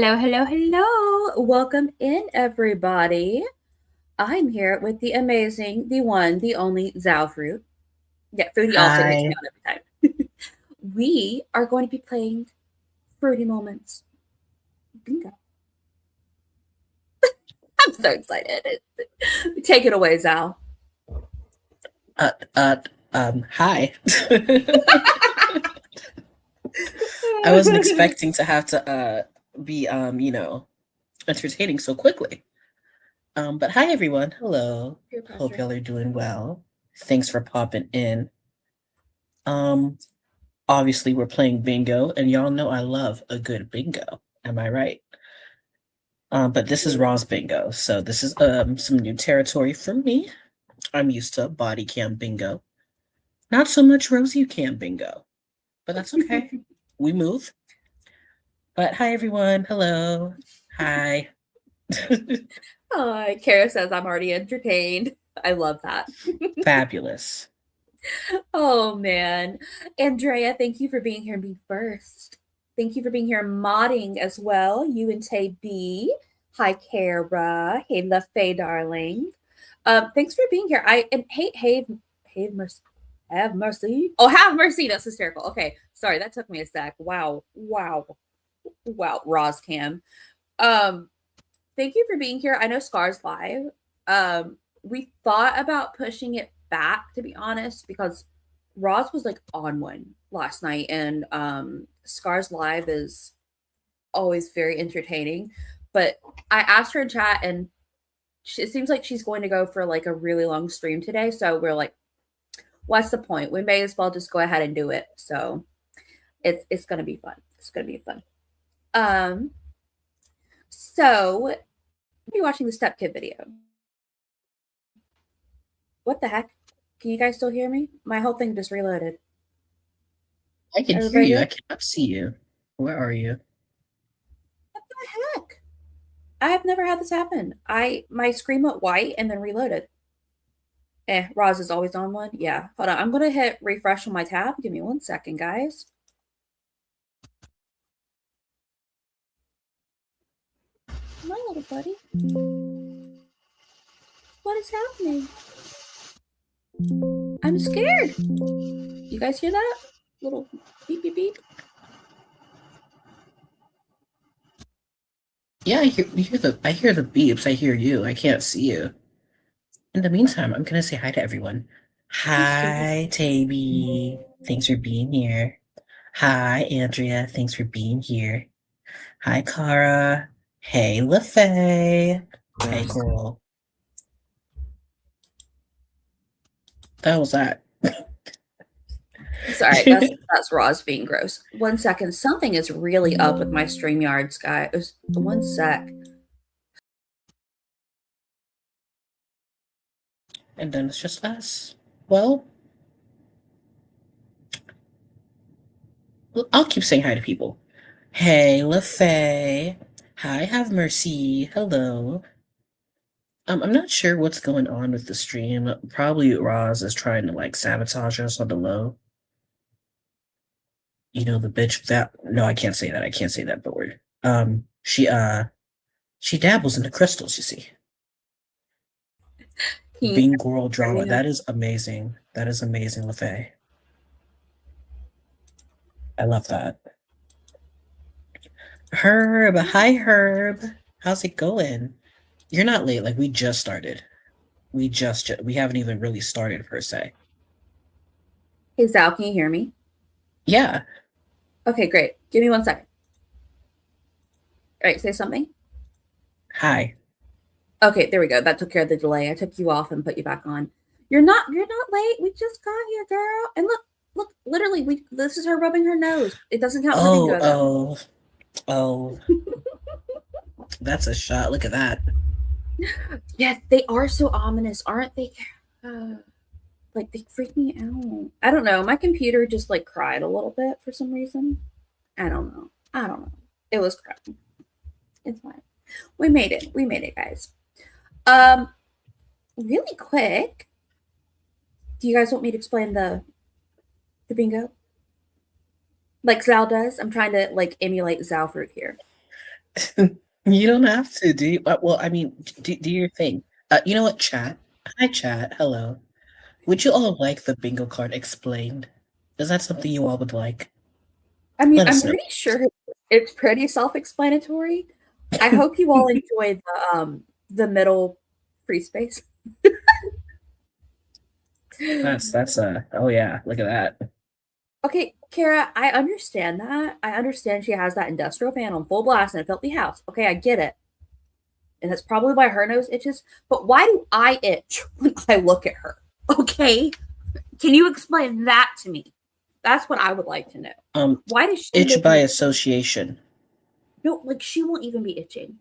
Hello, hello, hello. Welcome in, everybody. I'm here with the amazing, the one, the only Zalfruit. Yeah, Fruity also takes me Hi. on every time. We are going to be playing Fruity Moments. Bingo. I'm so excited. Take it away, Zal. Uh, uh, hi. I wasn't expecting to have to be entertaining so quickly. But hi everyone. Hello. Peer Hope pressure. y'all are doing well. Thanks for popping in. Um, Obviously we're playing bingo, and y'all know I love a good bingo. Am I right? But this is Raw's bingo, so this is some new territory for me. I'm used to body cam bingo. Not so much Rosie cam bingo, but that's okay. We move. But hi everyone. Hello. Hi. Oh, Kara says I'm already entertained. I love that. Fabulous. Oh man. Andrea, thank you for being here me first. Thank you for being here modding as well. You and Tay B. Hi Kara. Hey LaFay darling. Thanks for being here. I and hey mercy. Have mercy. Oh, have mercy. That's hysterical. Okay. Sorry, that took me a sec. Wow. Wow. Wow. Roz Cam. Um, thank you for being here. I know Scars live. We thought about pushing it back, to be honest, because Roz was like on one last night, and Scars live is always very entertaining. But I asked her in chat, and it seems like she's going to go for like a really long stream today. So we're like, what's the point? We may as well just go ahead and do it. So it's gonna be fun. It's gonna be fun. Um, so be watching the Step Kid video. What the heck? Can you guys still hear me? My whole thing just reloaded. I can hear Everybody you. I good? cannot see you. Where are you? What the heck? I have never had this happen. My screen went white and then reloaded. Roz is always on one. Yeah. Hold on. I'm gonna hit refresh on my tab. Give me 1 second, guys. My little buddy. What is happening? I'm scared. You guys hear that? Little beep beep beep. Yeah, I hear the beeps. I hear you. I can't see you. In the meantime, I'm gonna say hi to everyone. Hi, Taby. Thanks for being here. Hi, Andrea. Thanks for being here. Hi, Cara. Hey, LaFay. Hey, girl. That was that. Sorry, that's Roz being gross. 1 second. Something is really up with my StreamYards, guys. 1 sec. And then it's just us. Well, I'll keep saying hi to people. Hey, LaFay. Hi, Have Mercy. Hello. I'm not sure what's going on with the stream. Probably Roz is trying to like sabotage us on the low. You know, the bitch that no, I can't say that. I can't say that word. She dabbles in the crystals, you see. Can you Being girl drama. hear me? That is amazing. That is amazing, LaFay. I love that. Herb, hi Herb. How's it going? You're not late, like we just started. We haven't even really started per se. Hey, Zal, can you hear me? Yeah. Okay, great. Give me 1 second. All right, say something. Hi. Okay, there we go. That took care of the delay. I took you off and put you back on. You're not late. We just got here, girl. And look, literally, we this is her rubbing her nose. It doesn't count for Oh, bingo though. oh, oh. That's a shot. Look at that. Yes, they are so ominous, aren't they? Uh, like they freak me out. I don't know. My computer just like cried a little bit for some reason. I don't know. I don't know. It was crying. It's fine. We made it. We made it, guys. Um, really quick. Do you guys want me to explain the bingo like Zal does? I'm trying to like emulate Zalfruit here. You don't have to, do you? Well, I mean, do your thing. You know what, chat? Hi, chat. Hello. Would you all like the bingo card explained? Is that something you all would like? I mean, Let I'm us know. pretty sure it's pretty self-explanatory. I hope you all enjoy the middle free space. That's oh yeah, look at that. Okay, Kara, I understand that. I understand she has that industrial fan on full blast in a filthy house. Okay, I get it. And that's probably why her nose itches. But why do I itch when I look at her? Okay. Can you explain that to me? That's what I would like to know. Why does she itch by association? No, like she won't even be itching.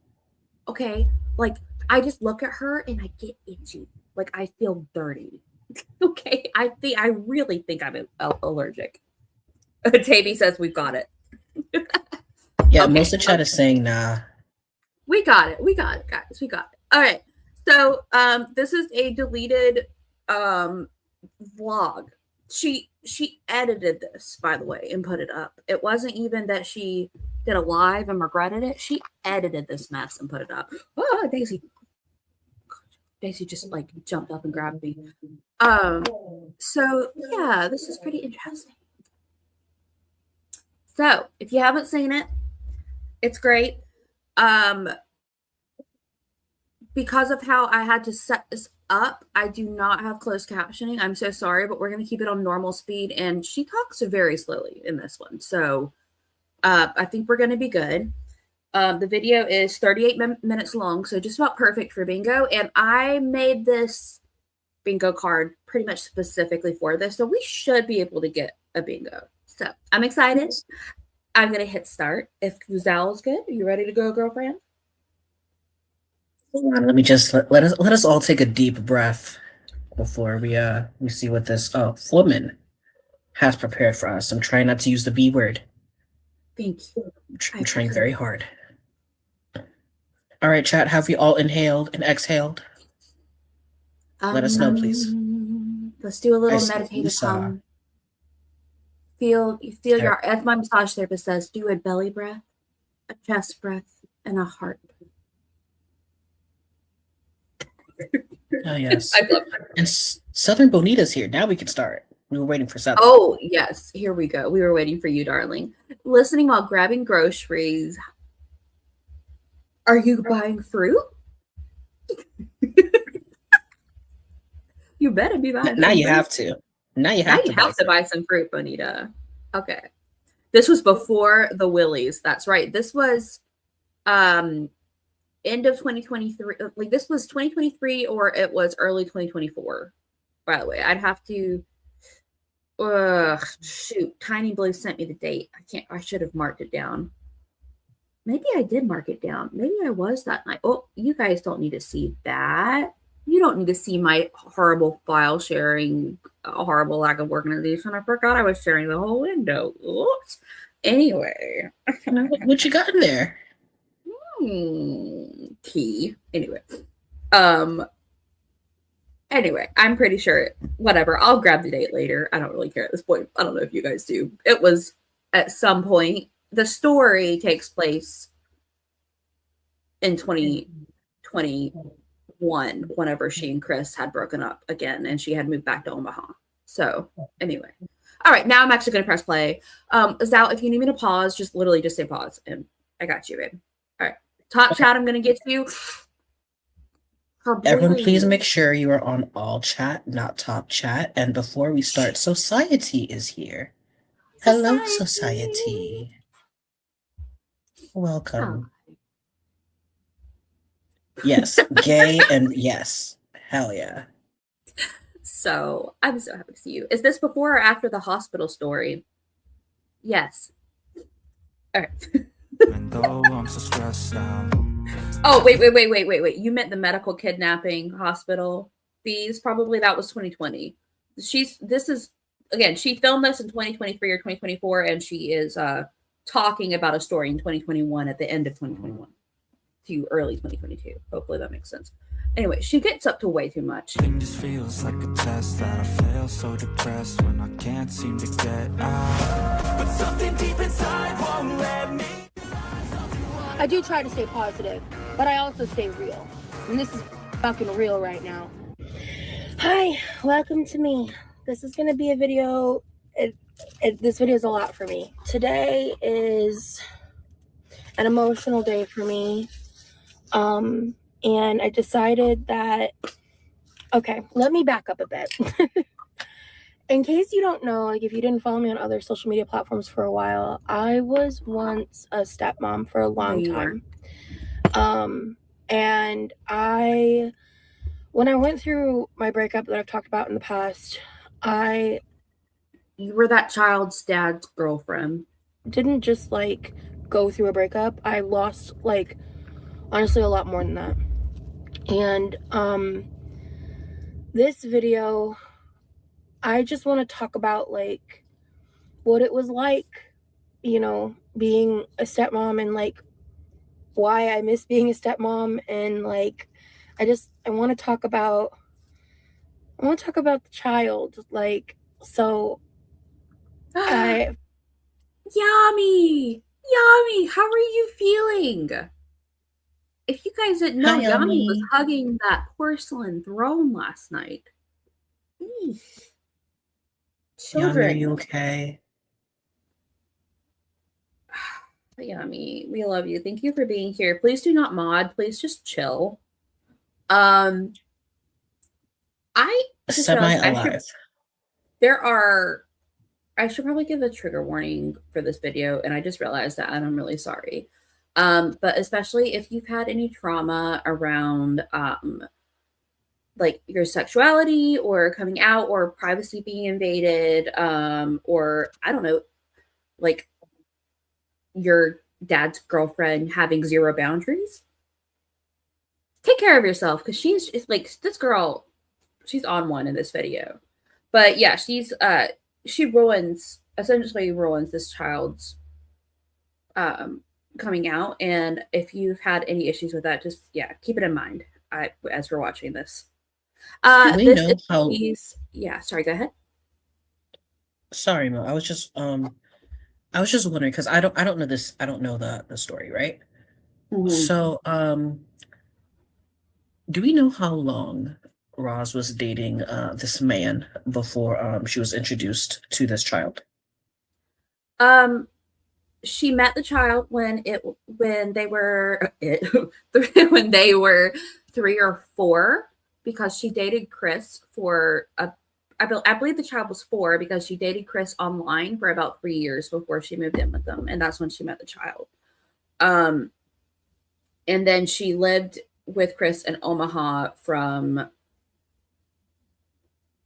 Okay? Like I just look at her and I get itchy. Like I feel dirty. Okay? I really think I'm allergic. Taby says we've got it. Yeah, okay, most of the chat is saying nah. We got it, guys. We got it. All right. So this is a deleted vlog. She edited this, by the way, and put it up. It wasn't even that she did a live and regretted it. She edited this mess and put it up. Oh, Daisy. Daisy just like jumped up and grabbed me. So yeah, this is pretty interesting. So if you haven't seen it, it's great. Because of how I had to set this up, I do not have closed captioning. I'm so sorry, but we're going to keep it on normal speed. And she talks very slowly in this one. So I think we're going to be good. The video is 38 minutes long, so just about perfect for bingo. And I made this bingo card pretty much specifically for this. So we should be able to get a bingo. So I'm excited. I'm going to hit start. If Zal's good, are you ready to go, girlfriend? Hold on, let me just let us all take a deep breath before we see what this woman has prepared for us. I'm trying not to use the B word. Thank you. I'm trying very hard. All right, chat, have we all inhaled and exhaled? Let us know, please. Let's do a little meditative hum. Feel your, as my massage therapist says, do a belly breath, a chest breath, and a heart breath. Oh yes. I love that. And Southern Bonita's here. Now we can start. We were waiting for Southern. Oh yes, here we go. We were waiting for you, darling. Listening while grabbing groceries. Are you buying fruit? You better be buying. Now you fruit. Have to. Now you have to buy some fruit, Bonita. Okay. This was before the Willies. That's right. This was end of 2023. Like this was 2023 or it was early 2024. By the way, I'd have to shoot. Tiny Blue sent me the date. I should have marked it down. Maybe I did mark it down. Maybe I was that night. Oh, you guys don't need to see that. You don't need to see my horrible file sharing, a horrible lack of organization. I forgot I was sharing the whole window. Oops. Anyway. What you got in there? Key. Anyway. Anyway, I'm pretty sure, whatever. I'll grab the date later. I don't really care at this point. I don't know if you guys do. It was at some point. The story takes place in 2021, whenever she and Chris had broken up again and she had moved back to Omaha. So anyway. All right, now I'm actually going to press play. Zal, if you need me to pause, just literally just say pause and I got you, babe. All right. Top chat, I'm going to get to you. Everyone, please make sure you are on all chat, not top chat. And before we start, Society is here. Hello, Society. Welcome. Oh. Yes, gay and yes. Hell yeah. So, I'm so happy to see you. Is this before or after the hospital story? Yes. All right. I'm so stressed out. Oh, wait. You meant the medical kidnapping hospital fees? Probably that was 2020. She filmed this in 2023 or 2024, and she is talking about a story in 2021 at the end of 2021 to early 2022. Hopefully that makes sense. Anyway, she gets up to way too much. It just feels like a test that I fail, so depressed when I can't seem to get out. But something deep inside won't let me. I do try to stay positive, but I also stay real. And this is fucking real right now. Hi, welcome to me. This is going to be a video. This video is a lot for me. Today is an emotional day for me. And I decided that, okay, let me back up a bit. In case you don't know, like if you didn't follow me on other social media platforms for a while, I was once a stepmom for a long time. And when I went through my breakup that I've talked about in the past, You were that child's dad's girlfriend. Didn't just like go through a breakup. I lost like honestly a lot more than that. And this video, I just want to talk about like what it was like, you know, being a stepmom, and like why I miss being a stepmom, and like I want to talk about the child, like, so Yummy! How are you feeling? If you guys didn't know, Hi, Yummy was Yummy. hugging that porcelain throne last night. Yummy, are Children. you okay? Yummy, we love you. Thank you for being here. Please do not mod. Please just chill. I just realized Semi-alive. I should probably give a trigger warning for this video, and I just realized that, and I'm really sorry. But especially if you've had any trauma around like your sexuality or coming out or privacy being invaded, or I don't know, like your dad's girlfriend having zero boundaries, take care of yourself, because she's like, this girl, she's on one in this video. But yeah, she essentially ruins this child's coming out. And if you've had any issues with that, just keep it in mind as we're watching this. Do we know how? Sorry, go ahead. Sorry, Mo. I was just wondering, because I don't know this. I don't know the story, right? Mm-hmm. So do we know how long Roz was dating this man before she was introduced to this child? She met the child when they were 3 or 4, because she dated Chris for I believe the child was 4, because she dated Chris online for about 3 years before she moved in with them, and that's when she met the child. And then she lived with Chris in Omaha from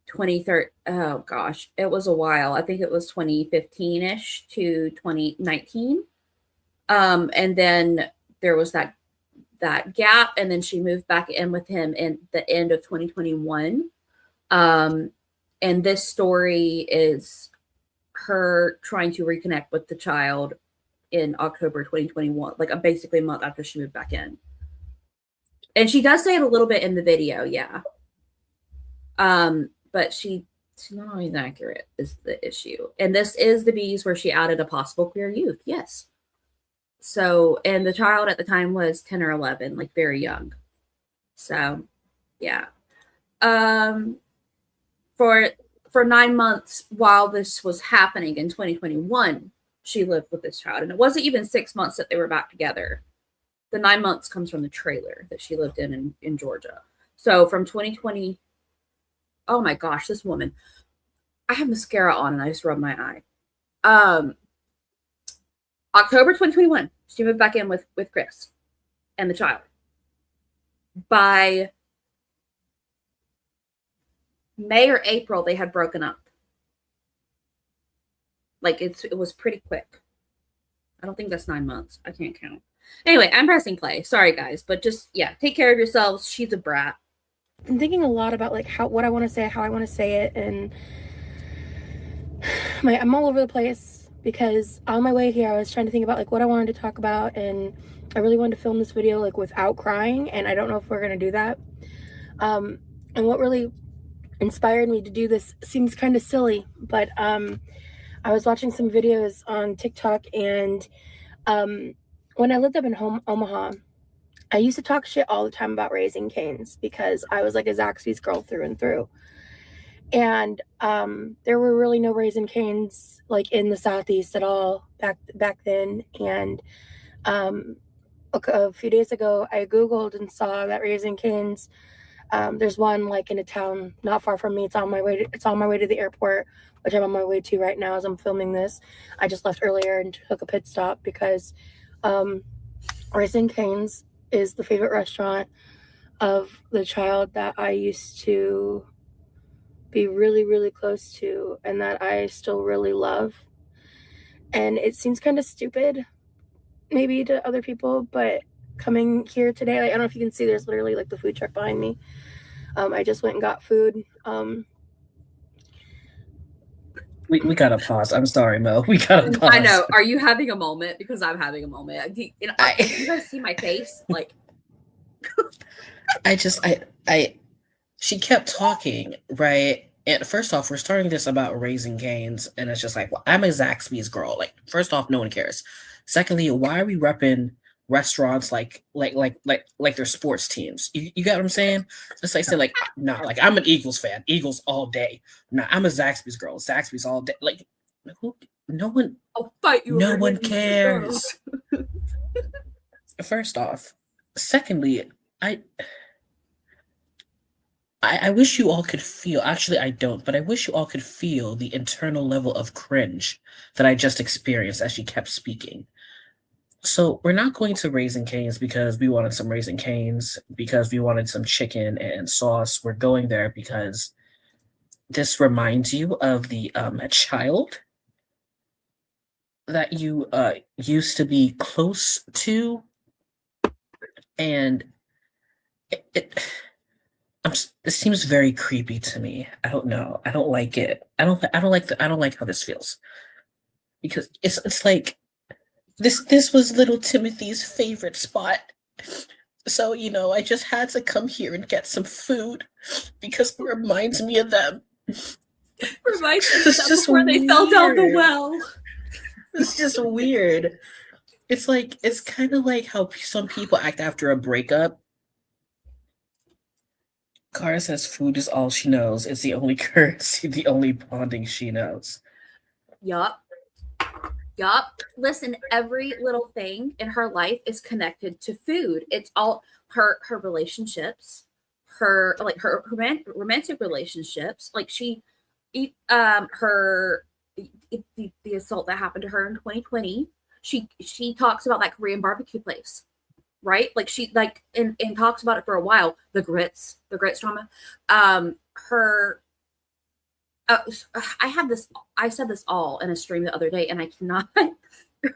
2013. Oh gosh, it was a while. I think it was 2015-ish to 2019. And then there was that gap, and then she moved back in with him in the end of 2021. And this story is her trying to reconnect with the child in October 2021, like basically a month after she moved back in. And she does say it a little bit in the video, yeah. But she's not always accurate is the issue. And this is the bees where she added a possible queer youth, yes. So, and the child at the time was 10 or 11, like very young. So, yeah. For 9 months while this was happening in 2021, she lived with this child. And it wasn't even 6 months that they were back together. The 9 months comes from the trailer that she lived in Georgia. So from 2020, oh my gosh, this woman. I have mascara on and I just rubbed my eye. October 2021, she moved back in with Chris and the child. By May or April, they had broken up. Like it was pretty quick. I don't think that's 9 months. I can't count. Anyway, I'm pressing play. Sorry, guys, but just take care of yourselves. She's a brat. I'm thinking a lot about like what I want to say, how I want to say it, and I'm all over the place because on my way here I was trying to think about like what I wanted to talk about, and I really wanted to film this video like without crying, and I don't know if we're gonna do that. And what really inspired me to do this seems kind of silly, but I was watching some videos on TikTok, and when I lived up in Omaha, I used to talk shit all the time about Raising Cane's because I was like a Zaxby's girl through and through. And there were really no Raising Cane's like in the Southeast at all back then. And a few days ago, I Googled and saw that Raising Cane's, there's one like in a town not far from me. It's on my way to the airport, which I'm on my way to right now as I'm filming this. I just left earlier and took a pit stop because Raising Cane's is the favorite restaurant of the child that I used to be really, really close to and that I still really love. And it seems kind of stupid maybe to other people, but coming here today, like, I don't know if you can see, there's literally like the food truck behind me. I just went and got food. We gotta pause. I'm sorry, Mo. We gotta pause. I know. Are you having a moment? Because I'm having a moment. You guys see my face? Like, she kept talking, right? And first off, we're starting this about Raising Cane's, and it's just like, well, I'm a Zaxby's girl. Like, first off, no one cares. Secondly, why are we repping restaurants like they're sports teams? You get what I'm saying? It's like saying like, nah, like I'm an Eagles fan, Eagles all day. Nah, I'm a Zaxby's girl, Zaxby's all day. Like, no one, I'll fight you. No one cares. First off, secondly, I wish you all could feel, actually I don't, but I wish you all could feel the internal level of cringe that I just experienced as she kept speaking. So we're not going to Raising Cane's because we wanted some Raising Cane's, because we wanted some chicken and sauce. We're going there because this reminds you of the child that you used to be close to, and it seems very creepy to me. I don't know. I don't like it. I don't like how this feels, because it's like this was little Timothy's favorite spot. So, I just had to come here and get some food because it reminds me of them. Reminds me of them before they fell down the well. It's just weird. It's kind of like how some people act after a breakup. Cara says food is all she knows. It's the only currency, the only bonding she knows. Yup. Listen, every little thing in her life is connected to food. It's all her relationships, her romantic relationships. Like the assault that happened to her in 2020. She talks about that Korean barbecue place, right? Like she and talks about it for a while. The grits drama. I said this all in a stream the other day, and I cannot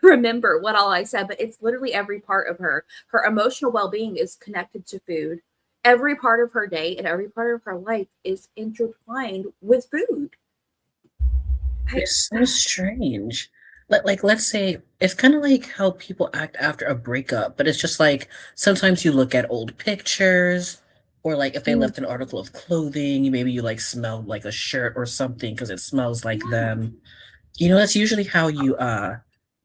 remember what all I said, but it's literally every part of her emotional well-being is connected to food. Every part of her day and every part of her life is intertwined with food. It's so strange. Like, let's say it's kind of like how people act after a breakup, but it's just like sometimes you look at old pictures, or like if they left an article of clothing, maybe you like smell like a shirt or something because it smells like them. That's usually how you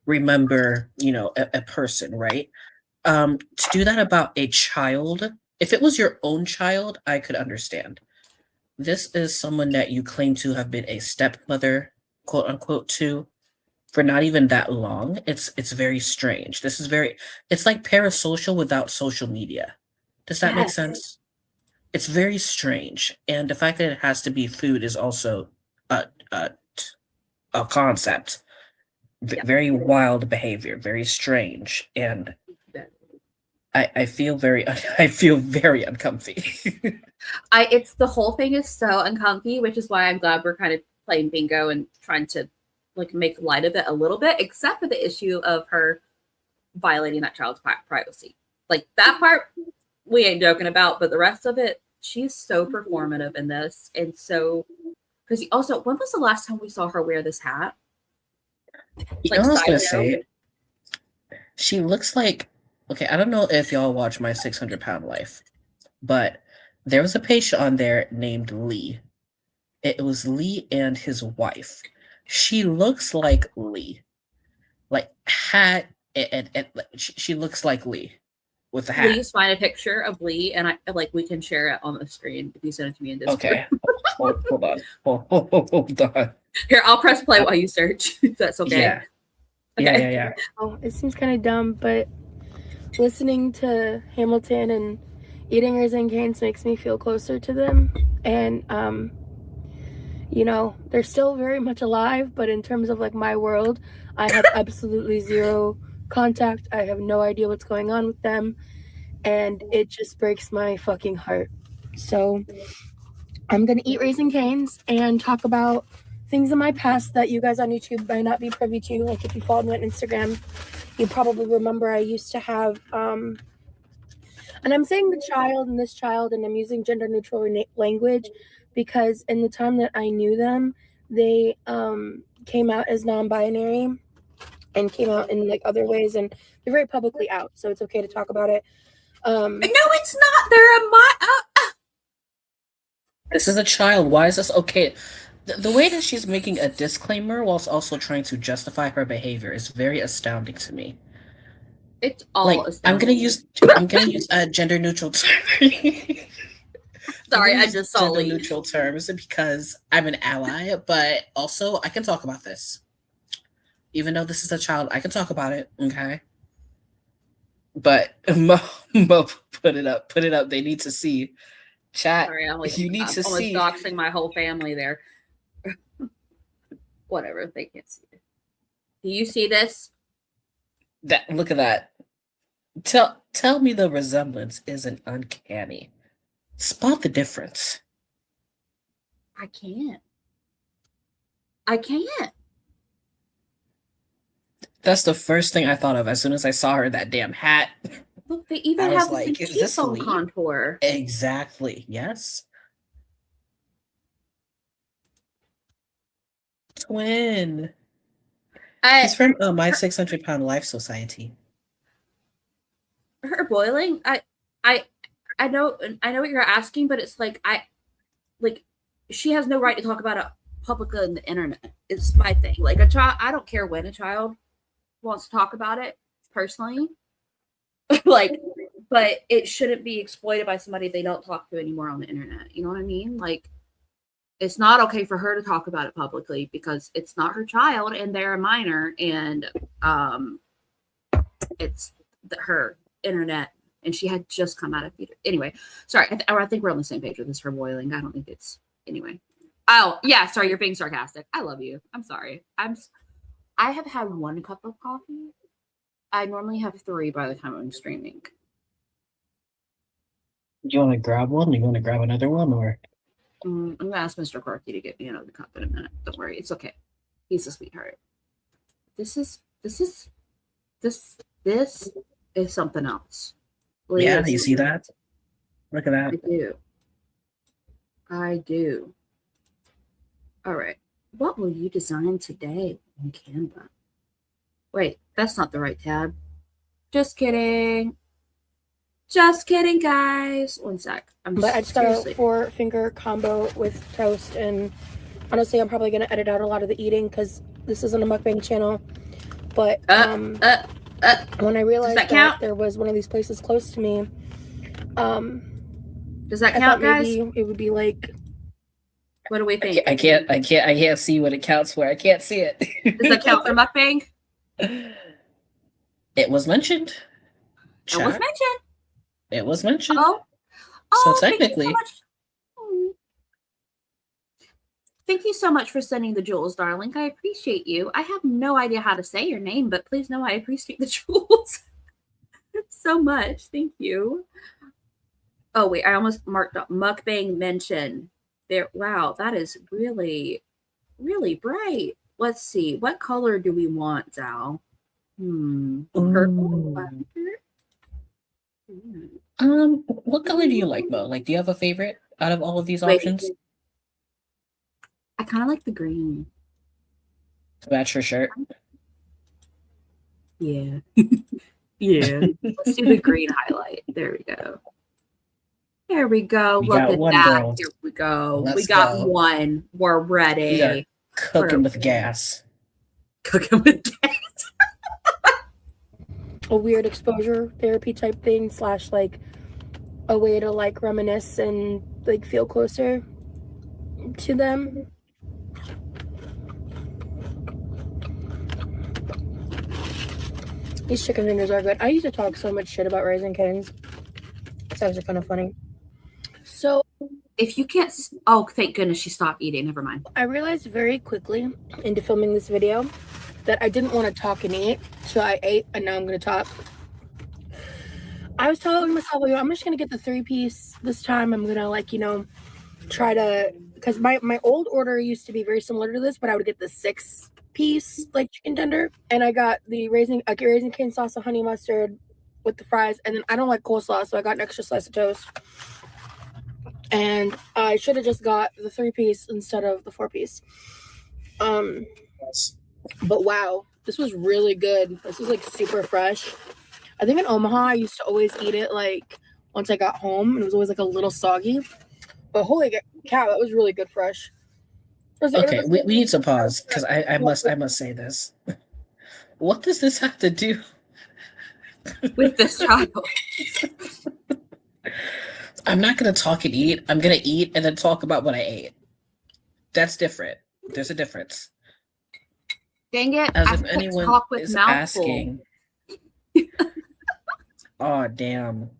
remember, a person, right? To do that about a child, if it was your own child, I could understand. This is someone that you claim to have been a stepmother, quote unquote, to for not even that long. It's very strange. It's like parasocial without social media. Does that make sense? It's very strange. And the fact that it has to be food is also a concept. Very wild behavior, very strange. And I feel very uncomfy. It's the whole thing is so uncomfy, which is why I'm glad we're kind of playing bingo and trying to like make light of it a little bit, except for the issue of her violating that child's privacy. Like that part we ain't joking about, but the rest of it, she's so performative in this. And so, because also, when was the last time we saw her wear this hat? I was gonna say, she looks like, okay, I don't know if y'all watch My 600-Pound Life, but there was a patient on there named Lee. It was Lee and his wife. She looks like Lee. Like hat, She looks like Lee with the hat. Please find a picture of Lee, and we can share it on the screen if you send it to me in Discord. Okay. Hold on. Hold on. Here, I'll press play while you search. If that's okay. Yeah. Okay. Yeah. Oh, it seems kind of dumb, but listening to Hamilton and eating Raising Cane's makes me feel closer to them. And, you know, they're still very much alive, but in terms of like my world, I have absolutely zero contact. I have no idea what's going on with them. And it just breaks my fucking heart. So I'm going to eat Raising Cane's and talk about things in my past that you guys on YouTube might not be privy to. Like if you followed me on Instagram, you probably remember I used to have, and I'm saying the child and this child, and I'm using gender neutral language because in the time that I knew them, they came out as non-binary and came out in like other ways, and they're very publicly out, so it's okay to talk about it. No, it's not. They're a This is a child. Why is this okay? The way that she's making a disclaimer whilst also trying to justify her behavior is very astounding to me. It's all like astounding. I'm gonna use a gender neutral term. Sorry, I just saw gender neutral terms because I'm an ally, but also I can talk about this. Even though this is a child, I can talk about it. Okay. But Mo, put it up. They need to see. Chat. Sorry, you need to see. I'm doxing my whole family there. Whatever, they can't see it. Do you see this? Look at that. Tell me the resemblance isn't uncanny. Spot the difference. I can't. That's the first thing I thought of as soon as I saw her in that damn hat. Look, they even have the cheekbone contour. Exactly. Yes. Twin. He's from My 600 Pound Life Society. Her boiling. I know what you're asking, but it's like she has no right to talk about it publicly on the internet. It's my thing. Like a child, I don't care when a child wants to talk about it personally. But it shouldn't be exploited by somebody they don't talk to anymore on the internet. You know what I mean? Like, it's not okay for her to talk about it publicly because it's not her child and they're a minor, and it's her internet, and she had just come out of theater. Anyway, sorry, I think we're on the same page with this. Her boiling. I don't think it's anyway. Oh yeah, sorry, you're being sarcastic. I love you. I'm sorry. I have had 1 cup of coffee. I normally have 3 by the time I'm streaming. Do you want to grab one? You want to grab another one, or? I'm gonna ask Mr. Quirky to get me another cup in a minute. Don't worry, it's okay. He's a sweetheart. This is something else. Yeah, you see that? Look at that. I do. All right. What will you design today in Canva? Wait, that's not the right tab. Just kidding. Just kidding, guys. One sec. But I just got a 4-finger combo with toast, and honestly, I'm probably gonna edit out a lot of the eating because this isn't a mukbang channel. But when I realized that there was one of these places close to me, does that count, guys? Maybe it would be like. What do we think? I can't see what it counts for. I can't see it. Does that count for mukbang? It was mentioned. Chat. It was mentioned. Oh, so technically. Thank you so much for sending the jewels, darling. I appreciate you. I have no idea how to say your name, but please know I appreciate the jewels so much. Thank you. Oh, wait. I almost marked up mukbang mention. There. Wow, that is really, really bright. Let's see. What color do we want, Zal? Purple? What color do you like, Mo? Like, do you have a favorite out of all of these options? I kind of like the green. To match your shirt? Yeah. Yeah. Let's do the green highlight. There we go. There we go. Look at that. Girl. Here we go. We got one. We're ready. We are cooking with gas. Cooking with gas. a weird exposure therapy type thing / like a way to like reminisce and like feel closer to them. These chicken fingers are good. I used to talk so much shit about Raising Cane's. It's actually kind of funny. So if you can't, oh, thank goodness she stopped eating. Never mind. I realized very quickly into filming this video that I didn't want to talk and eat. So I ate and now I'm going to talk. I was telling myself, I'm just going to get the 3-piece this time. I'm going to like, try to, because my old order used to be very similar to this, but I would get the 6-piece like chicken tender. And I got the Raising Cane sauce and honey mustard with the fries. And then I don't like coleslaw, so I got an extra slice of toast. And I should have just got the 3-piece instead of the 4-piece. But wow, this was really good. This was like super fresh. I think in Omaha, I used to always eat it like once I got home, and it was always like a little soggy. But holy cow, that was really good fresh. Okay, we need to pause because I must say this. What does this have to do with this child? I'm not gonna talk and eat. I'm gonna eat and then talk about what I ate. That's different. There's a difference. Dang it! As if anyone is asking. Oh damn.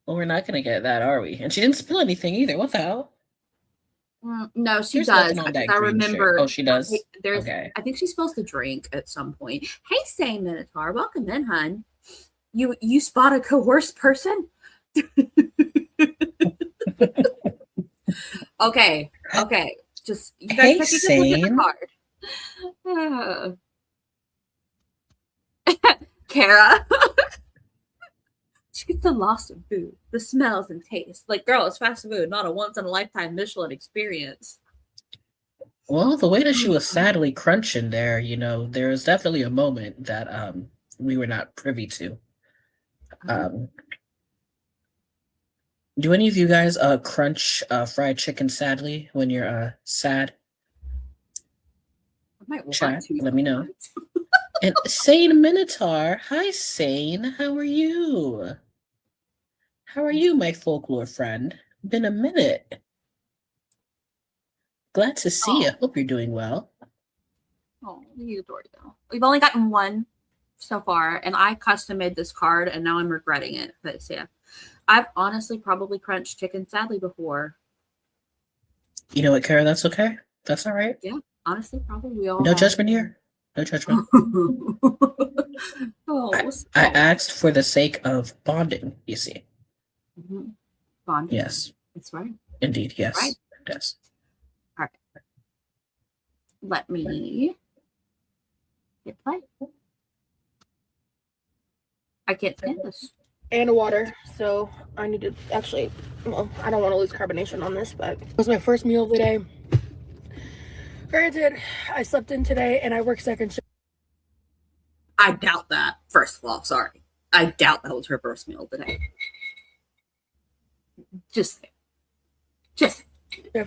Well, we're not gonna get that, are we? And she didn't spill anything either. What the hell? No, she does. I remember. Oh, she does. There's. Okay. I think she's supposed to drink at some point. Hey, Saint Minotaur, welcome in, hun. You spot a coerced person? Okay. Just you guys hey, Sane. Kara. She gets the loss of food, the smells and taste. Like, girl, it's fast food, not a once-in-a-lifetime Michelin experience. Well, the way that she was sadly crunching there, there was definitely a moment that we were not privy to. Do any of you guys crunch fried chicken sadly when you're sad? I might Chat, let me know. And Sane Minotaur, hi Sane, how are you? How are you, my folklore friend? Been a minute. Glad to see you. Hope you're doing well. Oh, you adore though. We've only gotten one so far, and I custom made this card, and now I'm regretting it. But yeah, I've honestly probably crunched chicken sadly before. You know what, Kara? That's okay. That's all right. Yeah, honestly, probably we all. No judgment here. No judgment. I asked for the sake of bonding. You see. Mm-hmm. Bonding. Yes. That's right. Indeed. Yes. Right. Yes. All right. Let me hit play. I can't stand this. And water, so I need to actually, well, I don't want to lose carbonation on this, but it was my first meal of the day. Granted, I slept in today and I work second shift. I doubt that. First of all, sorry. I doubt that was her first meal today. Just.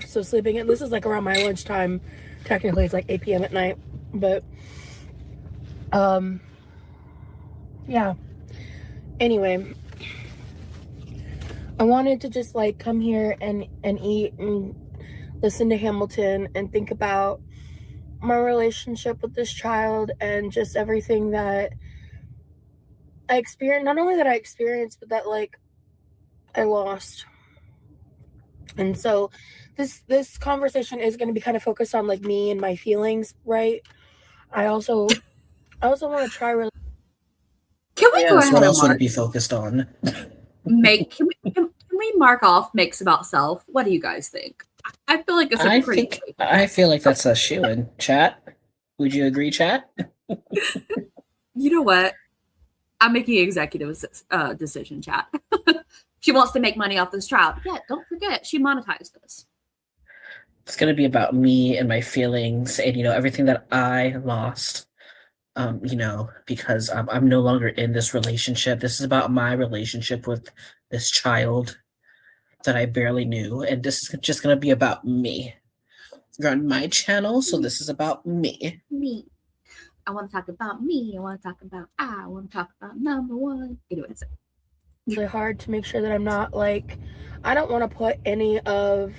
So sleeping in. This is like around my lunchtime. Technically, it's like 8 p.m. at night, but yeah. Anyway, I wanted to just like come here and eat and listen to Hamilton and think about my relationship with this child and just everything that I experienced. Not only that I experienced, but that like I lost. And so this conversation is going to be kind of focused on like me and my feelings, right? I also want to try really. Can we go ahead what and else would it be focused on? Can we mark off Makes About Self? What do you guys think? I feel like it's I feel like that's a shoo-in. Chat? Would you agree, chat? You know what? I'm making an executive decision, chat. She wants to make money off this child. Yeah, don't forget, she monetized this. It's going to be about me and my feelings and, everything that I lost, because I'm no longer in this relationship. This is about my relationship with this child that I barely knew. And this is just going to be about me. You're on my channel, so this is about me. Me. I want to talk about me. I want to talk about I want to talk about number one. Anyways. Really hard to make sure that I'm not like, I don't want to put any of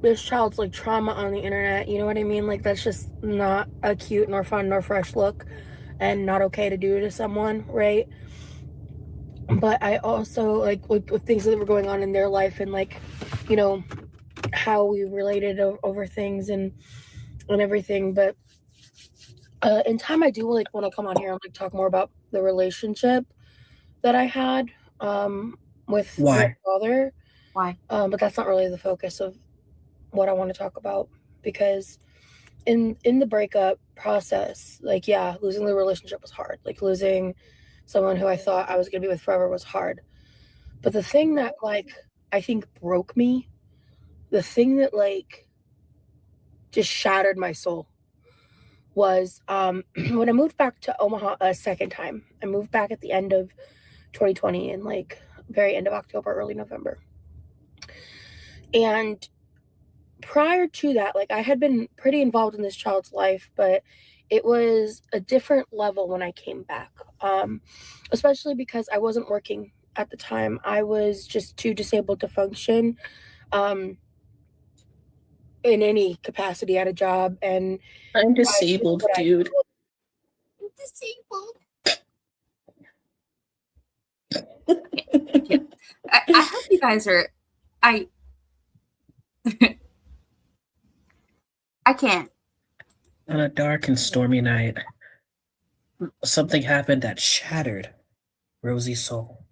this child's like trauma on the internet, you know what I mean? Like that's just not a cute nor fun nor fresh look and not okay to do to someone, right? But I also like with things that were going on in their life and like, you know, how we related over things and everything. But in time I do like want to come on here and like talk more about the relationship that I had with my father. Why? But that's not really the focus of what I want to talk about, because in the breakup process, like, yeah, losing the relationship was hard. Like losing someone who I thought I was gonna be with forever was hard. But the thing that like I think broke me, the thing that like just shattered my soul was when I moved back to Omaha a second time. I moved back at the end of 2020 and like very end of October, early November. And prior to that, like I had been pretty involved in this child's life, but it was a different level when I came back, especially because I wasn't working at the time. I was just too disabled to function in any capacity at a job. And I'm disabled, dude. I'm disabled. I hope you guys are. I can't. On a dark and stormy night, something happened that shattered Rosie's soul.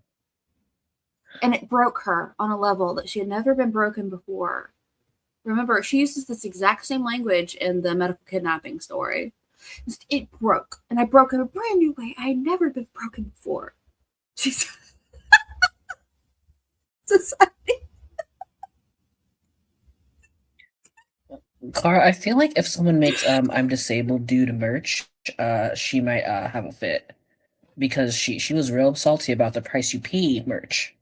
And it broke her on a level that she had never been broken before. Remember, she uses this exact same language in the medical kidnapping story. It broke, and I broke in a brand new way. I had never been broken before. She's society. Cara, I feel like if someone makes I'm disabled due to merch, she might have a fit. Because she was real salty about the price you pay merch.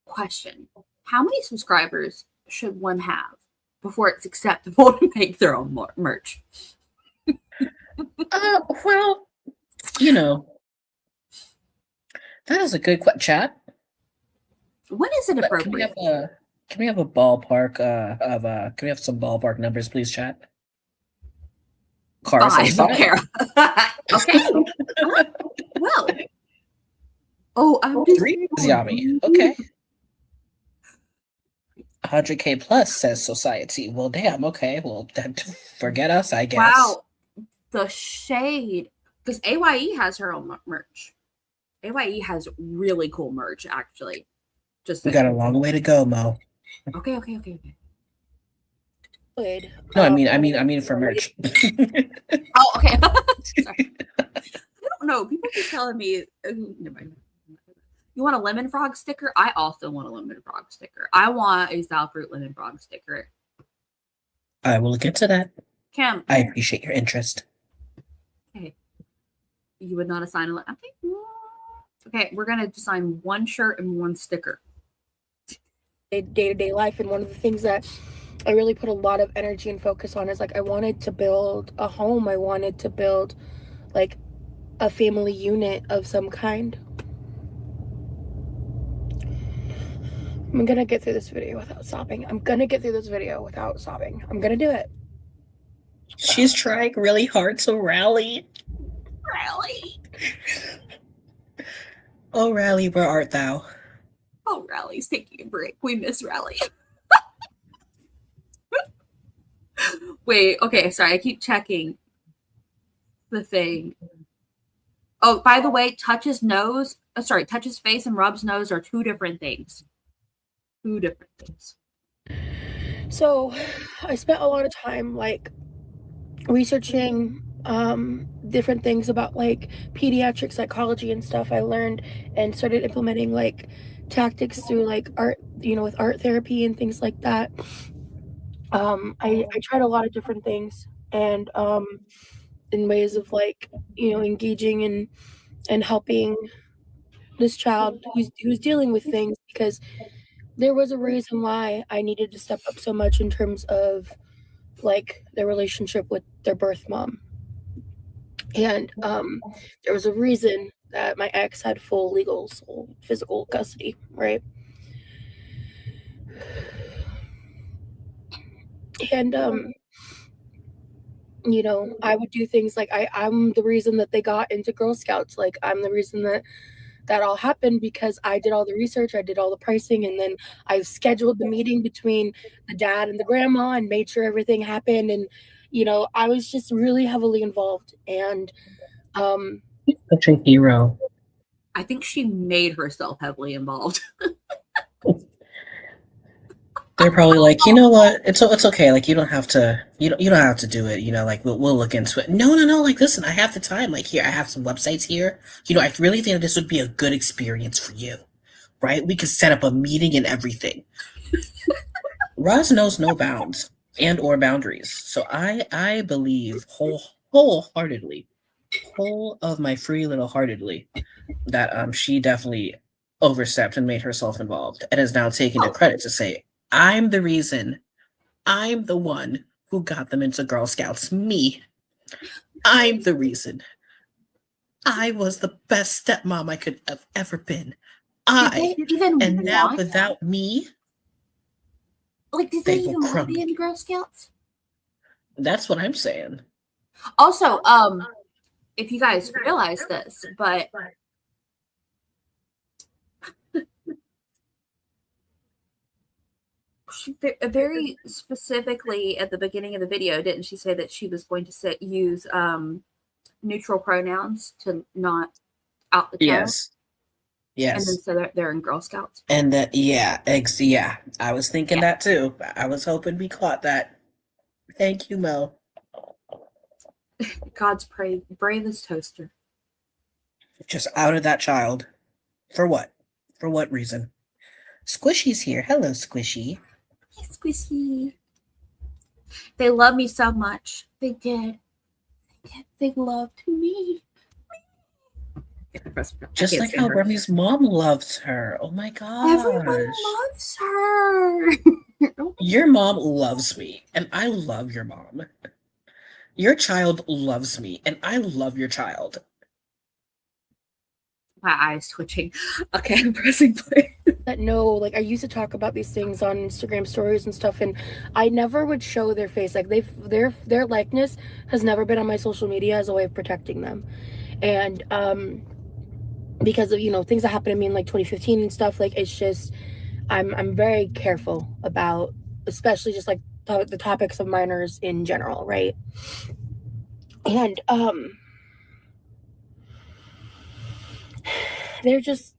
Question. How many subscribers should one have before it's acceptable to make their own merch? Well, you know, that is a good chat. When is it appropriate? Can we have a ballpark can we have some ballpark numbers, please, chat? Cara says 5. Okay. Well. Oh, I'm just 3 is yummy. Okay. 100K plus, says society. Well, damn. Okay. Well, forget us, I guess. Wow. The shade. Because AYE has her own merch. AYE has really cool merch, actually. We got a long way to go, Mo. Okay. Good. No, I mean for merch. Oh, okay. Sorry. I don't know. People keep telling me, never mind. You want a lemon frog sticker? I also want a lemon frog sticker. I want a Zalfruit lemon frog sticker. I will look into that. Kim. I appreciate your interest. Okay. You would not assign a Okay, we're going to design one shirt and one sticker. Day-to-day life, and one of the things that I really put a lot of energy and focus on is like I wanted to build a home. I wanted to build like a family unit of some kind. I'm gonna get through this video without sobbing. I'm gonna do it. She's trying really hard to rally. Oh, Rally, where art thou? Oh, Rally's taking a break. We miss Rally. Wait, okay, sorry. I keep checking the thing. Oh, by the way, touches face and rubs nose are two different things. So I spent a lot of time like researching different things about like pediatric psychology and stuff. I learned and started implementing like tactics through like art, with art therapy and things like that. I tried a lot of different things, and in ways of like engaging and helping this child who's dealing with things, because there was a reason why I needed to step up so much in terms of like their relationship with their birth mom. And there was a reason that my ex had full legal, physical custody, right? And you know, I would do things like I'm the reason that they got into Girl Scouts. Like, I'm the reason that all happened, because I did all the research, I did all the pricing, and then I scheduled the meeting between the dad and the grandma and made sure everything happened. And you know, I was just really heavily involved. And Such a hero. I think she made herself heavily involved. They're probably like, you know what? It's okay. Like, you don't have to do it. You know, like we'll look into it. No. Like, listen, I have the time. Like, here, I have some websites here. You know, I really think this would be a good experience for you, right? We could set up a meeting and everything. Roz knows no bounds and or boundaries. So I believe wholeheartedly, whole of my free little heartedly, that she definitely overstepped and made herself involved and is now taking the credit to say, I'm the reason. I'm the one who got them into Girl Scouts. Me. I'm the reason. I was the best stepmom I could have ever been. And now without me, like, did they even want to be in Girl Scouts? That's what I'm saying. Also, if you guys realize this, but she very specifically at the beginning of the video, didn't she say that she was going to use neutral pronouns to not out the tone? Yes. And then so they're in Girl Scouts. And that, yeah. I was thinking that too. I was hoping we caught that. Thank you, Mo. God's bravest toaster. Just outed that child. For what? For what reason? Squishy's here. Hello, Squishy. Hey, Squishy. They love me so much. They did. They loved me. Just like how Remy's mom loves her. Oh my gosh. Everyone loves her. Your mom loves me, and I love your mom. Your child loves me, and I love your child. My eyes twitching. Okay, I'm pressing play. No, like, I used to talk about these things on Instagram stories and stuff, and I never would show their face. Like, their likeness has never been on my social media as a way of protecting them. And because of, you know, things that happened to me in like 2015 and stuff, like, it's just I'm very careful about, especially just like the topics of minors in general, right? And they're just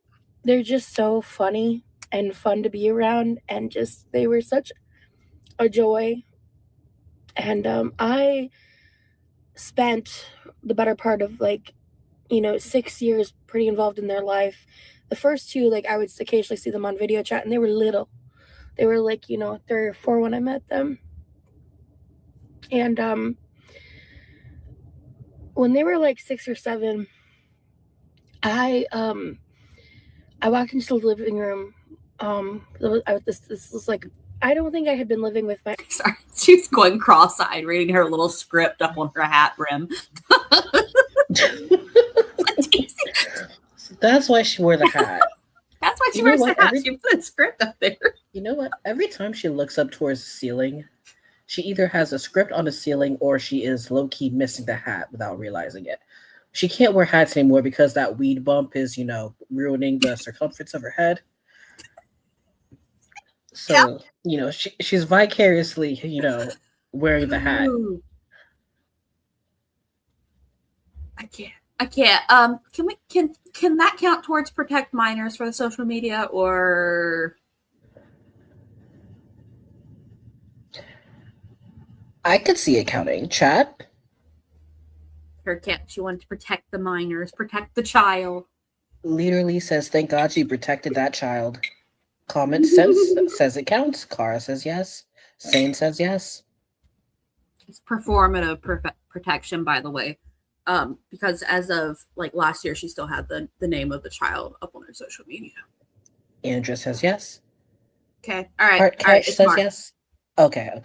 so funny and fun to be around, and just they were such a joy. And I spent the better part of, like, you know, 6 years pretty involved in their life. The first two, like, I would occasionally see them on video chat, and they were little. They were like, you know, 3 or 4 when I met them. And when they were like 6 or 7, I walked into the living room. This was like, I don't think I had been living with my. Sorry, she's going cross-eyed, reading her little script up on her hat brim. That's why she wore the hat. That's why she wears the hat. She put a script up there. You know what? Every time she looks up towards the ceiling, she either has a script on the ceiling or she is low-key missing the hat without realizing it. She can't wear hats anymore because that weed bump is, you know, ruining the circumference of her head. So, you know, she's vicariously, you know, wearing the hat. I can't. Can that count towards protect minors for the social media, or? I could see it counting. Chat. Her cat. She wanted to protect the minors, protect the child. Literally says, "Thank God she protected that child." Comment says it counts. Cara says yes. Sane says yes. It's performative protection, by the way. Because as of like last year, she still had the name of the child up on her social media. Andrea says yes. Okay. All right. Cart Catch says yes. Okay. Hi,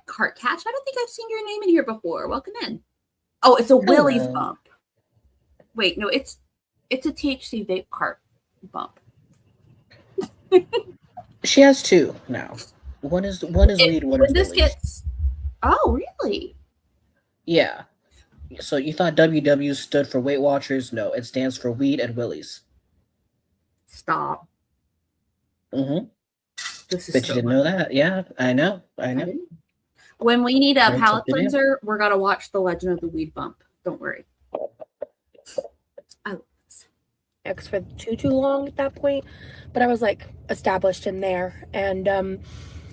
Cart Catch. I don't think I've seen your name in here before. Welcome in. Oh, it's a Willie's Hello. bump. Wait, no, it's a THC vape cart bump. She has two now. One is weed, one is When this Willie's. gets, oh really? Yeah. So you thought WW stood for Weight Watchers? No, it stands for Weed and Willie's. Stop. Mm-hmm. This is Bet you didn't know that. Yeah, I know. When we need a Learn palate something new. cleanser, we're gonna watch The Legend of the Weed Bump. Don't worry. I love this. X for too long at that point, but I was like established in there, and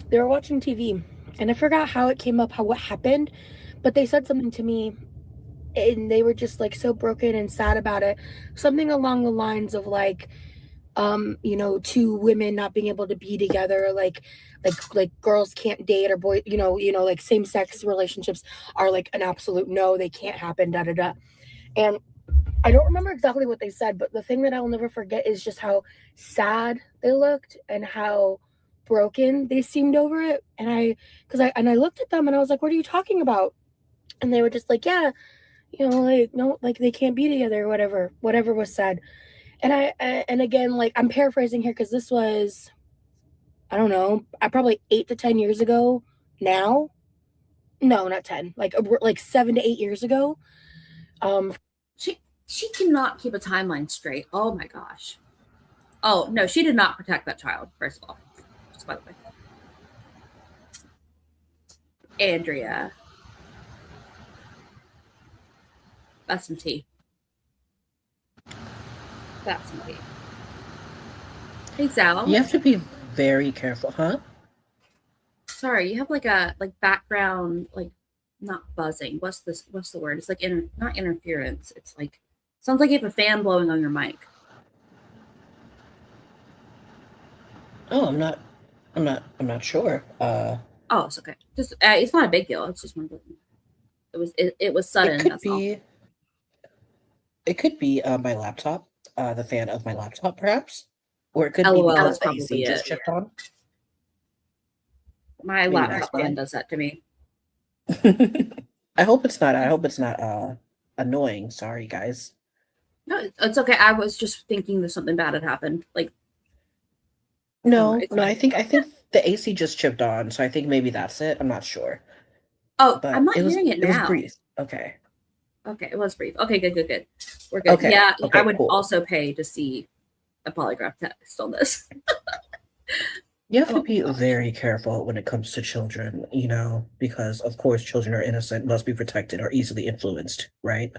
they were watching TV, and I forgot how it came up, what happened, but they said something to me, and they were just like so broken and sad about it, something along the lines of like, you know, two women not being able to be together, like girls can't date, or boy, you know, like same-sex relationships are like an absolute no, they can't happen, da da da. And I don't remember exactly what they said, but the thing that I'll never forget is just how sad they looked and how broken they seemed over it. And I looked at them and I was like, "What are you talking about?" And they were just like, "Yeah, you know, like no, like they can't be together," or whatever was said. And again, like I'm paraphrasing here because this was, I don't know, probably 8 to 10 years ago now. No, not 10, like 7 to 8 years ago. She cannot keep a timeline straight. Oh my gosh. Oh no, she did not protect that child. First of all, just by the way, Andrea, that's some tea. That's some tea. Hey Zal. You have to be very careful, huh? Sorry, you have like a background, like not buzzing. What's the word? It's like not interference. It's like sounds like you have a fan blowing on your mic. Oh, I'm not sure. Oh, it's okay. Just it's not a big deal. It's just one. It was sudden. It could be my laptop, the fan of my laptop, perhaps, or it could LOL, be because that's the AC just chipped on. My Maybe laptop that's fan why. does that to me. I hope it's not annoying. Sorry, guys. No, it's okay. I was just thinking that something bad had happened. Like No, it's no. fine. I think the AC just chipped on, so I think maybe that's it. I'm not sure. Oh, But I'm not hearing it It was now. brief. Okay. Okay, it was brief. Okay, good. We're good. Okay, Yeah, okay, I would cool. also pay to see a polygraph test on this. You have to Oh, be gosh. very careful when it comes to children, you know, because of course children are innocent, must be protected, or easily influenced, right?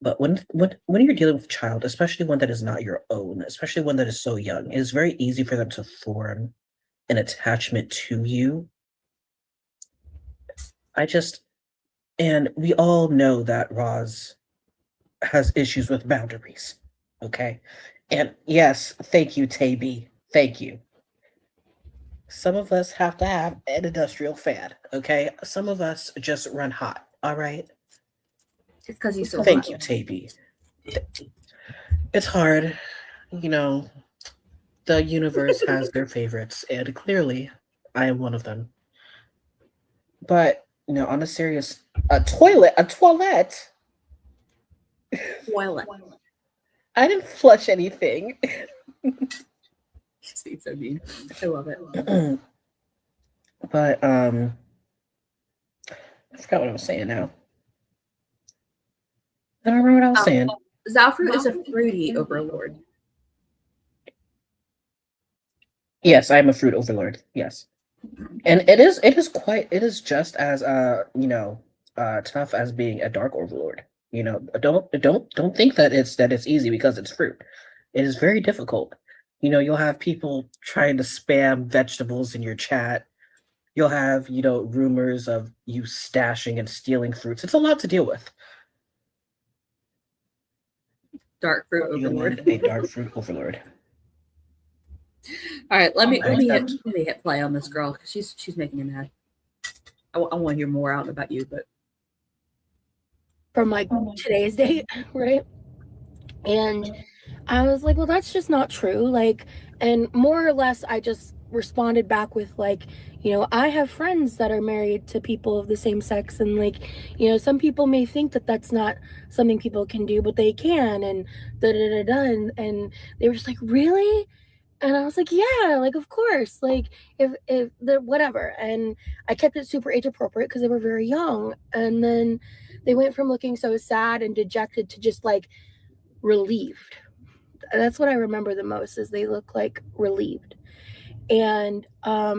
But when you're dealing with a child, especially one that is not your own, especially one that is so young, it is very easy for them to form an attachment to you. And we all know that Roz has issues with boundaries, okay? And yes, thank you, Taby. Thank you. Some of us have to have an industrial fan, okay? Some of us just run hot, all right? It's because he's so Thank hot. you, Taby. It's hard, you know. The universe has their favorites, and clearly, I am one of them. But you know, on a serious, a toilet. Toilet. I didn't flush anything. She's being so mean. I love it. But I forgot what I was saying now. I don't remember what I was saying. Zalfruit is a fruity overlord. Yes, I am a fruit overlord. Yes, and it is just as tough as being a dark overlord. You know, don't think that it's easy because it's fruit. It is very difficult. You know, you'll have people trying to spam vegetables in your chat. You'll have, you know, rumors of you stashing and stealing fruits. It's a lot to deal with. Dark fruit overlord. A dark fruit overlord. All right, let me hit play on this girl because she's making me mad. I want to hear more out about you, but from like today's date, right? And I was like, well, that's just not true. Like, and more or less, I just responded back with like, you know, I have friends that are married to people of the same sex, and like, you know, some people may think that that's not something people can do, but they can, and da da da da, and they were just like, really? And I was like, yeah, like, of course, like, if the whatever. And I kept it super age appropriate because they were very young. And then they went from looking so sad and dejected to just like relieved. That's what I remember the most, is they look like relieved. And I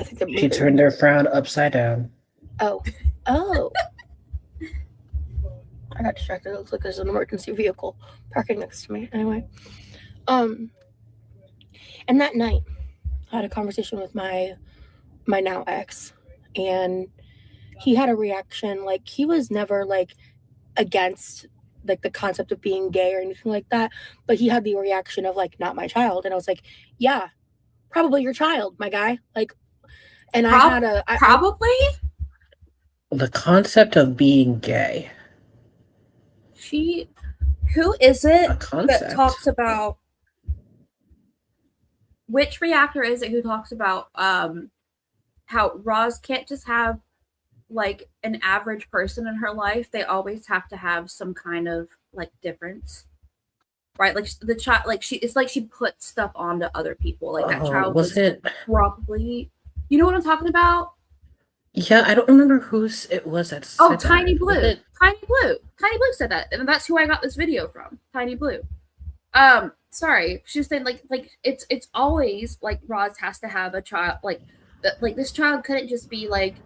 think they're She moving. turned their frown upside down. Oh. I got distracted. It looks like there's an emergency vehicle parking next to me. Anyway. And that night I had a conversation with my now ex, and he had a reaction. Like, he was never like against like the concept of being gay or anything like that, but he had the reaction of like, not my child. And I was like, yeah, probably your child, my guy. Like, and probably the concept of being gay. Who is it concept that talks about, which reactor is it who talks about how Roz can't just have like an average person in her life? They always have to have some kind of like difference, right? Like the child, like it's like she puts stuff onto other people. Like that child was it probably, you know what I'm talking about? Yeah, I don't remember whose it was that said that. Tiny Blue. Tiny Blue said that, and that's who I got this video from. Tiny Blue. Sorry, she was saying like it's always like Roz has to have a child, like this child couldn't just be like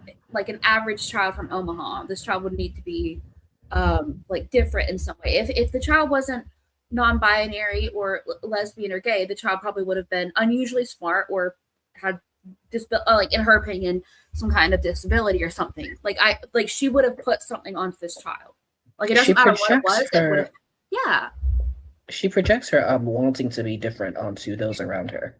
an average child from Omaha. This child would need to be like different in some way. If the child wasn't non-binary or lesbian or gay, the child probably would have been unusually smart or had like, in her opinion, some kind of disability or something. Like she would have put something onto this child. Like it doesn't matter what it was. It would have, yeah. She projects her wanting to be different onto those around her.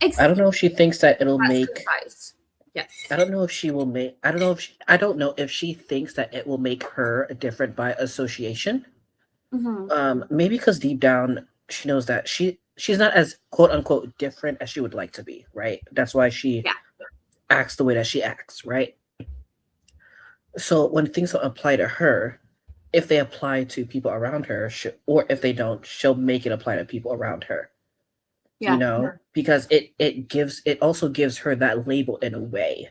Exactly. I don't know if she thinks that it'll make. Precise. Yes. I don't know if she will make. I don't know if she thinks that it will make her different by association. Mm-hmm. Maybe because deep down she knows that she's not as quote unquote different as she would like to be. Right. That's why she acts the way that she acts. Right. So when things don't apply to her, if they apply to people around her, or if they don't, she'll make it apply to people around her. Yeah, you know, because it also gives her that label in a way.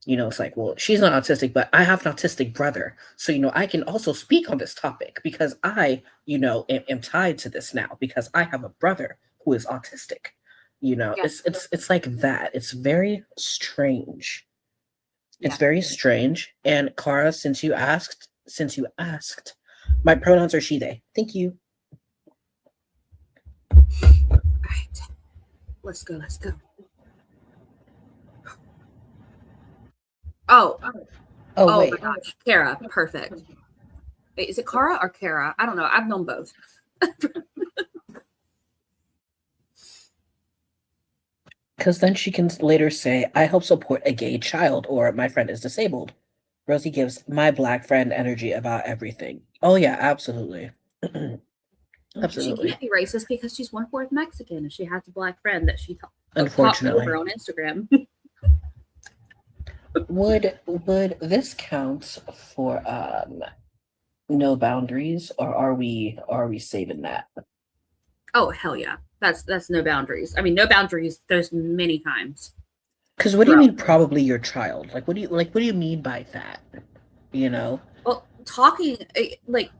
You know, it's like, well, she's not autistic, but I have an autistic brother. So, you know, I can also speak on this topic because I, you know, am tied to this now because I have a brother who is autistic. You know, it's like that. It's very strange. It's very strange. And Cara, since you asked, my pronouns are she, they. Thank you. All right. Let's go. Oh wait. My gosh. Kara, perfect. Wait, is it Cara or Kara? I don't know. I've known both. Because then she can later say, I help support a gay child, or my friend is disabled. Rosie gives my Black friend energy about everything. Oh yeah, absolutely. Absolutely. She can't be racist because she's 1/4 Mexican and she has a Black friend that she unfortunately over on Instagram. Would this count for no boundaries, or are we saving that? Oh hell yeah. That's no boundaries. I mean, no boundaries there's many times. Because what do you mean probably your child? Like what do you mean by that? You know? Well, talking like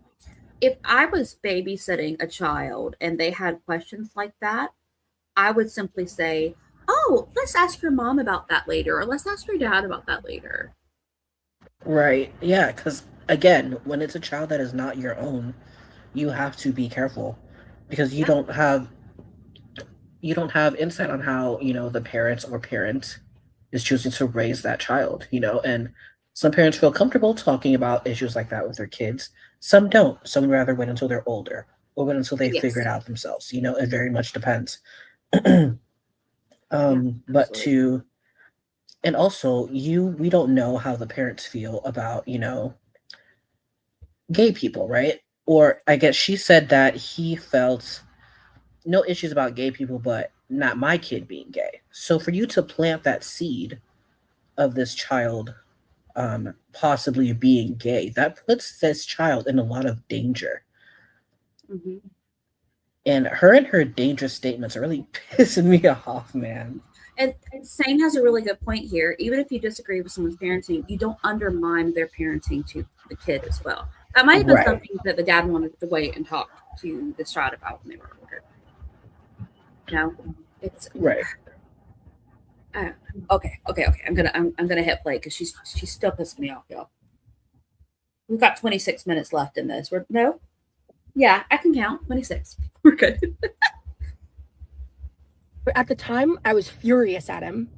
if I was babysitting a child and they had questions like that, I would simply say, oh, let's ask your mom about that later, or let's ask your dad about that later. Right. Yeah, because again, when it's a child that is not your own, you have to be careful because you don't have insight on how, you know, the parent is choosing to raise that child, you know, and some parents feel comfortable talking about issues like that with their kids. Some don't. Some would rather wait until they're older or wait until they figure it out themselves. You know, it very much depends. And also we don't know how the parents feel about, you know, gay people, right? Or I guess she said that he felt no issues about gay people, but not my kid being gay. So for you to plant that seed of this child possibly being gay, that puts this child in a lot of danger. Mm-hmm. And her dangerous statements are really pissing me off, man. And Sane has a really good point here. Even if you disagree with someone's parenting, you don't undermine their parenting to the kid as well. That might have been Right. something that the dad wanted to wait and talk to this child about when they were older. No, it's Right. Okay. I'm gonna hit play because she's still pissing me off, y'all. We've got 26 minutes left in this. Yeah, I can count 26. We're good. But at the time, I was furious at him.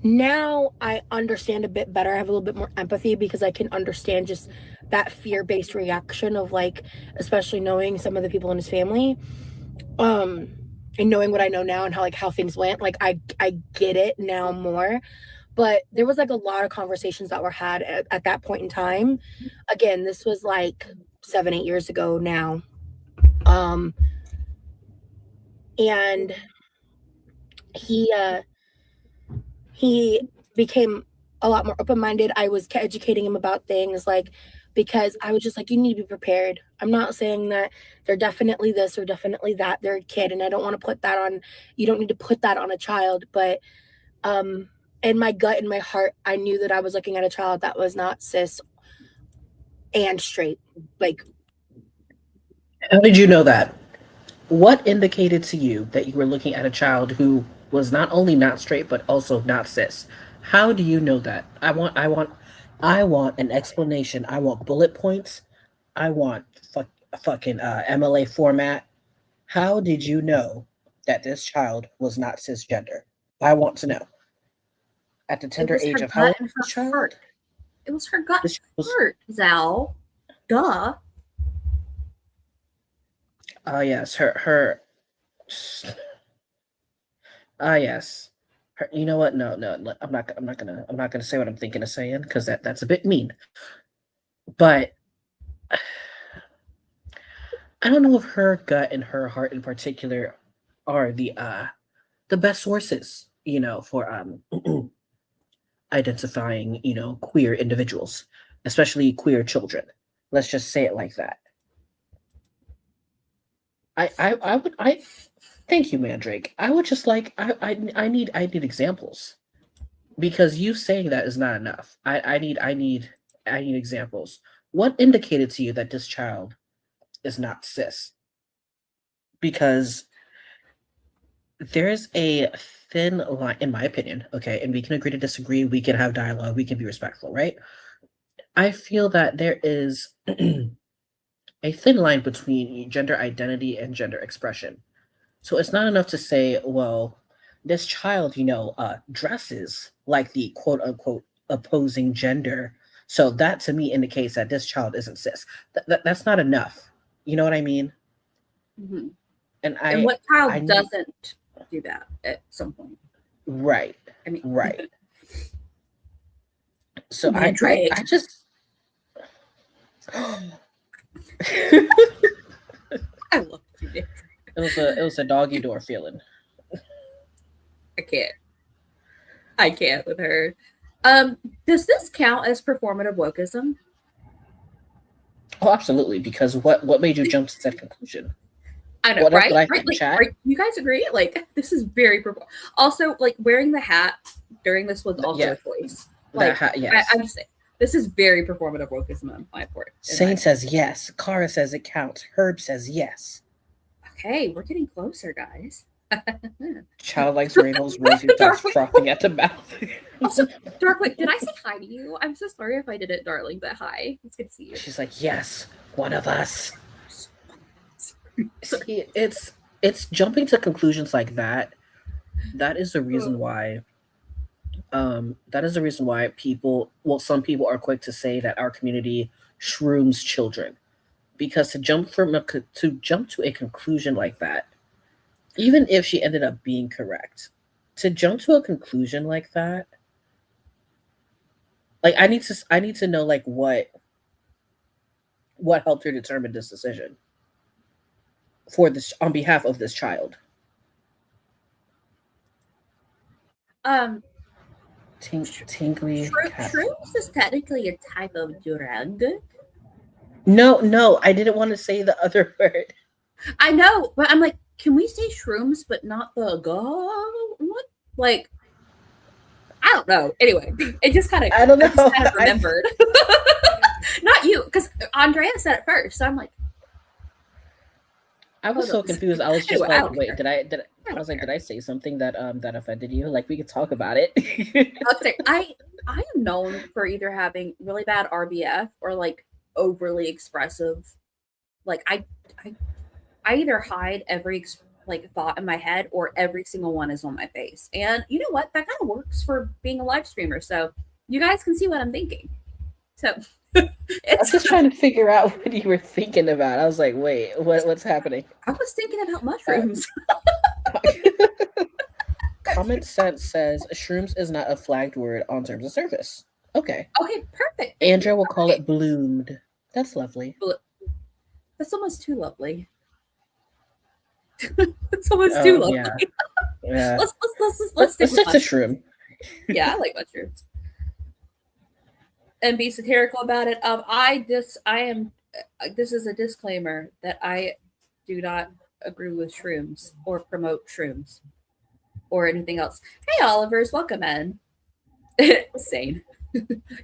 Now I understand a bit better. I have a little bit more empathy because I can understand just that fear-based reaction of, like, especially knowing some of the people in his family, and knowing what I know now and how things went. Like, I get it now more. But there was like a lot of conversations that were had at that point in time. Again, this was like 7-8 years ago now. And he became a lot more open-minded. I was educating him about things, like, because I was just like, you need to be prepared. I'm not saying that they're definitely this or definitely that. They're a kid, and I don't want to put that on. You don't need to put that on a child. But in my gut, in my heart, I knew that I was looking at a child that was not cis and straight. Like, how did you know that? What indicated to you that you were looking at a child who was not only not straight but also not cis? How do you know that? I want an explanation. I want bullet points. I want fucking MLA format. How did you know that this child was not cisgender? I want to know. At the tender age of how old is this child? Heart. It was her gut This was, heart, Zal. Duh. yes, her. Yes. You know what? No, I'm not gonna say what I'm thinking of saying because that's a bit mean. But I don't know if her gut and her heart in particular are the best sources, for identifying, queer individuals, especially queer children. Let's just say it like that. I thank you, Mandrake. I would just like I need examples because you saying that is not enough. I need examples. What indicated to you that this child is not cis? Because there's a thin line, in my opinion, okay, and we can agree to disagree, we can have dialogue, we can be respectful, right? I feel that there is a thin line between gender identity and gender expression. So it's not enough to say, well, this child, dresses like the quote unquote opposing gender. So that to me indicates that this child isn't cis. That's not enough. You know what I mean? Mm-hmm. And what child doesn't do that at some point? Right. I mean, right. So I just. I love you, Nick. It was a doggy door feeling. I can't with her. Does this count as performative wokeism? Oh, absolutely. Because what made you jump to that conclusion? I know, right? Right? You guys agree? Like, this is very also, like, wearing the hat during this was also a choice. Like, hat, yes. I'm just saying, this is very performative wokeism on my part. Sane says yes. Kara says it counts. Herb says yes. Okay, we're getting closer, guys. Child likes rainbows, Rosie starts frothing at the mouth. Also, Darkwick, did I say hi to you? I'm so sorry if I didn't, darling, but hi. It's good to see you. She's like, yes, one of us. See, it's jumping to conclusions like that. That is the reason why. That is the reason why some people are quick to say that our community shrooms children, because to jump to a conclusion like that, even if she ended up being correct, to jump to a conclusion like that, like I need to know like what helped her determine this decision. for this on behalf of this child? Tingly. Shrooms is technically a type of drug. No, I didn't want to say the other word. I know, but I'm like, can we say shrooms but not the what? Like, I don't know. Anyway, it just kind of I don't know. Kind of remembered. Not you, because Andrea said it first, so I'm like, I was so confused. I was just Anyway, like, wait, did I say something that that offended you? Like, we could talk about it. I am known for either having really bad RBF or like overly expressive. Like I either hide every like thought in my head or every single one is on my face. And you know what? That kind of works for being a live streamer. So you guys can see what I'm thinking. So I was just trying to figure out what you were thinking about. I was like, wait, what's happening? I was thinking about mushrooms. Common sense says shrooms is not a flagged word on terms of service. Okay. Okay, perfect. Andrea will call it bloomed. That's lovely. That's almost too lovely. It's almost too lovely. Yeah. Let's stick to shroom. Yeah, I like mushrooms. And be satirical about it. This is a disclaimer that I do not agree with shrooms or promote shrooms or anything else. Hey, Olivers, welcome in. Sane.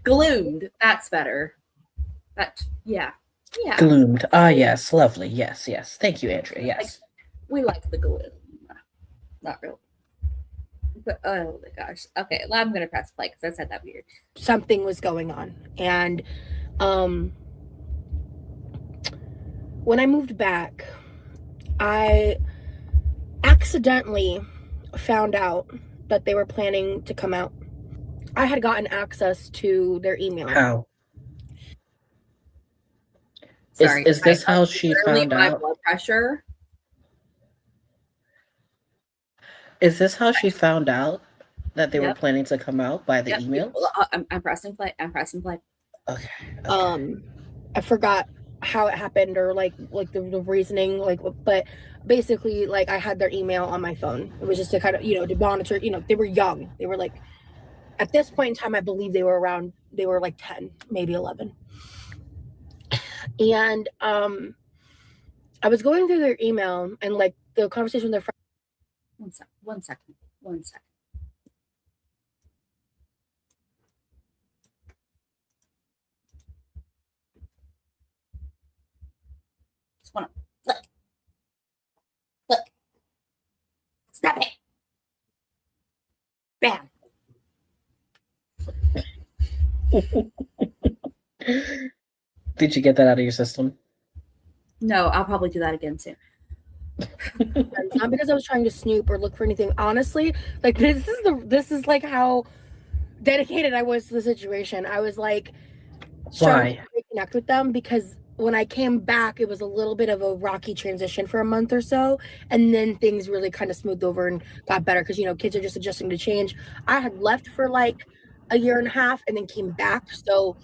Gloomed. That's better. Yeah. Gloomed. Ah, yes, lovely. Yes. Thank you, Andrea. Yes. We like the gloom. Not really. But oh my gosh. Okay, well, I'm gonna press play because I said that weird. Something was going on, and when I moved back, I accidentally found out that they were planning to come out. I had gotten access to their email. How? Sorry, is this how she found my out? Blood pressure. Is this how she found out that they were planning to come out by the email? I'm pressing play. Okay. I forgot how it happened or like the reasoning, but basically, like, I had their email on my phone. It was just to kind of, to monitor. They were young. They were like, at this point in time, I believe they were like 10, maybe 11. And I was going through their email and like the conversation with their friend. One second. Just wanna look. Stop it. Bam. Did you get that out of your system? No, I'll probably do that again soon. Not because I was trying to snoop or look for anything. Honestly, like this is like how dedicated I was to the situation. I was like trying to reconnect with them because when I came back, it was a little bit of a rocky transition for a month or so, and then things really kind of smoothed over and got better because kids are just adjusting to change. I had left for like a year and a half and then came back, so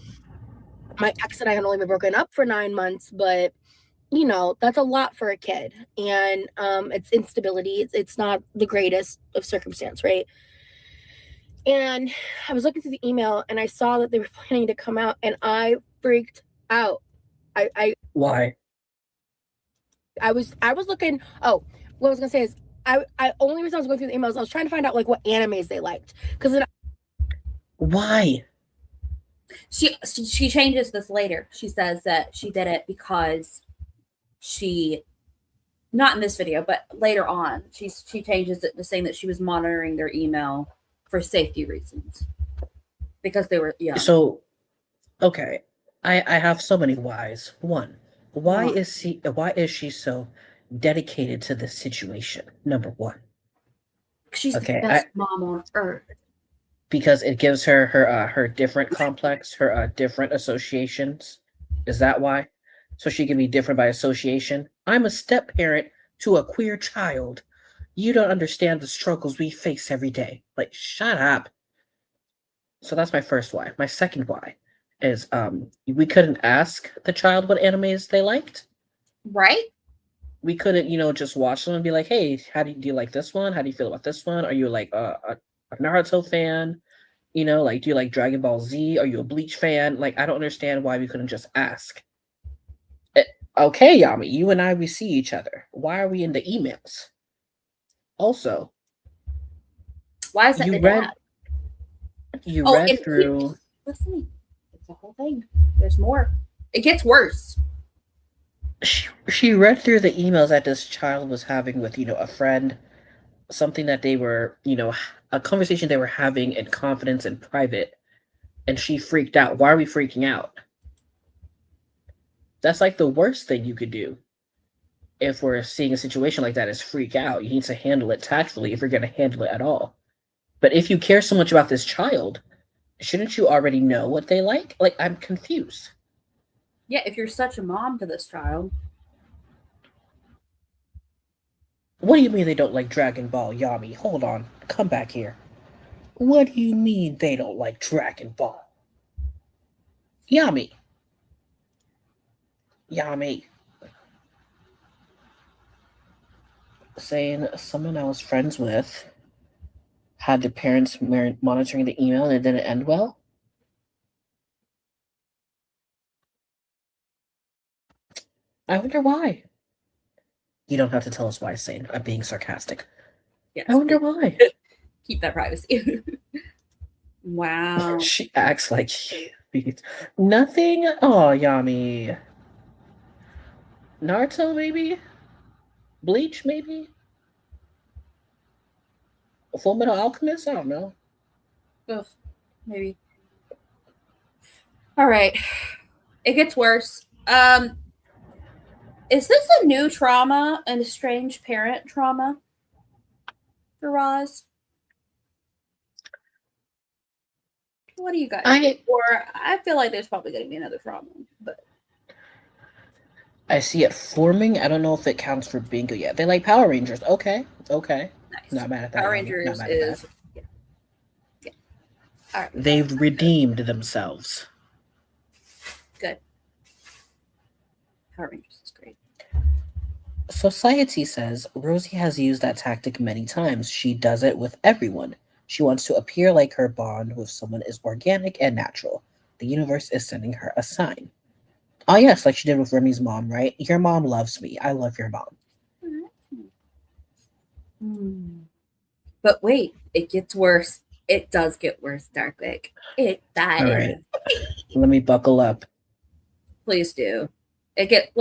my ex and I had only been broken up for 9 months, but that's a lot for a kid, and it's instability. It's not the greatest of circumstance, right? And I was looking through the email and I saw that they were planning to come out, and I freaked out. Why? I was looking. Oh, what I was gonna say is I only reason I was going through the emails, I was trying to find out like what animes they liked, because then. Why? She changes this later. She says that she did it because she, not in this video, but later on, she changes it to saying that she was monitoring their email for safety reasons because they were young. So, okay, I have so many whys. One, why is she so dedicated to this situation? Number one, she's the best mom on earth. Because it gives her different complex, her different associations. Is that why? So she can be different by association. I'm a step parent to a queer child. You don't understand the struggles we face every day. Like, shut up. So that's my first why. My second why is we couldn't ask the child what animes they liked. Right? we couldn't, just watch them and be like, hey, do you like this one? How do you feel about this one? Are you like a Naruto fan? Like, do you like Dragon Ball Z? Are you a Bleach fan? Like, I don't understand why we couldn't just ask. Okay, Yami, you and I, we see each other. Why are we in the emails? Also, Why is that the dad? You read through. Listen, it's a whole thing. There's more. It gets worse. She read through the emails that this child was having with, a friend, something that they were, a conversation they were having in confidence and private, and she freaked out. Why are we freaking out? That's like the worst thing you could do. If we're seeing a situation like that, is freak out. You need to handle it tactfully if you're going to handle it at all. But if you care so much about this child, shouldn't you already know what they like? Like, I'm confused. Yeah, if you're such a mom to this child. What do you mean they don't like Dragon Ball, Yami? Hold on. Come back here. What do you mean they don't like Dragon Ball? Yami. Saying someone I was friends with had their parents monitoring the email and it didn't end well? I wonder why. You don't have to tell us why, Sane. I'm being sarcastic. Yes. I wonder why. Keep that privacy. Wow. She acts like nothing. Oh, Yami. Naruto, maybe? Bleach, maybe? A Full Metal Alchemist? I don't know. Ugh, maybe. All right. It gets worse. Is this a new trauma, an estranged parent trauma for Roz? What do you guys think? Or I feel like there's probably going to be another trauma, but I see it forming. I don't know if it counts for bingo yet. They like Power Rangers. Okay. Nice. Not mad at that. Power Rangers is yeah. All right. They've redeemed themselves. Good. Power Rangers is great. Society says Rosie has used that tactic many times. She does it with everyone. She wants to appear like her bond with someone is organic and natural. The universe is sending her a sign. Oh, yes, like she did with Remy's mom, right? Your mom loves me. I love your mom. But wait, it gets worse. It does get worse, Darkwick. It does. All right. Let me buckle up. Please do. It get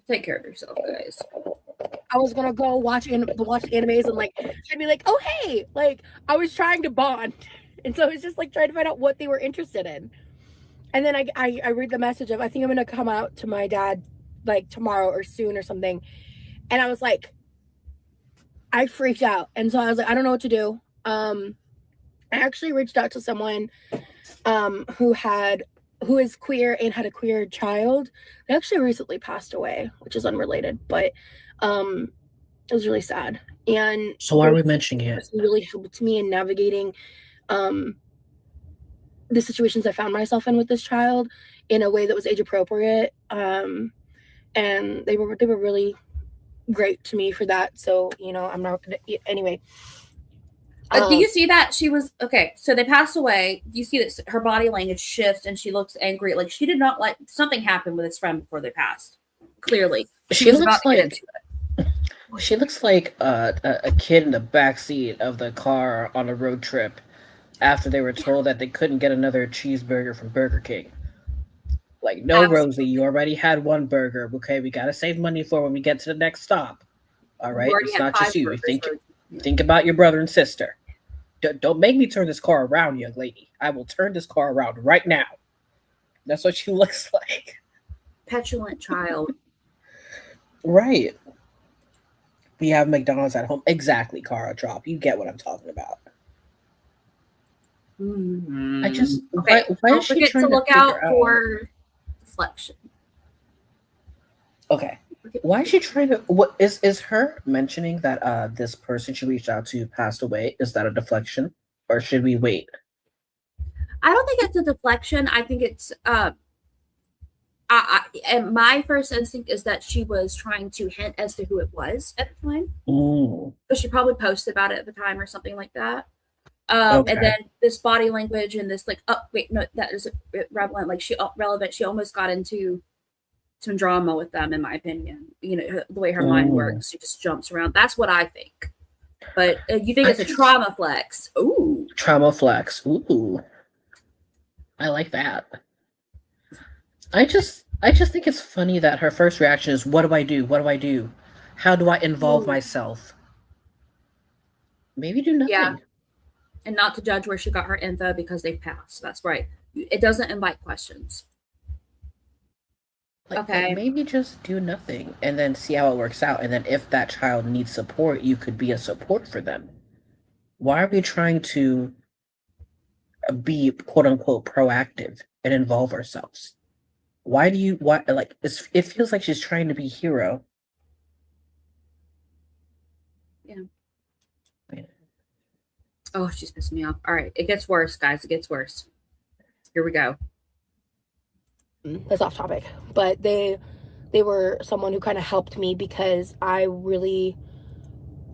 take care of yourself, guys. I was gonna go watch animes and I'd be like, oh hey, I was trying to bond, and so I was just trying to find out what they were interested in, and then I read the message of I think I'm gonna come out to my dad tomorrow or soon or something, and I was I freaked out, and so I was I don't know what to do. I actually reached out to someone who is queer and had a queer child. They actually recently passed away, which is unrelated, but it was really sad. And so why are we mentioning it? It really helped me in navigating the situations I found myself in with this child in a way that was age appropriate. And they were really great to me for that. So, I'm not gonna anyway. Do you see that she was okay? So they passed away. Do you see that her body language shifts and she looks angry? Like she did not like something happened with his friend before they passed. Clearly, she looks like she looks like a kid in the backseat of the car on a road trip after they were told that they couldn't get another cheeseburger from Burger King. No, absolutely. Rosie, you already had one burger. Okay, we gotta save money for when we get to the next stop. All right, it's not just you. Think about your brother and sister. Don't make me turn this car around, young lady. I will turn this car around right now. That's what she looks like. Petulant child. Right. We have McDonald's at home. Exactly, Cara Drop. You get what I'm talking about. I just okay. Why is she trying to look out for selection? Okay. Why is she trying to? What is her mentioning that this person she reached out to passed away? Is that a deflection, or should we wait? I don't think it's a deflection. I think it's I and my first instinct is that she was trying to hint as to who it was at the time. But she probably posted about it at the time or something like that. Okay. And then this body language and this like, oh wait, no, that is relevant. Like relevant. She almost got into some drama with them, in my opinion. You know, the way her mind works, she just jumps around. That's what I think. But you think it's a trauma flex? Ooh, trauma flex. Ooh, I like that. I just think it's funny that her first reaction is, "What do I do? What do I do? How do I involve myself?" Maybe do nothing. Yeah. And not to judge where she got her info because they passed. That's right. It doesn't invite questions. Like, okay. Maybe just do nothing and then see how it works out. And then if that child needs support, you could be a support for them. Why are we trying to be quote unquote proactive and involve ourselves? Why it feels like she's trying to be hero. Yeah. Oh, she's pissing me off. All right. It gets worse, guys. It gets worse. Here we go. That's off topic, but they were someone who kind of helped me because I really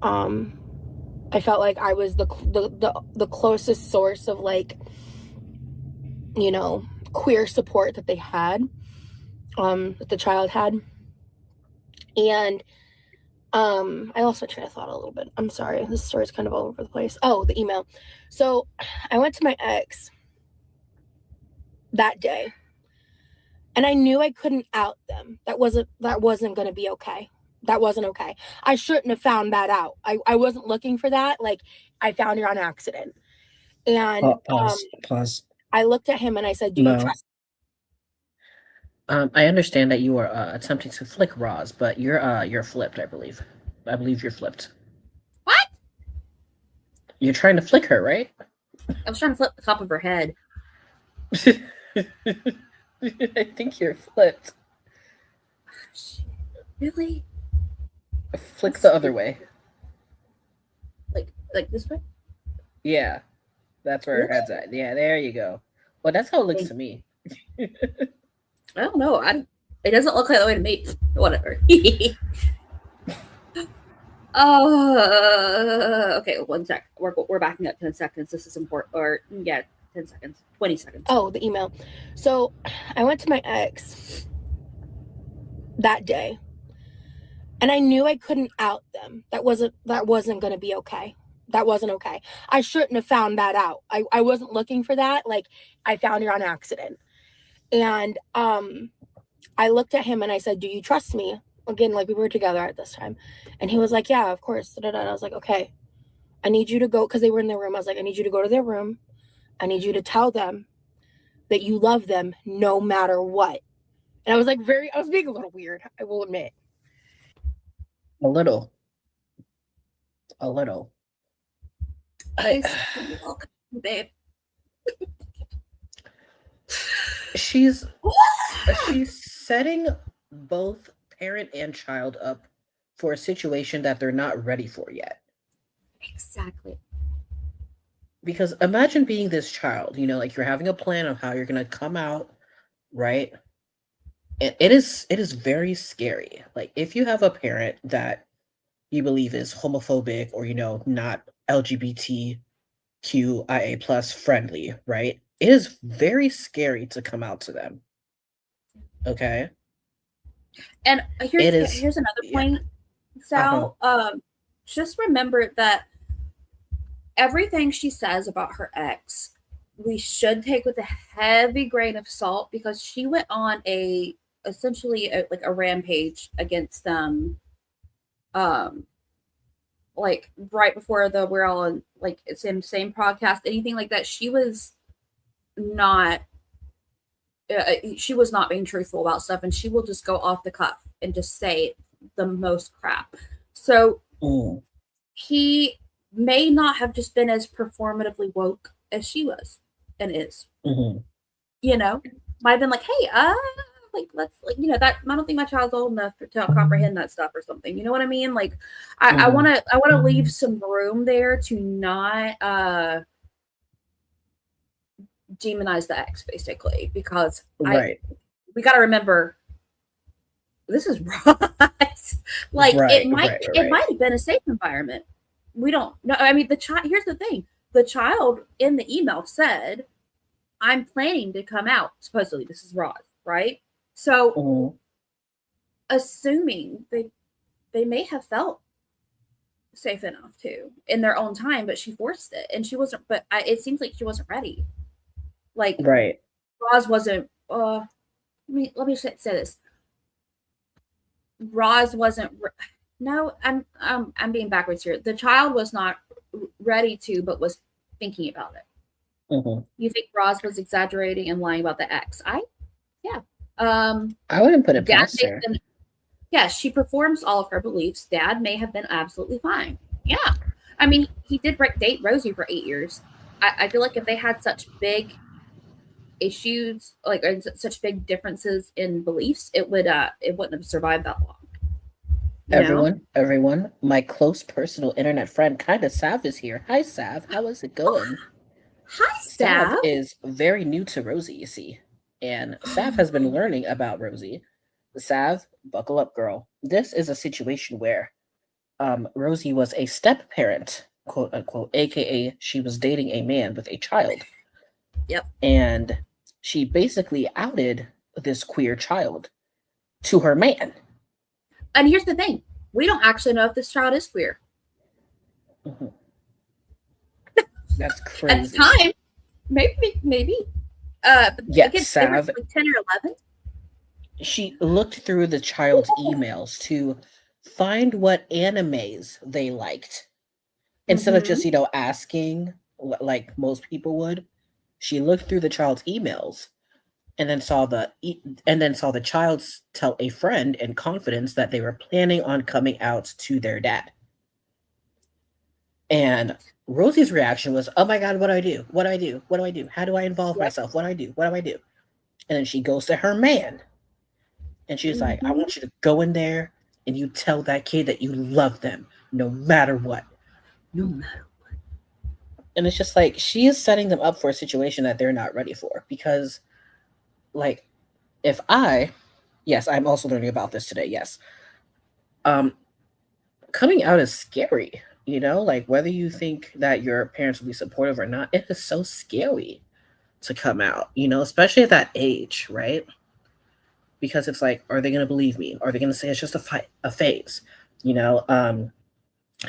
I felt like I was the closest source of, like, you know, queer support that they had, that the child had. And I lost my train of thought a little bit. I'm sorry, this story's kind of all over the place. Oh, the email. So I went to my ex that day, and I knew I couldn't out them. That wasn't going to be okay. That wasn't okay. I shouldn't have found that out. I wasn't looking for that. Like, I found her on accident. And Pause. I looked at him and I said, "Do you trust I understand that you are attempting to flick Roz, but you're flipped, I believe. I believe you're flipped. What? You're trying to flick her, right? I was trying to flip the top of her head. I think you're flipped. Really? Flick the other way. Like this way? Yeah. That's where her head's at. Yeah, there you go. Well, that's how it looks to me. I don't know. It doesn't look like that way to me. Whatever. Okay, 1 sec. We're backing up 10 seconds. This is important. Or, yeah, 10 seconds. 20 seconds. Oh, the email. So I went to my ex that day, and I knew I couldn't out them. That wasn't going to be okay. That wasn't okay. I shouldn't have found that out. I wasn't looking for that. Like, I found her on accident. And I looked at him and I said, "Do you trust me?" Again, like, we were together at this time. And he was like, "Yeah, of course." And I was like, "Okay, I need you to go," because they were in their room. I was like, "I need you to go to their room. I need you to tell them that you love them no matter what." And I was like, I was being a little weird, I will admit. A little. Babe. She's setting both parent and child up for a situation that they're not ready for yet. Exactly. Because imagine being this child, you know, like, you're having a plan of how you're going to come out, right? And it is very scary. Like, if you have a parent that you believe is homophobic or, you know, not LGBTQIA plus friendly, right? It is very scary to come out to them. Okay. And here's another point, Sal. Just remember that everything she says about her ex, we should take with a heavy grain of salt, because she went on essentially a rampage against them. Like, right before we're all on, like, same podcast, anything like that. She was not being truthful about stuff, and she will just go off the cuff and just say the most crap. So he may not have just been as performatively woke as she was and is. You know, might have been like, "Hey, let's, like, you know, that I don't think my child's old enough to comprehend that stuff," or something. You know what I mean? Like, I want to leave some room there to not demonize the ex, basically, because right. we got to remember this is Ross. Like Right, it might right, it right. might have been a safe environment. We don't know. I mean, the child. Here's the thing: the child in the email said, "I'm planning to come out." Supposedly, this is Ross, right? So, Mhm. assuming they may have felt safe enough to in their own time, but she forced it, and she wasn't. But it seems like she wasn't ready. Like Right. Roz wasn't. Let me say this. Roz wasn't. No, I'm being backwards here. The child was not ready to, but was thinking about it. Mhm. You think Roz was exaggerating and lying about the ex? Yeah. I wouldn't put it Dad past may her. have been, yeah, she performs all of her beliefs. Dad may have been absolutely fine. Yeah. I mean, he did date Rosie for 8 years. I feel like if they had such big issues, like such big differences in beliefs, it wouldn't have survived that long. You know? Everyone, my close personal internet friend, kind of Sav, is here. Hi, Sav. How is it going? Hi, Sav Sav. is very new to Rosie, you see. And Sav has been learning about Rosie. Sav, buckle up, girl. This is a situation where Rosie was a step parent, quote unquote, aka she was dating a man with a child. Yep. And she basically outed this queer child to her man. And here's the thing: we don't actually know if this child is queer. Mm-hmm. That's At crazy. the time, maybe. Yet Again, they were Sav, like 10 or 11. she looked through the child's emails to find what animes they liked. Instead of just, asking like most people would, she looked through the child's emails and then saw the child tell a friend in confidence that they were planning on coming out to their dad. And Rosie's reaction was, "Oh my god, what do I do? What do I do? What do I do? How do I involve myself? What do I do? What do I do?" And then she goes to her man and she's like, "I want you to go in there and you tell that kid that you love them no matter what." No matter. And it's just like she is setting them up for a situation that they're not ready for. Because, like, yes, I'm also learning about this today. Yes, coming out is scary. Like whether you think that your parents will be supportive or not, it is so scary to come out. Especially at that age, right? Because it's like, are they going to believe me? Are they going to say it's just a phase? How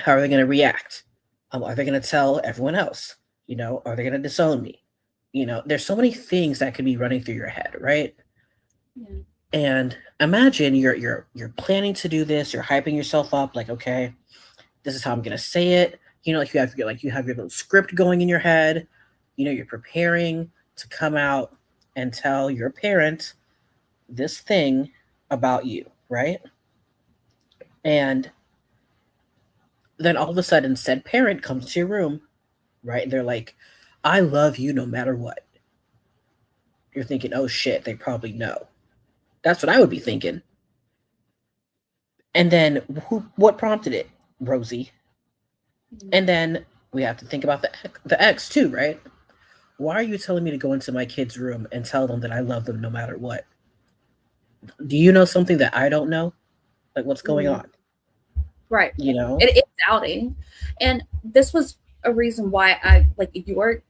are they going to react? Are they going to tell everyone else? Are they going to disown me? There's so many things that could be running through your head, right? Yeah. And imagine you're planning to do this, you're hyping yourself up, like, okay, this is how I'm going to say it. Like you have your little script going in your head. You're preparing to come out and tell your parent this thing about you, right? And then all of a sudden, said parent comes to your room, right? And they're like, "I love you no matter what." You're thinking, "Oh shit, they probably know." That's what I would be thinking. And then what prompted it? Rosie. And then we have to think about the ex too, right? Why are you telling me to go into my kid's room and tell them that I love them no matter what? Do you know something that I don't know? Like, what's going on? Right. You know? It's doubting. And this was a reason why I like your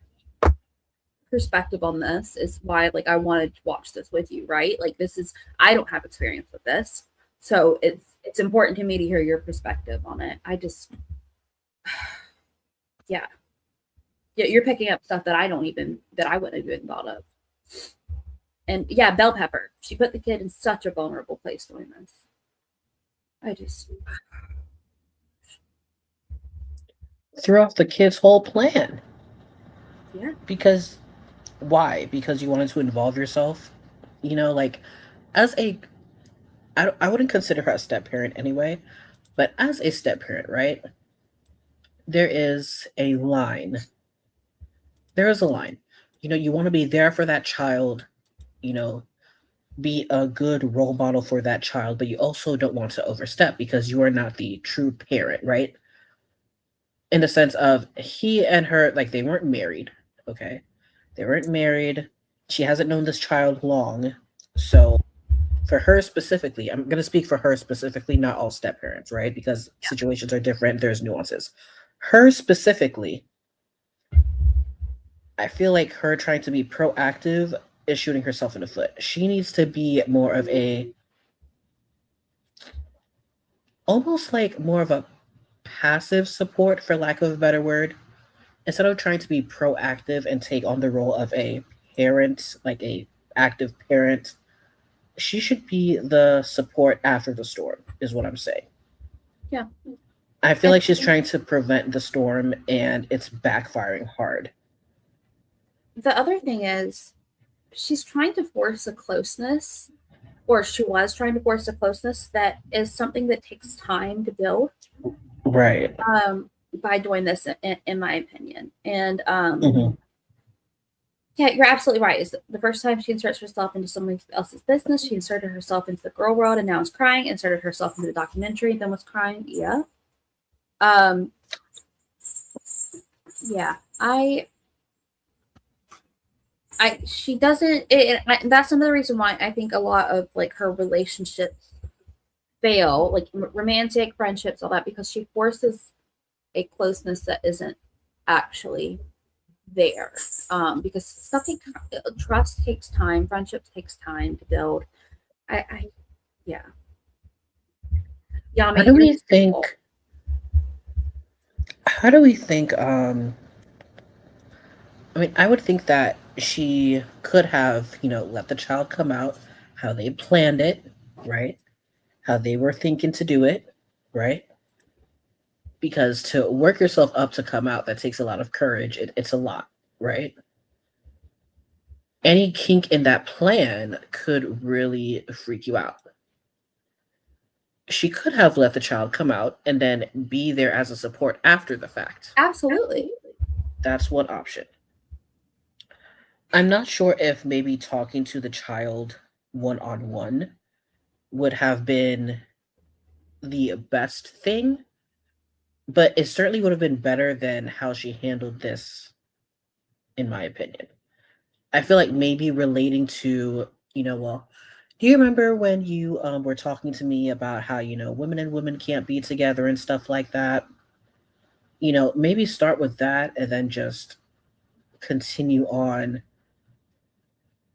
perspective on this is why like I wanted to watch this with you, right? Like I don't have experience with this. So it's important to me to hear your perspective on it. I just yeah. Yeah, you're picking up stuff that I wouldn't have even thought of. And yeah, Bell Pepper. She put the kid in such a vulnerable place doing this. I just threw off the kid's whole plan. Yeah. Because why? Because you wanted to involve yourself? Like as I wouldn't consider her a step parent anyway, but as a step parent, right? There is a line. There is a line. You want to be there for that child, be a good role model for that child, but you also don't want to overstep because you are not the true parent, right? In the sense of he and her, like, they weren't married, okay? They weren't married. She hasn't known this child long. So for her specifically, I'm going to speak for her specifically, not all step parents, right? Because situations are different, there's nuances. Her specifically, I feel like her trying to be proactive is shooting herself in the foot. She needs to be more of a, almost like more of a passive support, for lack of a better word, instead of trying to be proactive and take on the role of a parent, like a active parent. She should be the support after the storm, is what I'm saying. Yeah. I feel like she's trying to prevent the storm and it's backfiring hard. The other thing is, she's trying to force a closeness, or she was trying to force a closeness that is something that takes time to build. Right. By doing this, in my opinion. And Mhm. yeah, you're absolutely right. Is the first time she inserts herself into someone else's business, she inserted herself into the girl world and now is crying, inserted herself into the documentary, then was crying. Yeah. Yeah, she doesn't, that's another reason why I think a lot of like her relationships fail, like romantic friendships, all that, because she forces a closeness that isn't actually there. Because stuff trust takes time, friendship takes time to build. Yeah. How do we think? How do we think? I mean, I would think that she could have, let the child come out how they planned it, right? How they were thinking to do it, right? Because to work yourself up to come out, that takes a lot of courage. It's a lot, right? Any kink in that plan could really freak you out. She could have let the child come out and then be there as a support after the fact. Absolutely. That's one option. I'm not sure if maybe talking to the child one-on-one would have been the best thing, but it certainly would have been better than how she handled this, in my opinion. I feel like maybe relating to, well, do you remember when you were talking to me about how, women and women can't be together and stuff like that? Maybe start with that and then just continue on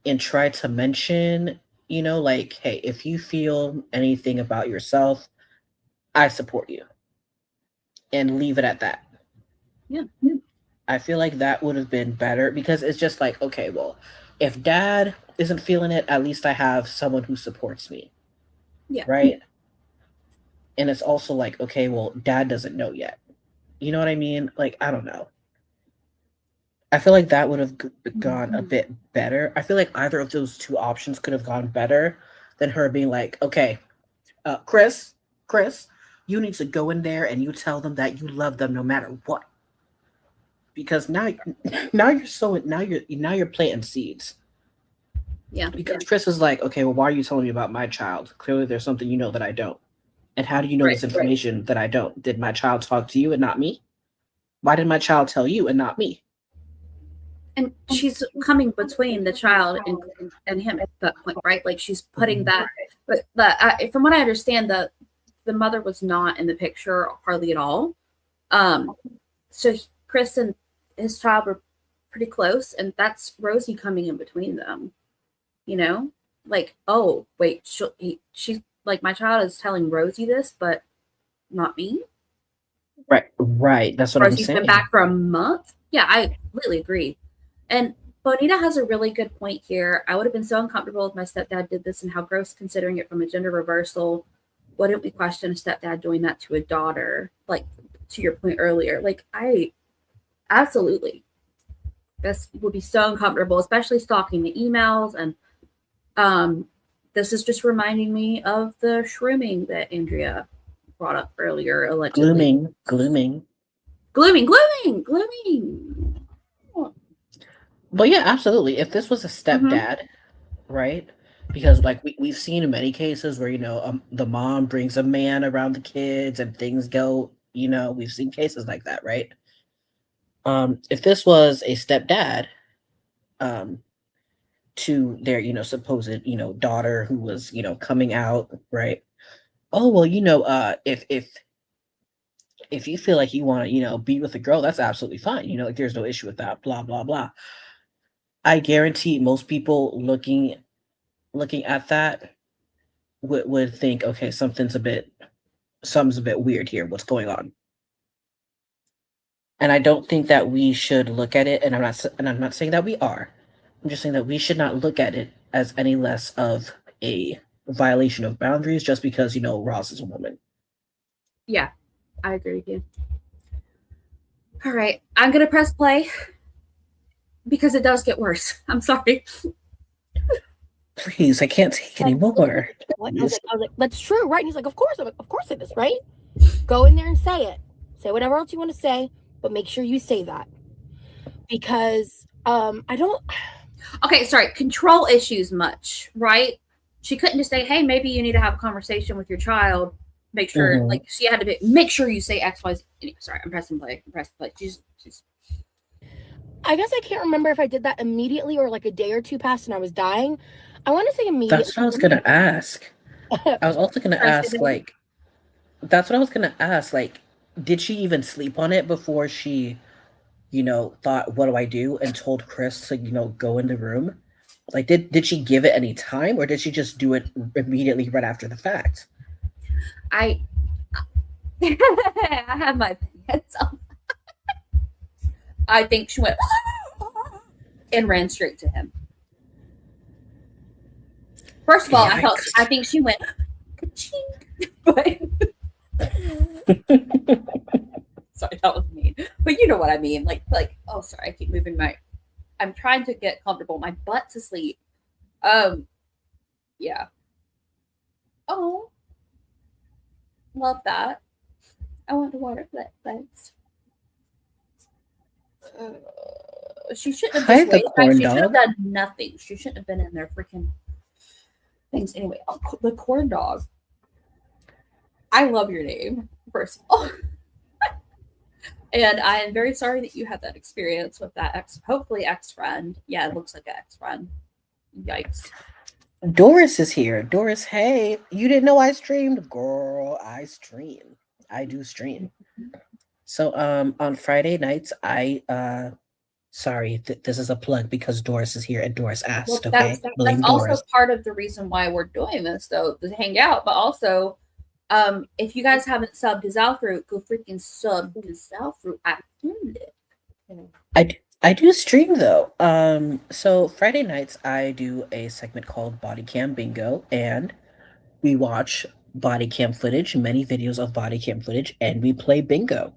and try to mention, like, hey, if you feel anything about yourself, I support you. And leave it at that. Yeah. I feel like that would have been better because it's just like, okay, well, if dad isn't feeling it, at least I have someone who supports me. Yeah. Right? And it's also like, okay, well, dad doesn't know yet. You know what I mean? Like, I don't know. I feel like that would have gone a bit better. I feel like either of those two options could have gone better than her being like, okay, Chris, you need to go in there and you tell them that you love them no matter what. Because now you're planting seeds. Yeah. Because Chris is like, okay, well, why are you telling me about my child? Clearly there's something you know that I don't. And how do you know this information that I don't? Did my child talk to you and not me? Why did my child tell you and not me? And she's coming between the child and him at that point, right? Like she's putting that, but from what I understand, the mother was not in the picture hardly at all. So Chris and his child were pretty close, and that's Rosie coming in between them. Like, oh wait, she's like, my child is telling Rosie this, but not me. Right. That's what Rosie's I'm saying. been back for a month. Yeah, I completely agree. And Bonita has a really good point here. I would have been so uncomfortable if my stepdad did this, and how gross considering it from a gender reversal. Wouldn't we question a stepdad doing that to a daughter? Like, to your point earlier, like, I absolutely, this would be so uncomfortable, especially stalking the emails. And this is just reminding me of the shrooming that Andrea brought up earlier, allegedly. Glooming. But yeah, absolutely. If this was a stepdad, right? Because like we've seen in many cases where the mom brings a man around the kids and things go, we've seen cases like that, right? If this was a stepdad, to their, supposed, daughter who was, coming out, right? Oh, well, if you feel like you want to, be with a girl, that's absolutely fine. Like there's no issue with that, blah, blah, blah. I guarantee most people looking at that would think, okay, something's a bit weird here. What's going on? And I don't think that we should look at it, and I'm not saying that we are. I'm just saying that we should not look at it as any less of a violation of boundaries just because, Ross is a woman. Yeah, I agree with you. All right, I'm going to press play because it does get worse. I'm sorry. Please, I can't take any more. I was like, that's true, right? And he's like, of course. I'm like, of course it is, right? Go in there and say it. Say whatever else you want to say, but make sure you say that. Because I don't... Okay, sorry. Control issues much, right? She couldn't just say, hey, maybe you need to have a conversation with your child. Make sure, like, she had to make sure you say X, Y, Z. Anyway, sorry, I'm pressing play. She's... I guess I can't remember if I did that immediately or like a day or two passed and I was dying. I want to say immediately. That's what I was going to ask. I was also going to ask, like, that's what I was going to ask. Like, did she even sleep on it before she, thought, what do I do? And told Chris to, go in the room? Like, did she give it any time or did she just do it immediately right after the fact? I have my pants on. I think she went and ran straight to him. First of all, I think she went but sorry, that was mean. But you know what I mean. Like, oh sorry, I keep moving I'm trying to get comfortable. My butt's asleep. Yeah. Oh. Love that. I want to water plants. She shouldn't have just waited. She should have done nothing. She shouldn't have been in there freaking things. Anyway, the corn dog. I love your name, first of all. And I am very sorry that you had that experience with that hopefully ex-friend. Yeah, it looks like an ex-friend. Yikes. Doris is here. Doris, hey. You didn't know I streamed? Girl, I stream. I do stream. So on Friday nights, sorry, this is a plug because Doris is here and Doris asked, okay? That's also part of the reason why we're doing this, though, to hang out. But also, if you guys haven't subbed to Zalfruit, go freaking sub to Zalfruit. I tuned it. I do stream, though. So Friday nights, I do a segment called Body Cam Bingo, and we watch body cam footage, many videos of body cam footage, and we play bingo.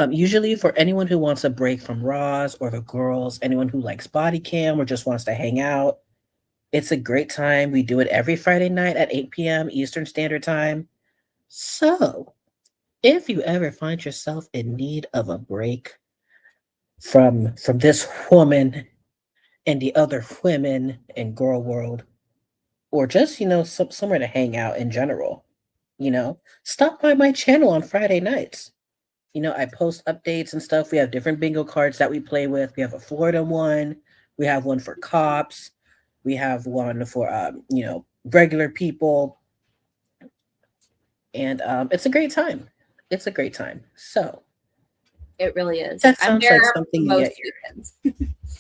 Usually for anyone who wants a break from Roz or the girls, anyone who likes body cam or just wants to hang out, it's a great time. We do it every Friday night at 8 p.m. Eastern Standard Time. So if you ever find yourself in need of a break from this woman and the other women in girl world, or just, somewhere to hang out in general, stop by my channel on Friday nights. I post updates and stuff. We have different bingo cards that we play with. We have a Florida one. We have one for cops. We have one for, regular people. And it's a great time. It's a great time. So. It really is. That sounds like something you get here.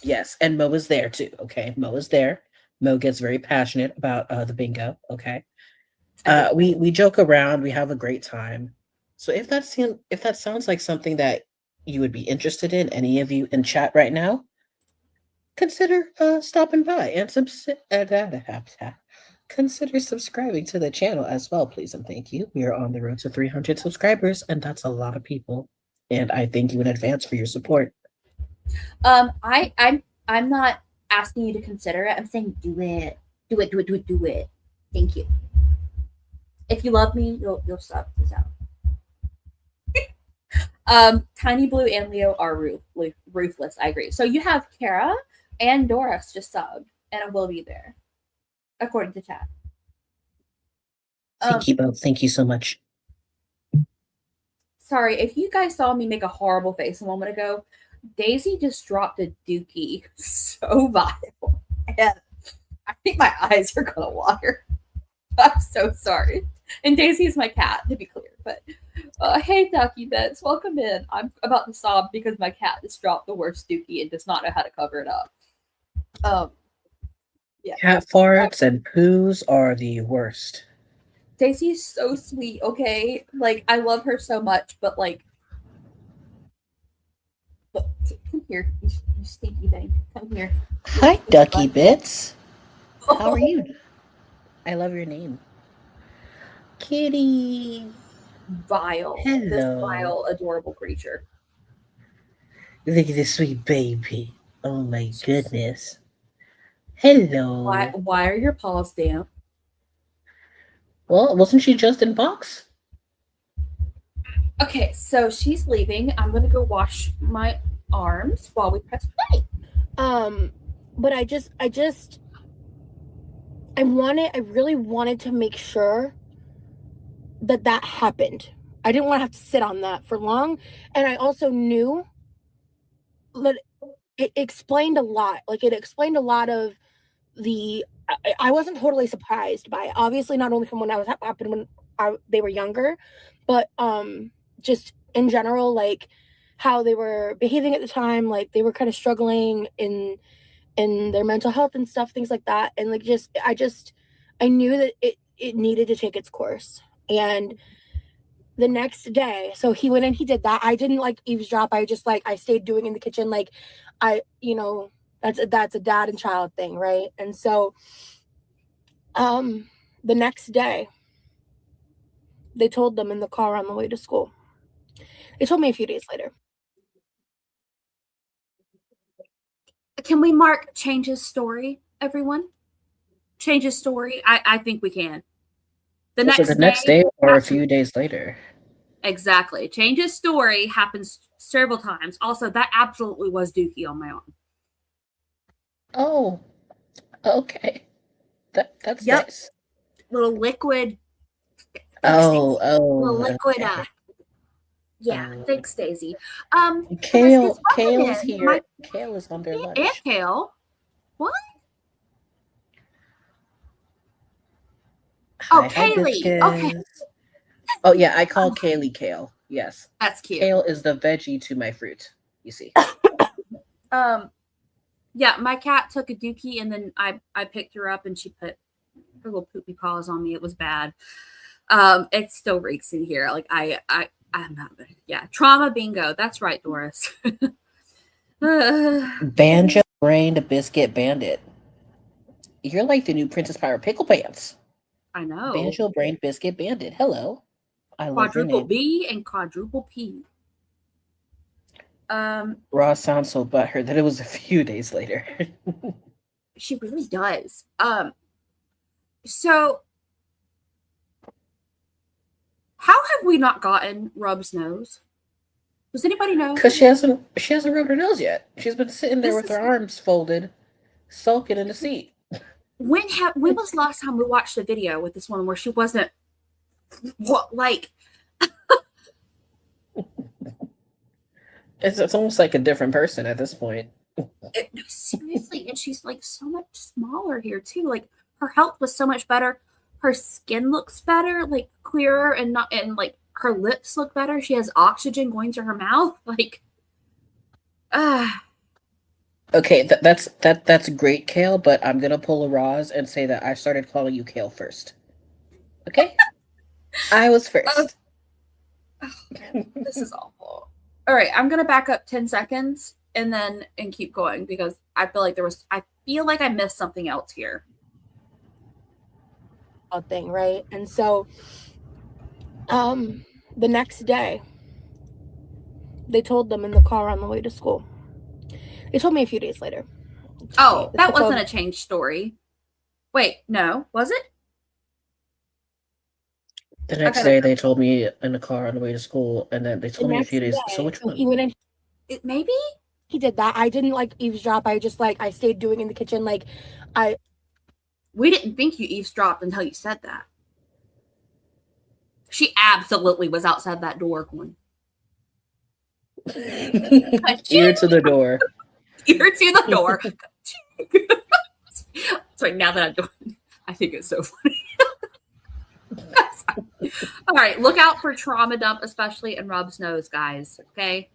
Yes, and Mo is there too, okay? Mo is there. Mo gets very passionate about the bingo, okay? We joke around. We have a great time. So if that sounds like something that you would be interested in, any of you in chat right now, consider stopping by and consider subscribing to the channel as well, please and thank you. We are on the road to 300 subscribers, and that's a lot of people. And I thank you in advance for your support. I'm not asking you to consider it. I'm saying do it. Do it. Thank you. If you love me, you'll sub this out. Tiny Blue and Leo are ruthless. I agree. So you have Kara and Doris just subbed, and I will be there, according to chat. Thank you both. Thank you so much. Sorry, if you guys saw me make a horrible face a moment ago, Daisy just dropped a dookie so vital. And I think my eyes are gonna water. I'm so sorry. And Daisy is my cat, to be clear. But hey, Ducky Bits, welcome in. I'm about to sob because my cat just dropped the worst dookie and does not know how to cover it up. Yeah. Cat farts and poos are the worst. Daisy is so sweet. Okay, like I love her so much, but like, look, come here, you stinky thing. Come here. Hi, Ducky Bits. How are you? I love your name. Kitty. Vile. Hello. This vile, adorable creature. Look at this sweet baby. Oh my goodness. Hello. Why are your paws damp? Well, wasn't she just in box? Okay, so she's leaving. I'm gonna go wash my arms while we press play. But I really wanted to make sure that happened. I didn't want to have to sit on that for long. And I also knew that it explained a lot. Like, it explained a lot of I wasn't totally surprised by it. Obviously, not only from when that was happened when they were younger, but just in general, like how they were behaving at the time, like they were kind of struggling in their mental health and stuff, things like that. And like I knew that it needed to take its course. And the next day, so he went and he did that. I didn't like eavesdrop. I just like I stayed doing in the kitchen, like that's a dad and child thing, right? And so the next day they told them in the car on the way to school. They told me a few days later. Can we mark change his story, everyone? Change his story? I think we can. The next day or a few days later. Exactly. Change his story happens several times. Also, that absolutely was Dookie on my arm. Oh, okay. That's yep. Nice. Little liquid. Little liquid. Okay. Yeah, thanks, Daisy. Kale is here. Kale is on their lunch. And Kale. What? Hi, Kaylee. Okay. Oh yeah, I call Kaylee Kale. Yes. That's cute. Kale is the veggie to my fruit. You see. Yeah, my cat took a dookie and then I picked her up and she put her little poopy paws on me. It was bad. It still reeks in here. Like I'm not good. Yeah, trauma bingo. That's right, Doris. Banjo brained biscuit bandit. You're like the new Princess Power Pickle Pants. I know. Banjo brained biscuit bandit. Hello. I love quadruple B and quadruple P. Ross sounds so butthurt that it was a few days later. She really does. So how have we not gotten Rub's nose? Does anybody know? Because she hasn't rubbed her nose yet. She's been sitting there with her arms folded, sulking in the seat. When was the last time we watched a video with this one where she wasn't like it's almost like a different person at this point. Seriously, and she's like so much smaller here too. Like her health was so much better. Her skin looks better, like clearer, and like her lips look better. She has oxygen going to her mouth. Like, Okay, that's great, Kale. But I'm gonna pull a Roz and say that I started calling you Kale first. Okay, I was first. This is awful. All right, I'm gonna back up 10 seconds and keep going because I feel like I missed something else here. Thing, right? And so the next day they told them in the car on the way to school. They told me a few days later. Oh, that wasn't a change story. Wait, no, was it? The next day they told me in the car on the way to school, and then they told me a few days. So which one? Maybe he did that. I didn't like eavesdrop. I just like I stayed doing in the kitchen. Like we didn't think you eavesdropped until you said that. She absolutely was outside that door going. Ear to the door. Ear to the door. Sorry, now that I'm doing, I think it's so funny. All right, look out for trauma dump, especially in Rob's nose, guys. Okay.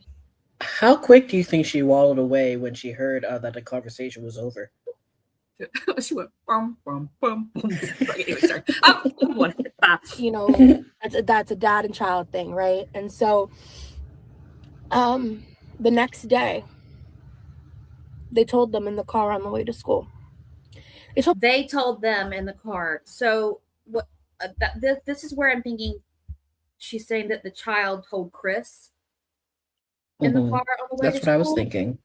How quick do you think she wallowed away when she heard that the conversation was over? She went boom, boom, boom, boom. Anyway, sorry. You know, that's a dad and child thing, right? And so, the next day, they told them in the car on the way to school. They told them in the car. So what? This is where I'm thinking. She's saying that the child told Chris in the car on the way. That's what I was thinking.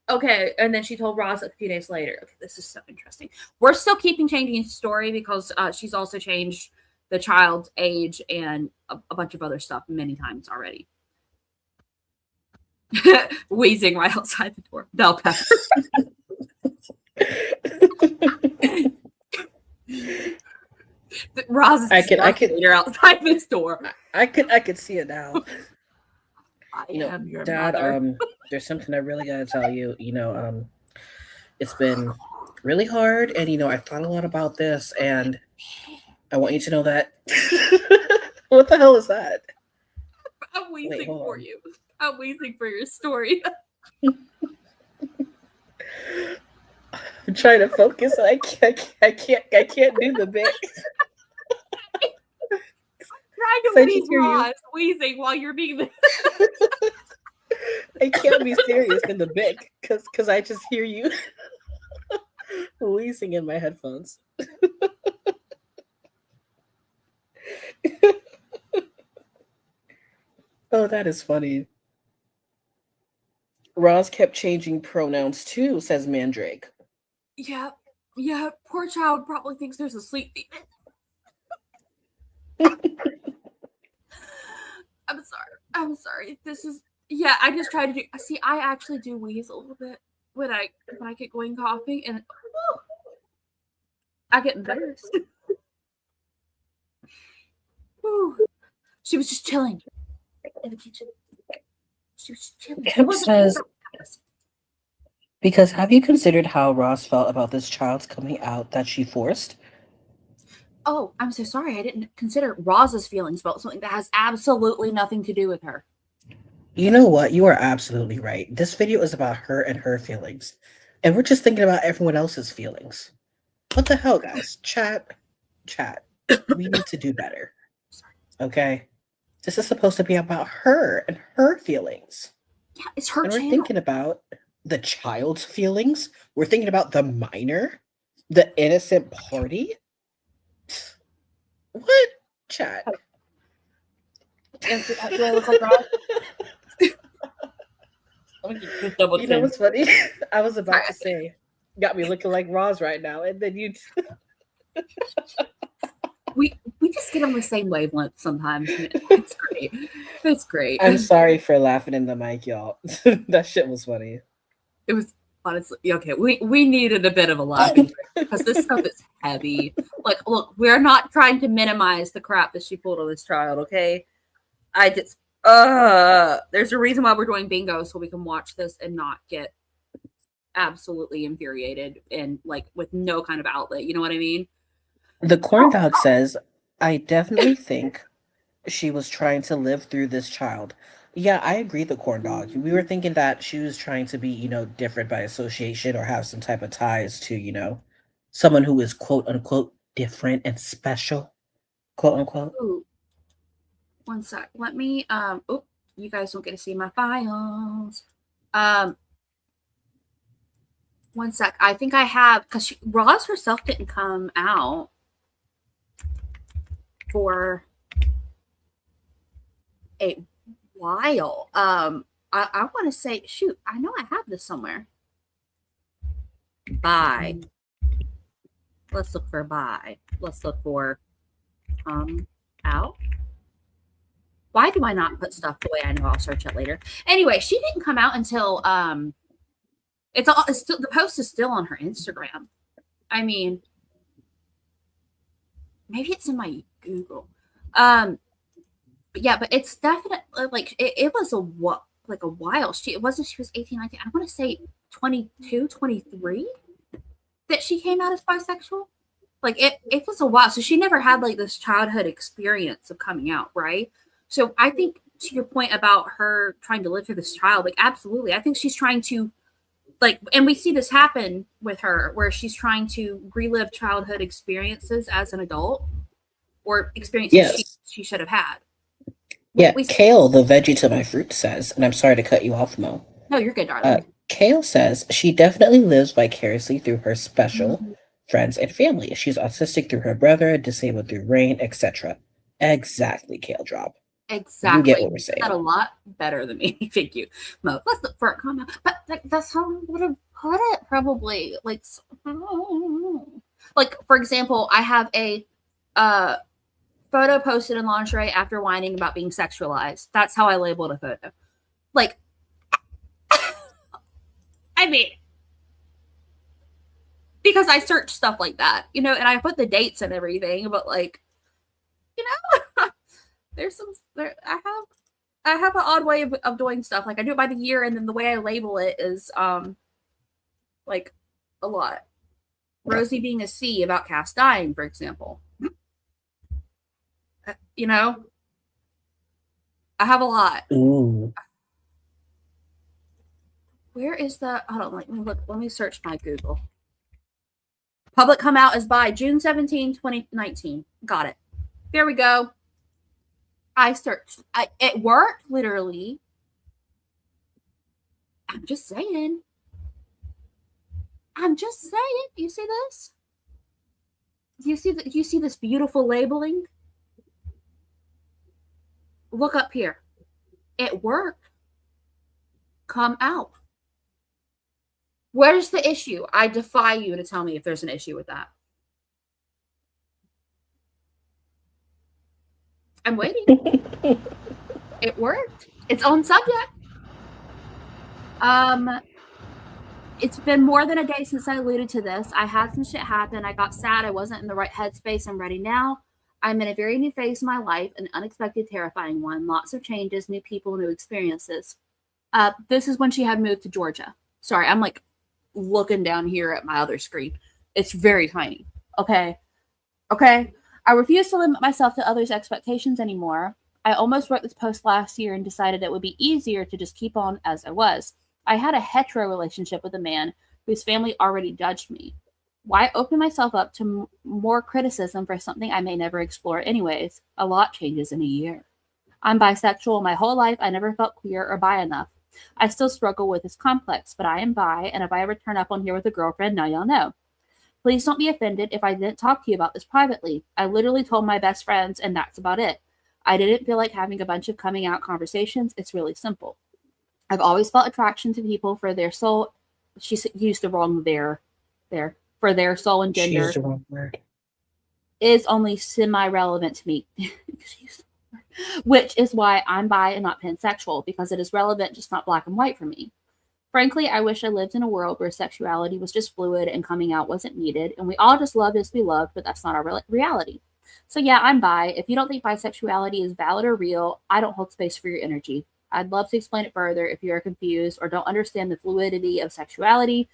Okay, and then she told Roz a few days later. Okay, this is so interesting. We're still keeping changing his story because she's also changed the child's age and a bunch of other stuff many times already. Wheezing right outside the door. Bell pepper. Roz is I could outside this door. I could see it now. I am your Dad, mother. there's something I really gotta tell you. It's been really hard, and I've thought a lot about this, and I want you to know that. What the hell is that? I'm wheezing for you. I'm wheezing for your story. I'm trying to focus. I can't do the bit. Trying to wheeze Roz, wheezing while you're being. I can't be serious in the bit because I just hear you wheezing in my headphones. Oh, that is funny. Roz kept changing pronouns too, says Mandrake. Yeah, poor child probably thinks there's a sleep demon. I'm sorry. This is, I just try to do, see, I actually do wheeze a little bit when I get going coughing, and I get embarrassed. She was just chilling in the kitchen. She was just chilling. Kemp says, because have you considered how Roz felt about this child's coming out that she forced? Oh, I'm so sorry. I didn't consider Roz's feelings about something that has absolutely nothing to do with her. You know what? You are absolutely right. This video is about her and her feelings. And we're just thinking about everyone else's feelings. What the hell, guys? Chat. We need to do better. Okay? This is supposed to be about her and her feelings. Yeah, it's her and channel. We're thinking about the child's feelings. We're thinking about the minor, the innocent party. What? Chat. Do I look like Roz? You know what's funny? I was about to say, got me looking like Roz right now, and then you. we just get on the same wavelength sometimes. It's great. It's great. I'm sorry for laughing in the mic, y'all. That shit was funny. It was honestly okay. We needed a bit of a laughing because this stuff is heavy. Like, look, we're not trying to minimize the crap that she pulled on this child. Okay, I just there's a reason why we're doing bingo, so we can watch this and not get absolutely infuriated and like with no kind of outlet. You know what I mean? The corn dog says, I definitely think she was trying to live through this child. Yeah, I agree, the corn dog. We were thinking that she was trying to be, different by association or have some type of ties to, someone who is quote unquote different and special. Quote unquote. Ooh. One sec. Let me you guys don't get to see my files. One sec. I think I have, because Roz herself didn't come out for a while. I want to say, shoot, I know I have this somewhere. Bye. Let's look for bye. Let's look for out. Why do I not put stuff the way I know? I'll search it later. Anyway, she didn't come out until it's still, the post is still on her Instagram. I mean, maybe it's in my Google. But it's definitely like it was a while. She was 18, 19. I want to say 22, 23. that she came out as bisexual. Like it was a while. So she never had like this childhood experience of coming out, right? So I think to your point about her trying to live through this child, like absolutely. I think she's trying to like, and we see this happen with her where she's trying to relive childhood experiences as an adult or experiences Yes. she should have had. Yeah, Kale, the veggie to my fruit, says, and I'm sorry to cut you off, Mo. No, you're good, darling. Kale says she definitely lives vicariously through her special friends and family. She's autistic through her brother, disabled through Rain, etc. Exactly, Kale Drop. Exactly. You get what we're saying. That a lot better than me. Thank you, Mo. Let's look for a comment. But like, that's how I would have put it, probably. Like, for example, I have a photo posted in lingerie after whining about being sexualized. That's how I labeled a photo. Like, I mean, because I search stuff like that, you know, and I put the dates and everything, but like, you know, I have an odd way of doing stuff. Like I do it by the year, and then the way I label it is like a lot. Rosie being a C about Cass dying, for example. You know, I have a lot. Ooh. Where is the? Hold on, let me look. Let me search my Google. Public come out as by June 17, 2019. Got it. There we go. I searched. It worked, literally. I'm just saying. You see this? You see this beautiful labeling? Look up here. It worked. Come out. Where's the issue? I defy you to tell me if there's an issue with that. I'm waiting. It worked. It's on subject. It's been more than a day since I alluded to this. I had some shit happen. I got sad. I wasn't in the right headspace. I'm ready now. I'm in a very new phase of my life, an unexpected, terrifying one. Lots of changes, new people, new experiences. This is when she had moved to Georgia. Sorry, I'm like looking down here at my other screen. It's very tiny. Okay. I refuse to limit myself to others' expectations anymore. I almost wrote this post last year and decided it would be easier to just keep on as I was. I had a hetero relationship with a man whose family already judged me. Why open myself up to more criticism for something I may never explore anyways? A lot changes in a year. I'm bisexual my whole life. I never felt queer or bi enough. I still struggle with this complex, but I am bi, and if I ever turn up on here with a girlfriend, now y'all know. Please don't be offended if I didn't talk to you about this privately. I literally told my best friends, and that's about it. I didn't feel like having a bunch of coming out conversations. It's really simple. I've always felt attraction to people for their soul. She used the wrong there. For their soul and gender. She used the wrong word. Is only semi-relevant to me. Which is why I'm bi and not pansexual, because it is relevant, just not black and white for me. Frankly, I wish I lived in a world where sexuality was just fluid and coming out wasn't needed, and we all just loved as we loved, but that's not our reality. So yeah, I'm bi. If you don't think bisexuality is valid or real, I don't hold space for your energy. I'd love to explain it further if you are confused or don't understand the fluidity of sexuality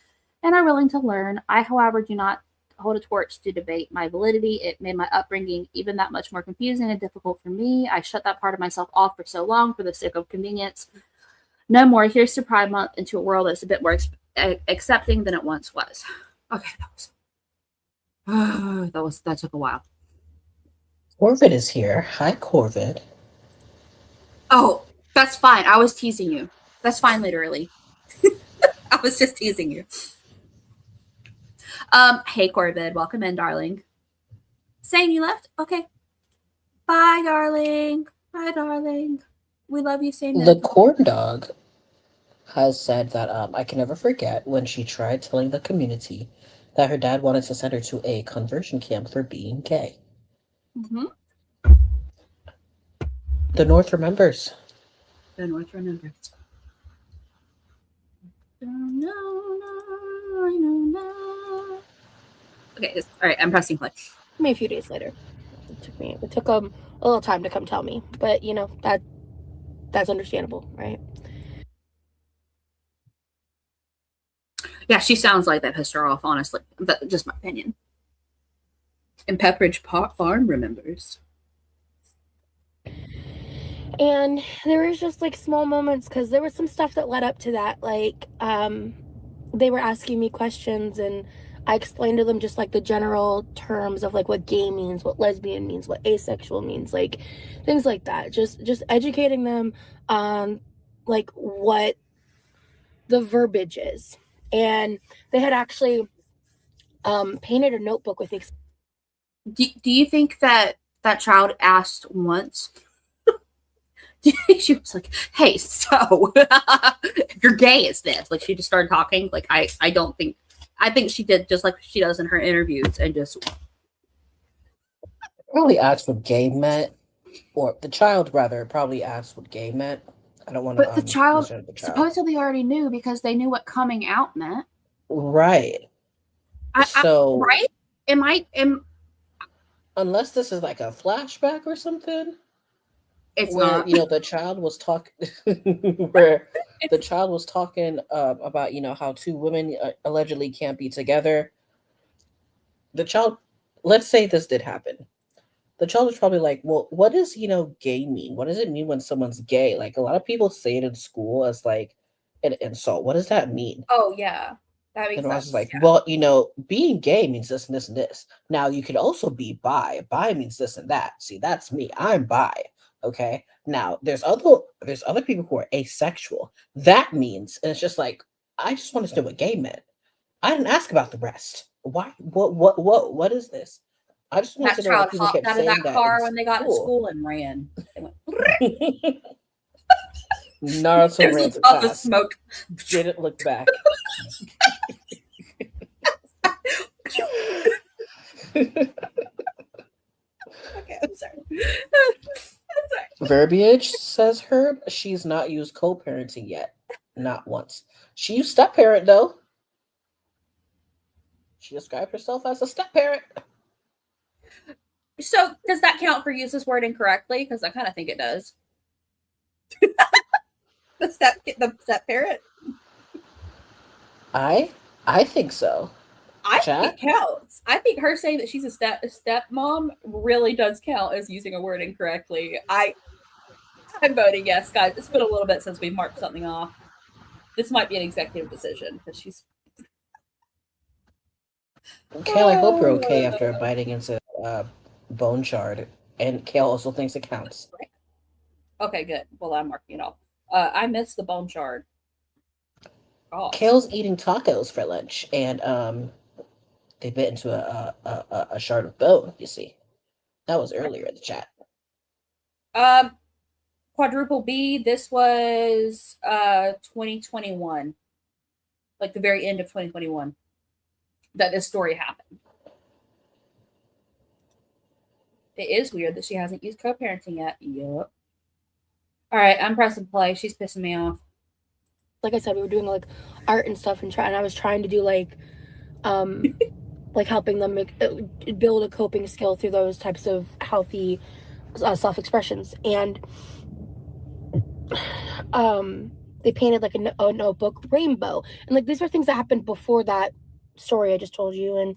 and are willing to learn. I, however, do not hold a torch to debate my validity. It made my upbringing even that much more confusing and difficult for me. I shut that part of myself off for so long for the sake of convenience. No more. Here's to Pride Month, into a world that's a bit more accepting than it once was. Okay, that took a while. Corvid is here. Hi, Corvid. Oh, that's fine. I was teasing you. That's fine, literally. I was just teasing you. Hey, Corvid. Welcome in, darling. Saying you left? Okay. Bye, darling. Bye, darling. We love you, Sam. The corn dog has said that I can never forget when she tried telling the community that her dad wanted to send her to a conversion camp for being gay. Mm-hmm. The North remembers. The North remembers. Okay, all right, I'm pressing play. Me a few days later. It took a little time to come tell me, but you know, that's understandable, right? Yeah, she sounds like that pissed her off, honestly. That's just my opinion. And Pepperidge Farm remembers. And there was just like small moments, because there was some stuff that led up to that. Like, they were asking me questions, and I explained to them just like the general terms of like what gay means, what lesbian means, what asexual means, like things like that. Just educating them on like what the verbiage is. And they had actually painted a notebook with me. Do you think that child asked once? She was like, "Hey, so if you're gay, is this?" Like, she just started talking. Like, I think she did just like she does in her interviews, and just Probably asked what gay meant, or the child rather probably asked what gay meant. I don't want to. But the child supposedly already knew, because they knew what coming out meant. Right. Right? Unless this is like a flashback or something. It's where, not. The child was talking where the child was talking about, how two women allegedly can't be together. The child, let's say this did happen. The child was probably like, well, what does, gay mean? What does it mean when someone's gay? Like, a lot of people say it in school as like an insult. What does that mean? Oh, yeah. That makes And I was sense. like, Yeah. well, being gay means this and this and this. Now, you could also be bi. Bi means this and that. See, that's me. I'm bi. Okay. Now, there's other people who are asexual. That means, and it's just like, I just wanted to know what gay meant. I didn't ask about the rest. Why? What is this? I just wanted That to know child what people hopped kept out of saying that car when they got to school and ran. They went, Naruto ran too puff of fast. smoke. Didn't look back. Okay, I'm sorry. Verbiage, says Herb. She's not used co-parenting yet. Not once. She used step-parent, though. She described herself as a step-parent. So, does that count for use this word incorrectly? Because I kind of think it does. the step parent? I think so. I think it counts. I think her saying that she's a stepmom really does count as using a word incorrectly. I'm voting yes, guys. It's been a little bit since we marked something off. This might be an executive decision, because she's. Kale, I hope you're okay after biting into bone shard. And Kale also thinks it counts. Okay, good. Well, I'm marking it off. I missed the bone shard. Oh. Kale's eating tacos for lunch, and they bit into a shard of bone. You see, that was earlier in the chat. Quadruple B. This was 2021, like the very end of 2021, that this story happened. It is weird that she hasn't used co-parenting yet. Yep. All right, I'm pressing play. She's pissing me off. Like I said, we were doing like art and stuff, and I was trying to do like like helping them build a coping skill through those types of healthy self-expressions. And they painted like a notebook rainbow, and like these were things that happened before that story I just told you. And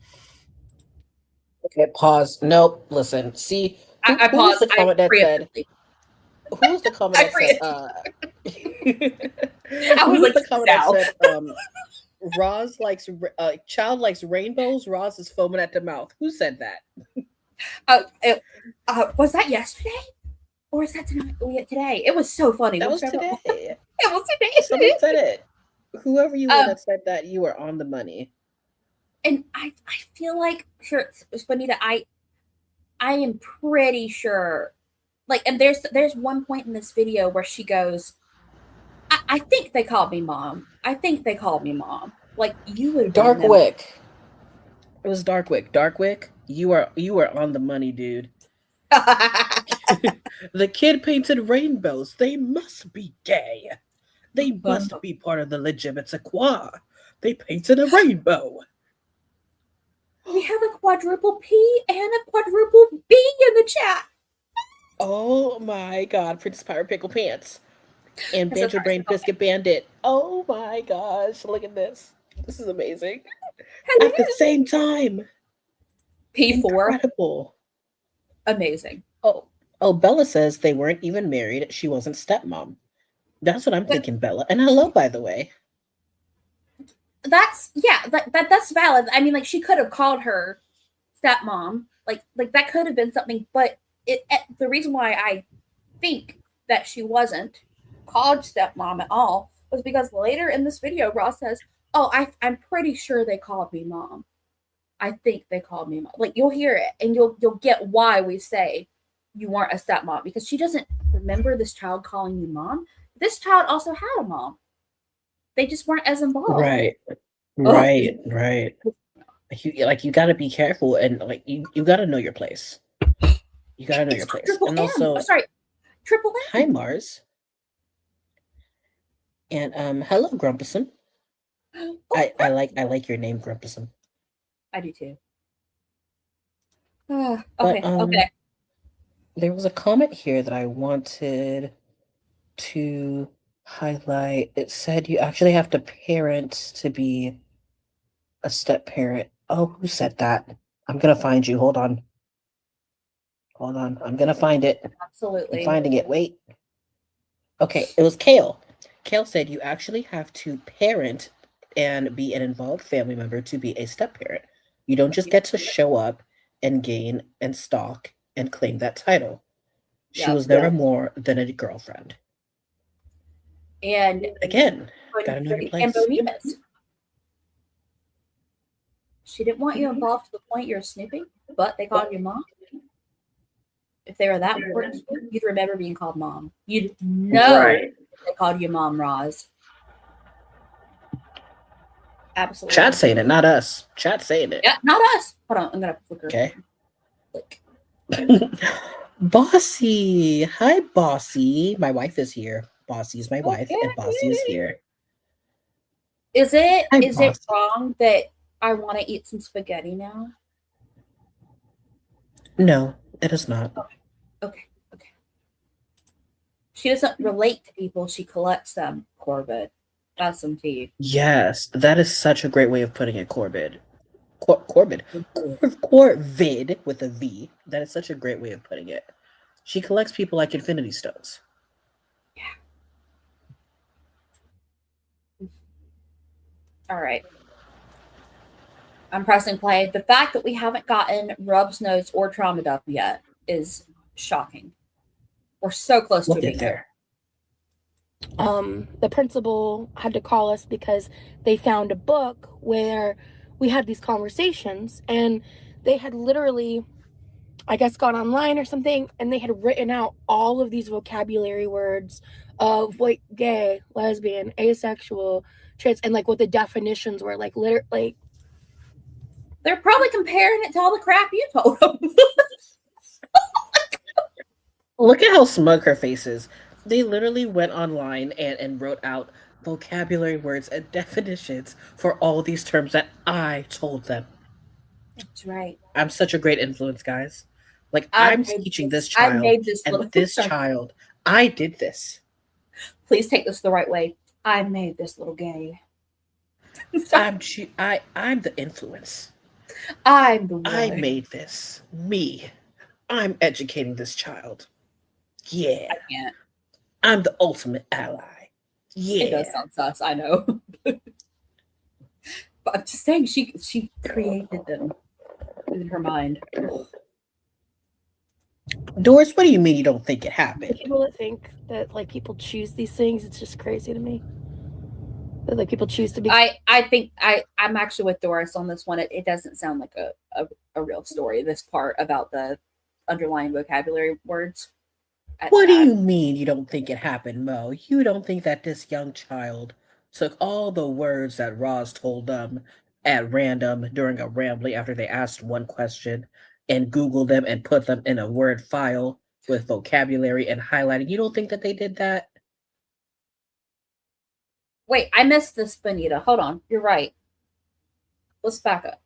okay, pause. Nope. Listen. See, I who was paused. the comment that said? Who was the comment that said? I was like, the comment that said, Roz likes child likes rainbows. Roz is foaming at the mouth. Who said that? Was that yesterday, or is that today? It was so funny. That was today. It was today. Somebody said it. Whoever you were that said that, you were on the money. And I feel like, sure, Bonita, I am pretty sure. Like, and there's one point in this video where she goes, I think they called me mom. I think they called me mom. Like, you would. Darkwick. It was Darkwick. Darkwick, you are on the money, dude. The kid painted rainbows. They must be gay. They must be part of the LGBTQ. They painted a rainbow. We have a quadruple P and a quadruple B in the chat. Oh my God, Princess Pirate Pickle Pants. And Banjo Brain Biscuit Bandit. Oh my gosh, look at this. This is amazing. Hello. At the same time. P4. Incredible. Amazing. Oh, Bella says they weren't even married. She wasn't stepmom. That's what I'm thinking, Bella. And hello, by the way. That's that's valid. I mean, like, she could have called her stepmom. Like that could have been something, but the reason why I think that she wasn't called stepmom at all was because later in this video, Ross says, "Oh, I'm pretty sure they called me mom. I think they called me mom." Like, you'll hear it, and you'll get why we say you weren't a stepmom, because she doesn't remember this child calling you mom. This child also had a mom. They just weren't as involved. Right. You got to be careful, and like you got to know your place. You got to know your place. And also, Triple M. Hi, Mars. And hello, Grumpuson. I like your name, Grumpuson. I do too. Okay. There was a comment here that I wanted to highlight. It said you actually have to parent to be a step parent. Oh, who said that? I'm gonna find you. Hold on. I'm gonna find it. Absolutely. I'm finding it. Wait. Okay, it was Kale. Kale said you actually have to parent and be an involved family member to be a step parent. You don't just get to show up and gain and stalk and claim that title. She was never more than a girlfriend. And again, gotta know your place. And Bonitas. She didn't want you involved to the point you're snooping, but they called you mom. If they were that important, you'd remember being called mom. You'd know they called you mom, Roz. Absolutely. Chat saying it, not us. Chat saying it. Yeah, not us. Hold on, I'm gonna flicker. Okay. Bossy. Hi, Bossy. My wife is here. Bossy is my wife, and Bossy is here. Is it wrong that I want to eat some spaghetti now? No, it is not. Okay. She doesn't relate to people, she collects them, Corbett. That's some tea. Yes, that is such a great way of putting it, Corbett. Corvid with a V. That is such a great way of putting it. She collects people like Infinity Stones. Yeah. All right. I'm pressing play. The fact that we haven't gotten Rub's notes or trauma dump yet is shocking. We're so close to being there. The principal had to call us because they found a book where we had these conversations, and they had literally, I guess, gone online or something, and they had written out all of these vocabulary words of like gay, lesbian, asexual, trans, and like what the definitions were. Like literally, they're probably comparing it to all the crap you told them. Look at how smug her face is. They literally went online and wrote out vocabulary words and definitions for all these terms that I told them. That's right. I'm such a great influence, guys. Like, I'm teaching this child this child. I did this. Please take this the right way. I made this little gay. I'm the influence. I'm the one. I made this. Me. I'm educating this child. Yeah. I can't. I'm the ultimate ally. Yeah. It does sound sus, I know. But I'm just saying, she created them in her mind. Doris, what do you mean you don't think it happened? People that think that like people choose these things, it's just crazy to me. That like people choose to be. I think I'm actually with Doris on this one. It doesn't sound like a real story. This part about the underlying vocabulary words. What do you mean you don't think it happened, Mo? You don't think that this young child took all the words that Roz told them at random during a rambling after they asked one question and Googled them and put them in a Word file with vocabulary and highlighting? You don't think that they did that? Wait, I missed this, Benita. Hold on. You're right. Let's back up.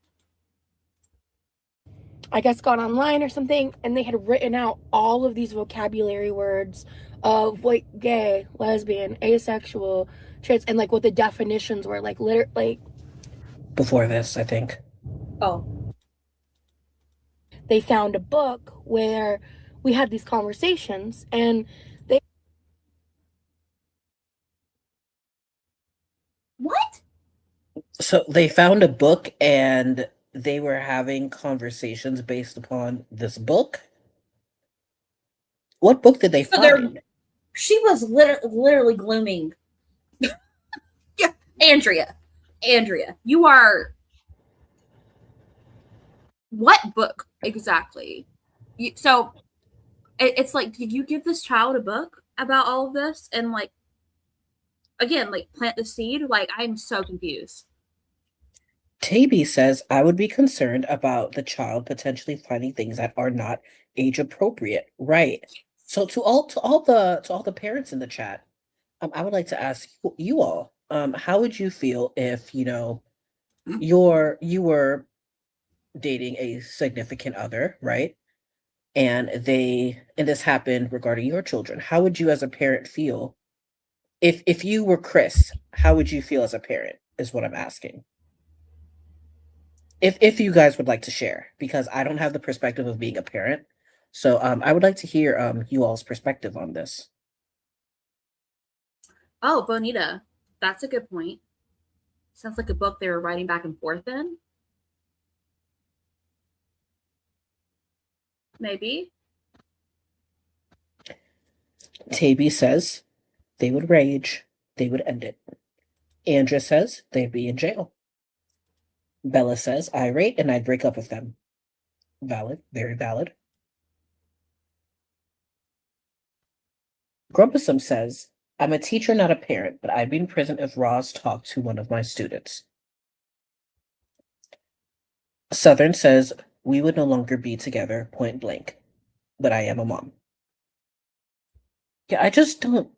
I guess gone online or something, and they had written out all of these vocabulary words of like gay, lesbian, asexual, trans, and like what the definitions were. Like literally, before this, I think. Oh, They found a book where we had these conversations, and what? So they found a book and they were having conversations based upon this book. What book did they So they're find? she was literally glooming. Yeah, Andrea, you are. What book exactly? So it's like, did you give this child a book about all of this and like again like plant the seed? Like I'm so confused. Taby says, I would be concerned about the child potentially finding things that are not age appropriate. Right. So to all the parents in the chat, I would like to ask you all, how would you feel if, you know, you were dating a significant other, right? And this happened regarding your children. How would you as a parent feel if you were Chris? How would you feel as a parent is what I'm asking. If you guys would like to share, because I don't have the perspective of being a parent. So I would like to hear you all's perspective on this. Oh, Bonita, that's a good point. Sounds like a book they were writing back and forth in. Maybe. Taby says they would rage, they would end it. Andrea says they'd be in jail. Bella says irate and I'd break up with them. Valid, very valid. Grumpusum says, I'm a teacher, not a parent, but I'd be in prison if Roz talked to one of my students. Southern says, we would no longer be together, point blank, but I am a mom. Yeah, I just don't,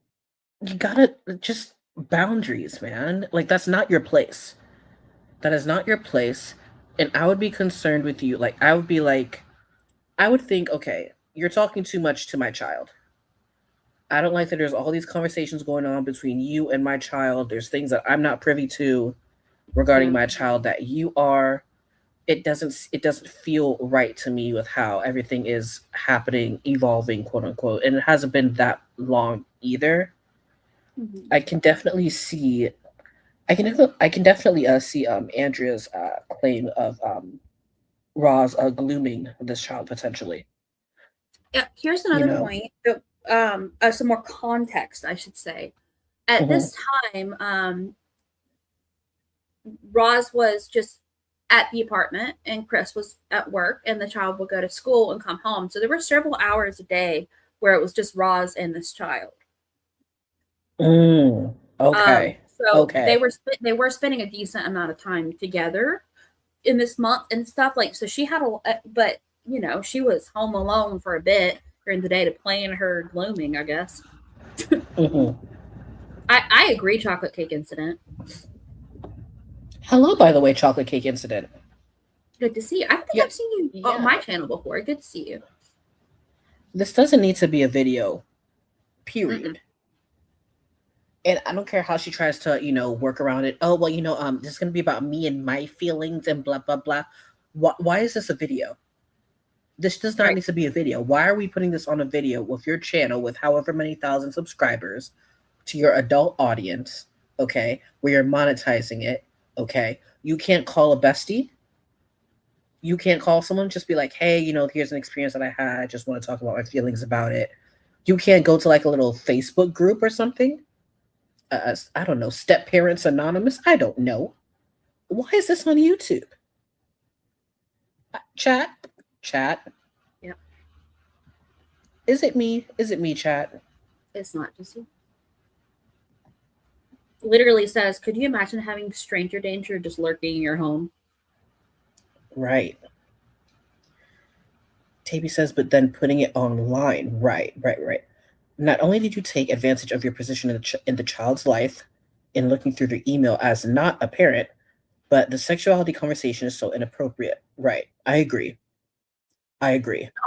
you gotta, just boundaries, man. Like, that's not your place. That is not your place. And I would be concerned with you. Like, I would be like, I would think, okay, you're talking too much to my child. I don't like that there's all these conversations going on between you and my child. There's things that I'm not privy to regarding my child that you are. It doesn't feel right to me with how everything is happening, evolving, quote unquote. And it hasn't been that long either. Mm-hmm. I can definitely see see Andrea's claim of Roz glooming this child potentially. Yeah, here's another point. Some more context, I should say. At this time, Roz was just at the apartment and Chris was at work, and the child would go to school and come home. So there were several hours a day where it was just Roz and this child. Okay. They were spending a decent amount of time together in this month and stuff. Like, so she had but you know, she was home alone for a bit during the day to plan her glooming, I guess. I agree, chocolate cake incident. Hello, by the way, chocolate cake incident. Good to see you. I don't think I've seen you on my channel before. Good to see you. This doesn't need to be a video, period. And I don't care how she tries to, you know, work around it. Oh, well, you know, this is going to be about me and my feelings and blah, blah, blah. Why is this a video? This does not need to be a video. Why are we putting this on a video with your channel with however many thousand subscribers to your adult audience, okay, where you're monetizing it, okay? You can't call a bestie. You can't call someone, just be like, hey, you know, here's an experience that I had. I just want to talk about my feelings about it. You can't go to like a little Facebook group or something. I don't know, Step Parents Anonymous. I don't know. Why is this on YouTube? Chat. Yep. Is it me, chat? It's not just you. Literally says, could you imagine having stranger danger just lurking in your home? Right. Taby says, but then putting it online. Right. Not only did you take advantage of your position in the child's life in looking through their email as not a parent, but the sexuality conversation is so inappropriate. Right. I agree.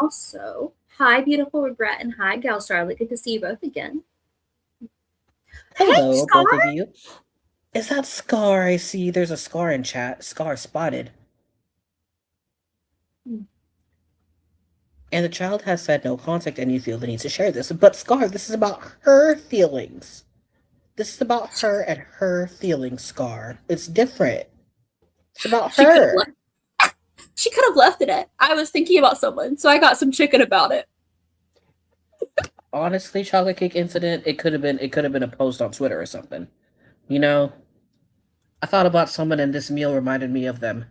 Also, hi, beautiful Regret, and hi, Gal Charlotte. Good to see you both again. Hello, both of you. Is that Scar? I see there's a Scar in chat. Scar spotted. And the child has said no contact and you feel the need to share this. But Scar, this is about her feelings. This is about her and her feelings, Scar. It's different. It's about her. She could have left it at, I was thinking about someone, so I got some chicken about it. Honestly, chocolate cake incident, it could have been a post on Twitter or something. You know? I thought about someone and this meal reminded me of them.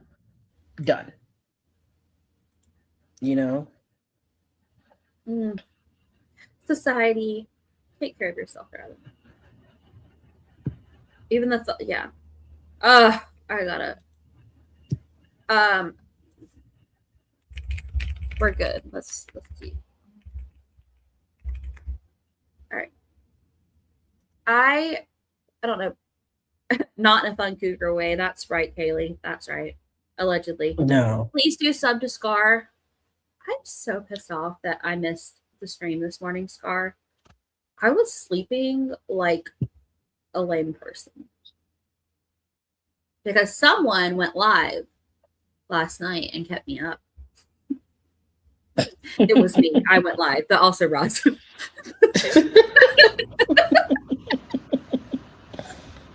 Done. You know? Society, take care of yourself, rather. Even the yeah. I gotta. We're good. Let's see. All right. I don't know. Not in a fun cougar way. That's right, Kaylee. That's right. Allegedly. No. Please do sub to Scar. I'm so pissed off that I missed the stream this morning, Scar. I was sleeping like a lame person. Because someone went live last night and kept me up. It was me. I went live, but also Roz.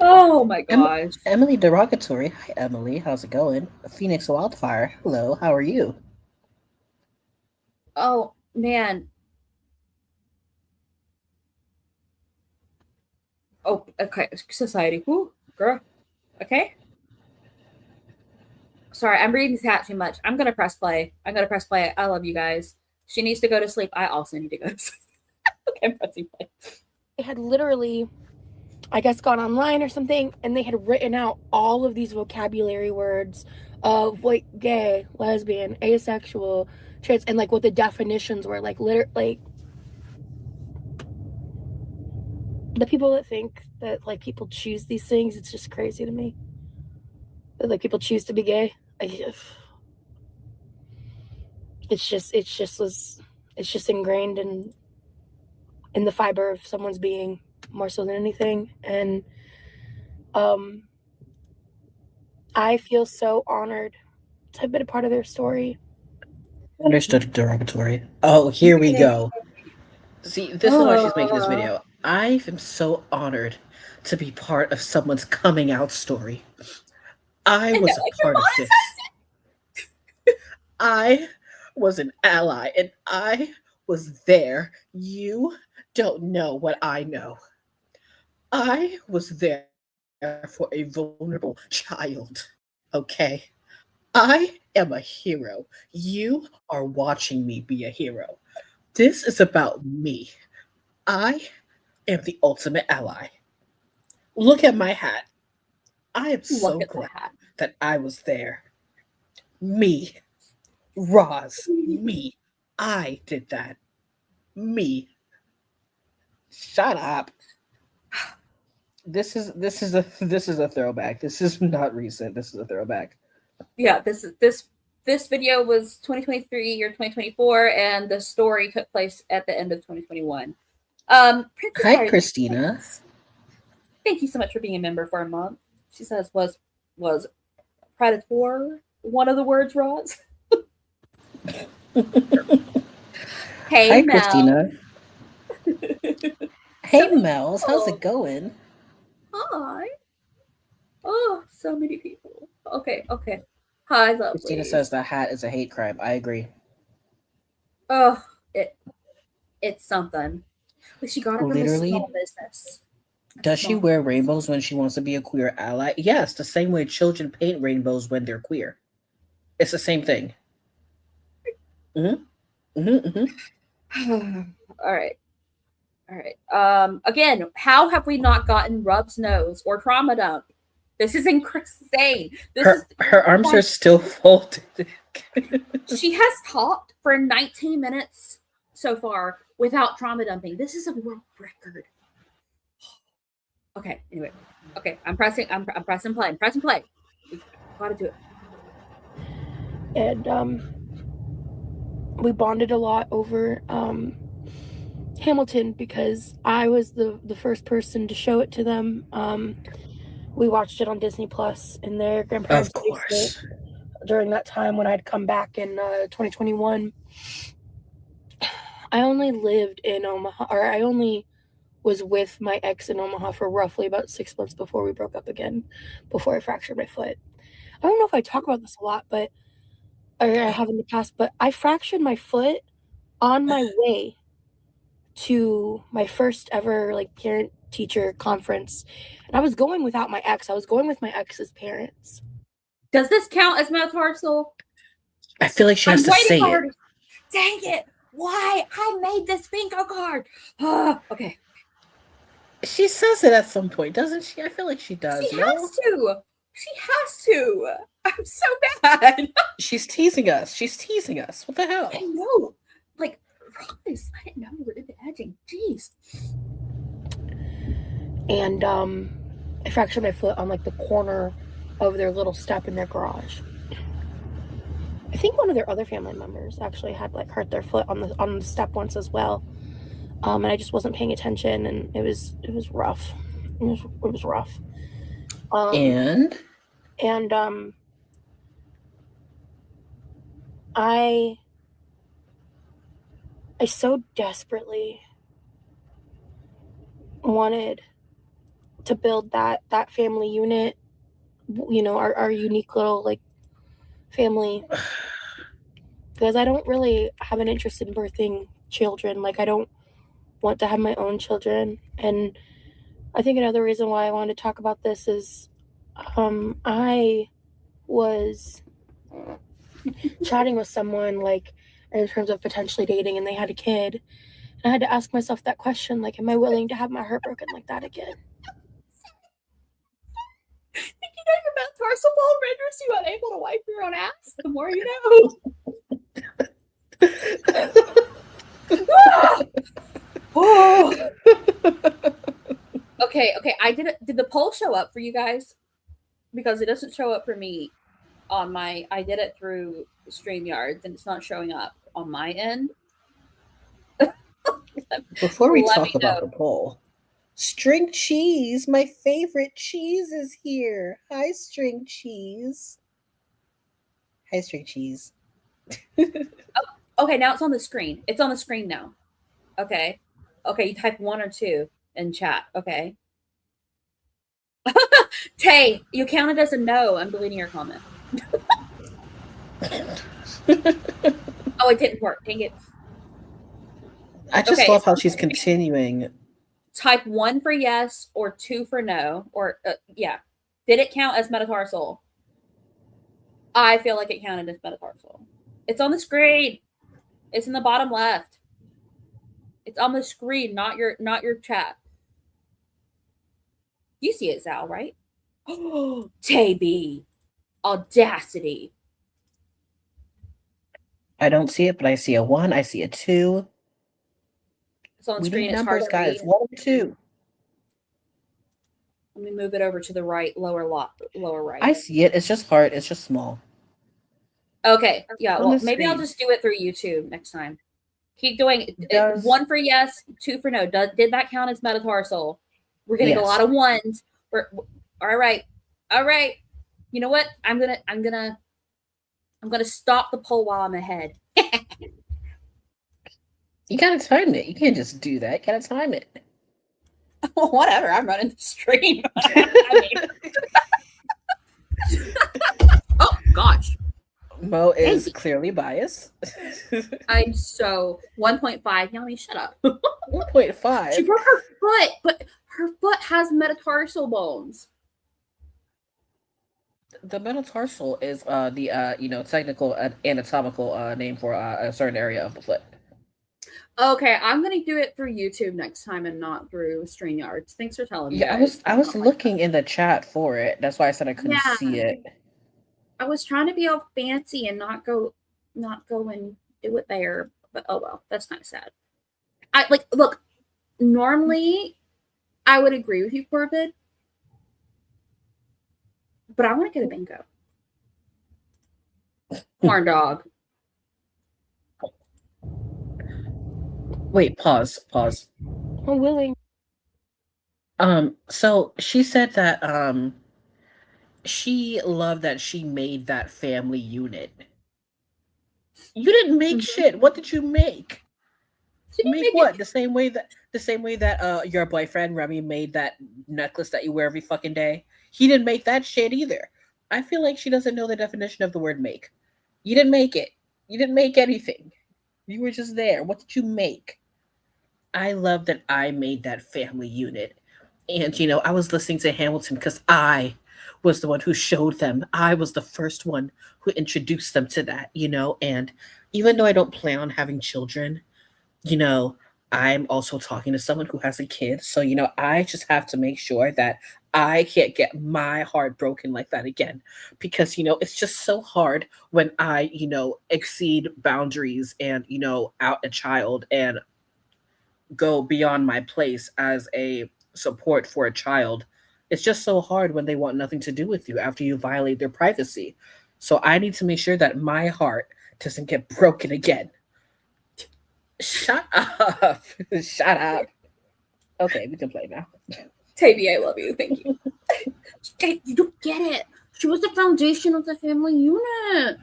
Oh my gosh. Emily Derogatory. Hi, Emily. How's it going? Phoenix Wildfire. Hello. How are you? Oh, man. Oh, okay. Society. Whoo, girl. Okay. Sorry, I'm reading the chat too much. I'm going to press play. I love you guys. She needs to go to sleep. I also need to go to sleep. Okay, I'm pressing play. They had literally, I guess, gone online or something, and they had written out all of these vocabulary words of like gay, lesbian, asexual, trans, and like what the definitions were. Like the people that think that like people choose these things, it's just crazy to me. That like people choose to be gay. It's just ingrained in the fiber of someone's being more so than anything. And I feel so honored to have been a part of their story. Understood, derogatory. Oh, here we go. See, this is why she's making this video. I am so honored to be part of someone's coming out story. I was a part of this. I was an ally and I was there. You don't know what I know. I was there for a vulnerable child. Okay? I am a hero. You are watching me be a hero. This is about me. I am the ultimate ally. Look at my hat. I am so glad that I was there. Me. Roz. Me. I did that. Me. Shut up. This is a throwback. This is not recent. This is a throwback. Yeah, this video was 2023 or 2024, and the story took place at the end of 2021. Hi, Christina. Thank you so much for being a member for a month. She says, was predator one of the words, Roz? Hey, hi, Mel. Christina. Hey, Mels. How's it going? Hi. Oh, so many people. Okay. Hi, lovely. Christina says the hat is a hate crime. I agree. Oh, it's something. But she got it from a small business. Does she wear rainbows when she wants to be a queer ally? Yes, the same way children paint rainbows when they're queer. It's the same thing. All right. Again, how have we not gotten Rub's nose or trauma dump? This is insane. Her arms are still folded. She has talked for 19 minutes so far without trauma dumping. This is a world record. Okay, anyway. Okay, I'm pressing play. We gotta do it. And we bonded a lot over Hamilton because I was the first person to show it to them. we watched it on Disney Plus in their grandparents' Of course. basement during that time when I'd come back in 2021. I only lived in Omaha, or I only was with my ex in Omaha for roughly about 6 months before we broke up again, before I fractured my foot. I don't know if I talk about this a lot, but or I have in the past, but I fractured my foot on my way to my first ever like parent teacher conference, and I was going without my ex. I was going with my ex's parents. Does this count as metatarsal? I feel like she has to say it. Dang it! Why? I made this bingo card. Okay. She says it at some point, doesn't she? I feel like she does. She has to. She has to. I'm so bad. She's teasing us. She's teasing us. What the hell? I know. Like, Ross, I didn't know you were into edging. Jeez. And I fractured my foot on like the corner of their little step in their garage. I think one of their other family members actually had like hurt their foot on the step once as well. And I just wasn't paying attention, and it was rough. It was rough. And I so desperately wanted to build that family unit, you know, our unique little like family, because I don't really have an interest in birthing children. Like, I don't want to have my own children. And I think another reason why I wanted to talk about this is I was chatting with someone, like, in terms of potentially dating, and they had a kid. And I had to ask myself that question, like, am I willing to have my heart broken like that again? Did you know your metatarsal ball renders you unable to wipe your own ass? The more you know. Oh. Okay. I did the poll show up for you guys? Because it doesn't show up for me on my. I did it through StreamYards, and it's not showing up on my end. Before we talk about the poll, string cheese, my favorite cheese, is here. Hi, string cheese. Hi, string cheese. Okay, now it's on the screen. It's on the screen now. Okay, you type 1 or 2 in chat. Okay. Tay, you counted as a no. I'm deleting your comment. Oh, it didn't work. Dang it. I just love how she's continuing. Type 1 for yes or 2 for no. Or, yeah. Did it count as metatarsal? I feel like it counted as metatarsal. It's on the screen. It's in the bottom left. It's on the screen, not your chat. You see it, Zal, right? Oh, Tay-B. Audacity. I don't see it, but I see a 1. I see a 2. It's on the We screen. need It's numbers, hard to guys. read. 1 and 2. Let me move it over to the right, lower right. I see it. It's just hard. It's just small. Okay. Yeah. Well, maybe I'll screen. just do it through YouTube next time. Keep doing it. 1 for yes, 2 for no. Did that count as metatarsal? We're getting a lot of 1s. All right. You know what? I'm gonna stop the poll while I'm ahead. You gotta time it. You can't just do that. You gotta time it. Well, whatever. I'm running the stream. Oh gosh. Mo is clearly biased. I'm so 1.5. Yummy, shut up. 1.5. She broke her foot, but her foot has metatarsal bones. The metatarsal is the technical anatomical name for a certain area of the foot. Okay, I'm gonna do it through YouTube next time and not through StreamYards. Thanks for telling me. Yeah, I was looking in the chat for it. That's why I said I couldn't see it. I was trying to be all fancy and not go and do it there, but oh well, that's kind of sad. Look, normally I would agree with you, Corbett, but I want to get a bingo. Corn dog. Wait, pause. I'm willing. So she said that She loved that she made that family unit. You didn't make shit. What did you make? She didn't Make make what? it. The same way that your boyfriend Remy made that necklace that you wear every fucking day. He didn't make that shit either. I feel like she doesn't know the definition of the word make. You didn't make it. You didn't make anything. You were just there. What did you make? I love that I made that family unit. And I was listening to Hamilton because I was the one who showed them. I was the first one who introduced them to that. And even though I don't plan on having children, you know, I'm also talking to someone who has a kid. So, I just have to make sure that I can't get my heart broken like that again. Because, it's just so hard when I exceed boundaries and, out a child and go beyond my place as a support for a child. It's just so hard when they want nothing to do with you after you violate their privacy. So I need to make sure that my heart doesn't get broken again. Shut up. Shut up. Okay, we can play now. Tabby, I love you. Thank you. Okay, you don't get it. She was the foundation of the family unit.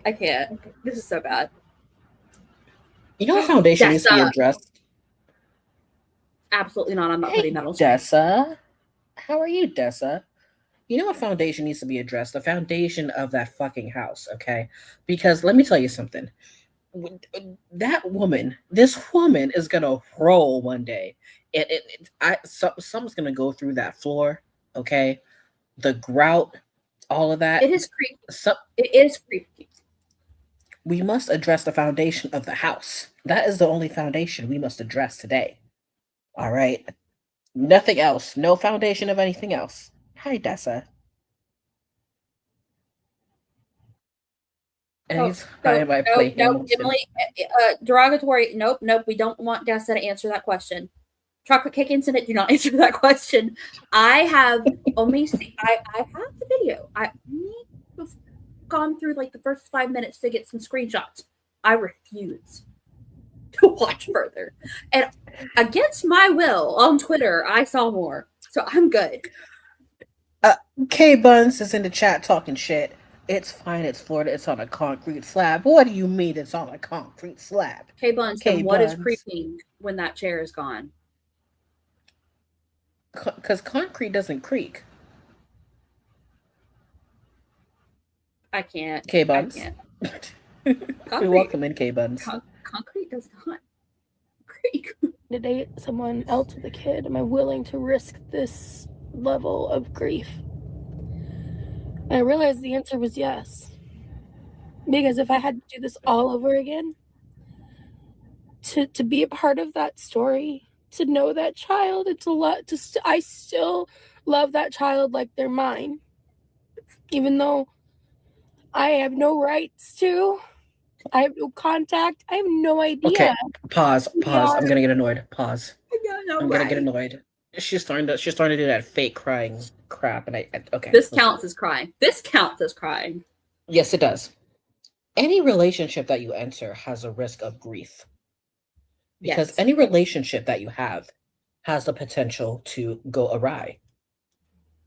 I can't. This is so bad. A foundation needs to be addressed. Absolutely not. I'm not putting that on. Dessa. How are you, Dessa? A foundation needs to be addressed. The foundation of that fucking house, okay? Because let me tell you something. This woman is gonna roll one day, and something's gonna go through that floor. Okay, the grout, all of that. It is creepy. It is creepy. We must address the foundation of the house. That is the only foundation we must address today. All right, nothing else. No foundation of anything else. Hi, Dessa. Nope, Emily, derogatory. Nope. We don't want Dessa to answer that question. Chocolate cake incident. Do not answer that question. I have only seen. I have the video. I have gone through like the first 5 minutes to get some screenshots. I refuse to watch further, and against my will on Twitter, I saw more, so I'm good. K Buns is in the chat talking shit. It's fine. It's Florida. It's on a concrete slab. What do you mean it's on a concrete slab? K Buns, then what is creaking when that chair is gone? Because concrete doesn't creak. I can't. K Buns. I can't. You're welcome in, K Buns. Concrete does not creak. To date someone else with a kid, am I willing to risk this level of grief? And I realized the answer was yes. Because if I had to do this all over again, to be a part of that story, to know that child, and I still love that child like they're mine. Even though I have no rights to, I have no contact, I have no idea. Okay, pause. I'm gonna get annoyed. Pause. I'm gonna get annoyed. She's starting to do that fake crying crap, and okay. This counts as crying. Yes, it does. Any relationship that you enter has a risk of grief. Because any relationship that you have has the potential to go awry.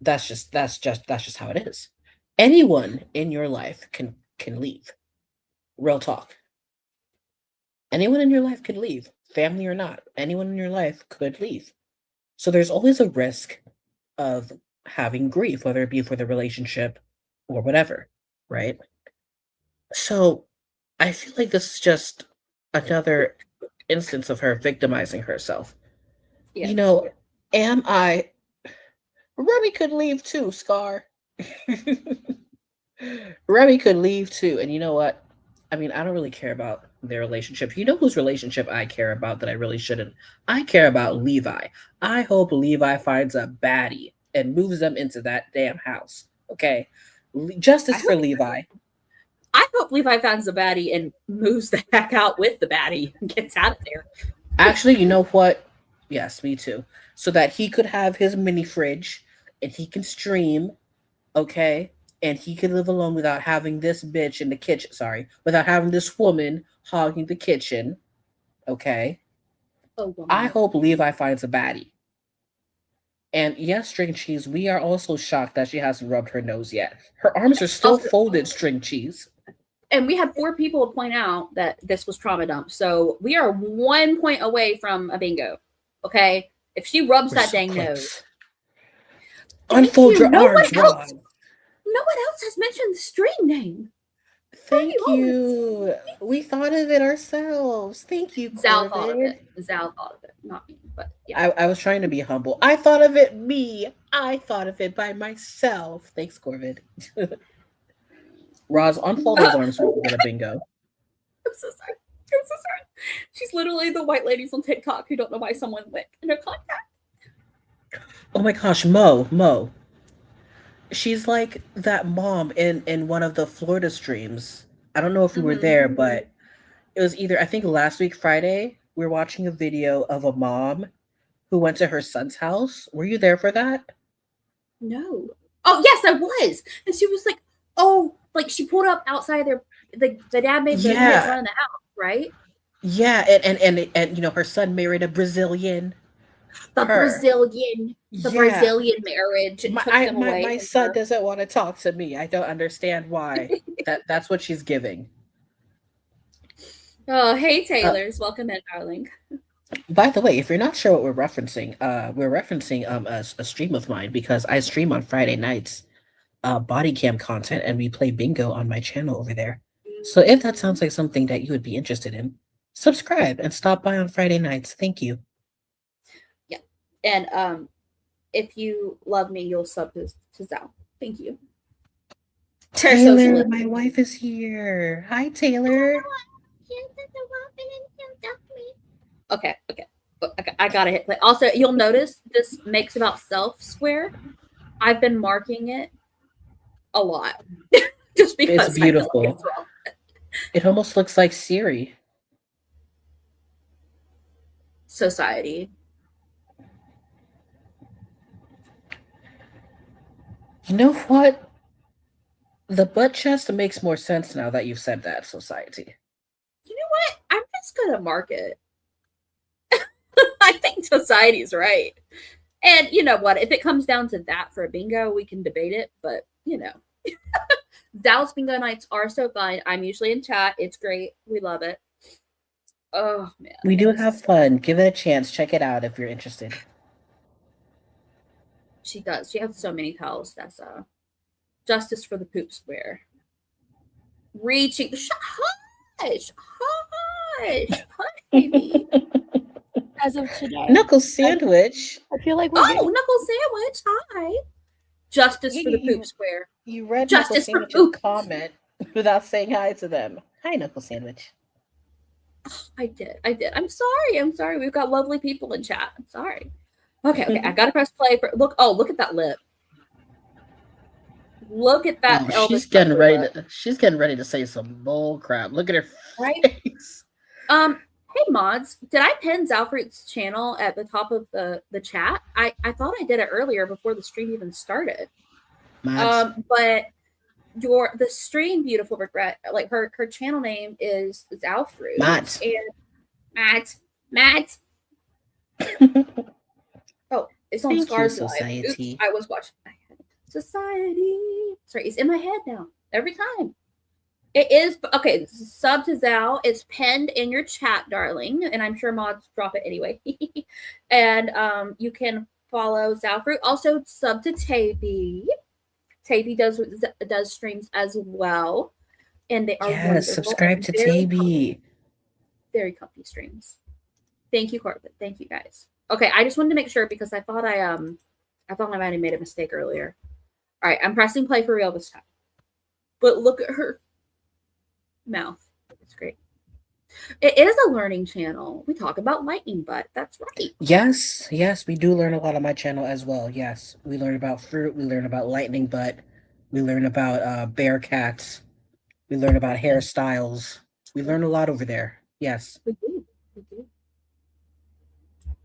That's just how it is. Anyone in your life can leave. Real talk. Anyone in your life could leave, family or not. Anyone in your life could leave. So there's always a risk of having grief, whether it be for the relationship or whatever, right? So I feel like this is just another instance of her victimizing herself. Yes. Remy could leave too, Scar. Remy could leave too. And you know what? I mean, I don't really care about their relationship. You know whose relationship I care about that I really shouldn't? I care about Levi. I hope Levi finds a baddie and moves them into that damn house. Okay? Justice for Levi. I hope Levi finds a baddie and moves the heck out with the baddie and gets out of there. Actually, you know what? Yes, me too. So that he could have his mini fridge and he can stream, okay? And he can live alone without having this bitch in the kitchen. Sorry, without having this woman hogging the kitchen. Okay. I hope Levi finds a baddie. And yes, string cheese, we are also shocked that she hasn't rubbed her nose yet. Her arms are still Also- folded, string cheese. And we had 4 people point out that this was trauma dump. So we are 1 point away from a bingo. Okay? If she rubs We're that so dang close. nose. Unfold your arms, Ron. No one else has mentioned the string name. Thank Quirky you. We thought of it ourselves. Thank you, Zal thought of Corbin. it. Zal thought of it, not me. But yeah. I was trying to be humble. I thought of it I thought of it by myself. Thanks, Corbin. Roz, unfold those arms so we can get a bingo. I'm so sorry. I'm so sorry. She's literally the white ladies on TikTok who don't know why someone went in her contact. Oh my gosh, Mo. She's like that mom in one of the Florida streams. I don't know if you were there, but it was either, I think last week, Friday, we were watching a video of a mom who went to her son's house. Were you there for that? No. Oh, yes, I was. And she was like, oh, like she pulled up outside the dad made the kids run in the house, right? Yeah, and you know, her son married a Brazilian. The Brazilian marriage. My son doesn't want to talk to me. I don't understand why. That's what she's giving. Oh, hey Taylors, welcome in, darling. By the way, if you're not sure what we're referencing a stream of mine because I stream on Friday nights, body cam content, and we play bingo on my channel over there. So if that sounds like something that you would be interested in, subscribe and stop by on Friday nights. Thank you. Yeah, and if you love me, you'll sub to Zal. Thank you. Taylor, my wife is here. Hi, Taylor. Okay. I gotta hit play. Also, you'll notice this makes about self square. I've been marking it a lot just because it's beautiful. It almost looks like Siri. Society. You know what? The butt chest makes more sense now that you've said that, society. You know what? I'm just gonna mark it. I think society's right. And you know what? If it comes down to that for a bingo, we can debate it. But you know, Dallas bingo nights are so fun. I'm usually in chat. It's great. We love it. Oh man, we do have fun. Give it a chance. Check it out if you're interested. She does. She has so many tells. That's justice for the poop square. Reaching. Hush, baby. As of today, Knuckle sandwich. I feel like knuckle sandwich. Hi. Justice for the poop square. You read justice Knuckle for poop. Comment without saying hi to them. Hi, Knuckle Sandwich. I did. I'm sorry. We've got lovely people in chat. I'm sorry. Okay. I gotta press play for look. Oh, look at that lip. Look at that. Oh, she's getting ready. She's getting ready to say some bull crap. Look at her face. Hey mods, did I pin Zalfruit's channel at the top of the chat? I thought I did it earlier before the stream even started. Mods. But the stream, beautiful regret, like her channel name is Zalfruit. Mods. And Matt. Oh, it's on Scars Live. Oops, I was watching my head. Society. Sorry, it's in my head now. Every time. It is okay. Sub to Zal. It's pinned in your chat, darling, and I'm sure mods drop it anyway. And you can follow Zalfruit. Also, sub to Taby. Taby does streams as well, and they are wonderful. Subscribe to Taby. Very comfy streams. Thank you, Corbin. Thank you, guys. Okay, I just wanted to make sure because I thought I might have made a mistake earlier. All right, I'm pressing play for real this time. But look at her mouth. It's great. It is a learning channel. We talk about lightning butt. That's right. Yes, we do learn a lot on my channel as well. Yes, we learn about fruit. We learn about lightning butt. We learn about bear cats. We learn about hairstyles. We learn a lot over there. Yes. We do.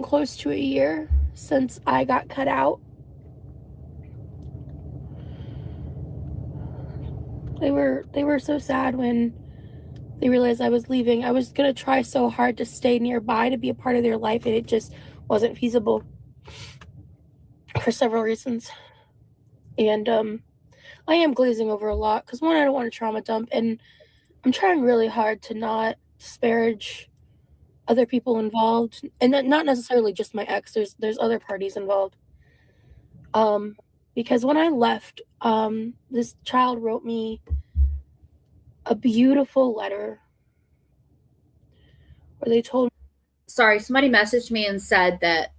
Close to a year since I got cut out. They were so sad when they realized I was leaving. I was gonna try so hard to stay nearby to be a part of their life, and it just wasn't feasible. for several reasons. And I am glazing over a lot because, one, I don't want to trauma dump, and I'm trying really hard to not disparage other people involved, and not necessarily just my ex. There's other parties involved. Because when I left, this child wrote me a beautiful letter where they told me. Sorry, somebody messaged me and said that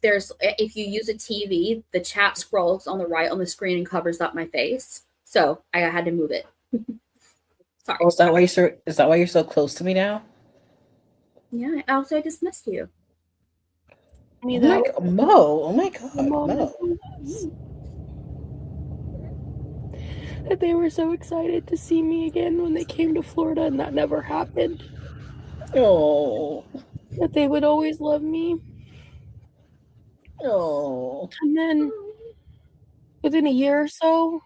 if you use a TV, the chat scrolls on the right on the screen and covers up my face. So I had to move it. Sorry. Oh, is that why you're so close to me now? Yeah, also I dismissed you. Oh my God, Mo. That they were so excited to see me again when they came to Florida, and that never happened. Oh. That they would always love me. Oh. And then within a year or so,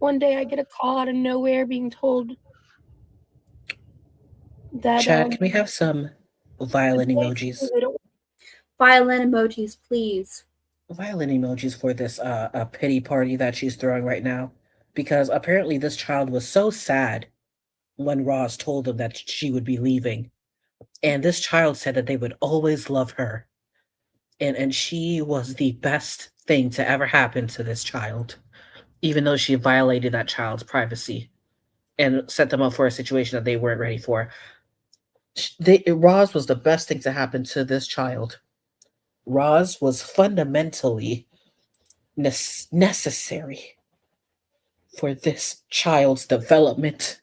one day I get a call out of nowhere being told that Chad, can we have some violin emojis? Violin emojis, please. Violin emojis for this a pity party that she's throwing right now, because apparently this child was so sad when Roz told them that she would be leaving, and this child said that they would always love her, and she was the best thing to ever happen to this child, even though she violated that child's privacy and set them up for a situation that they weren't ready for. Roz was the best thing to happen to this child. Roz was fundamentally necessary for this child's development,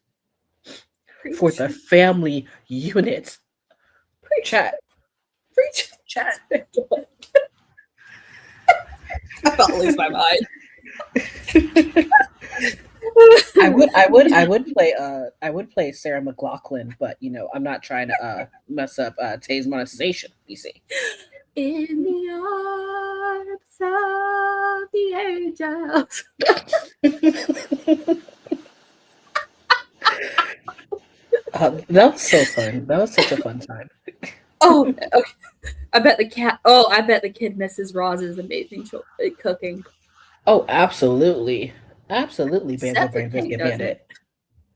for the family unit. Chat. Chat. I about to lose my mind. I would play Sarah McLachlan, but I'm not trying to mess up Tay's monetization, you see. In the arms of the angels. That was so fun. That was such a fun time. Oh, okay. I bet the kid misses Roz's amazing cooking. Oh, absolutely. Absolutely, Banjo Brain Biscuit Bandit.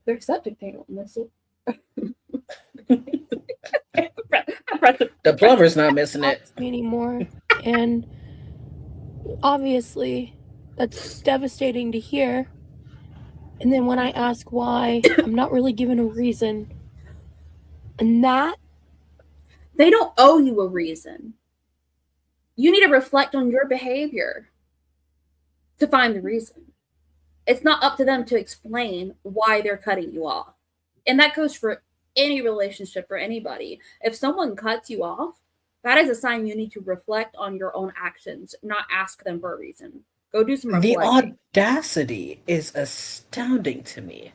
Their septic tank will miss it. The plumber's not missing it anymore, and obviously that's devastating to hear. And then when I ask why, I'm not really given a reason, and that they don't owe you a reason. You need to reflect on your behavior to find the reason. It's not up to them to explain why they're cutting you off, and that goes for any relationship, for anybody. If someone cuts you off, that is a sign you need to reflect on your own actions, not ask them for a reason. Go do some reflecting. The audacity is astounding to me.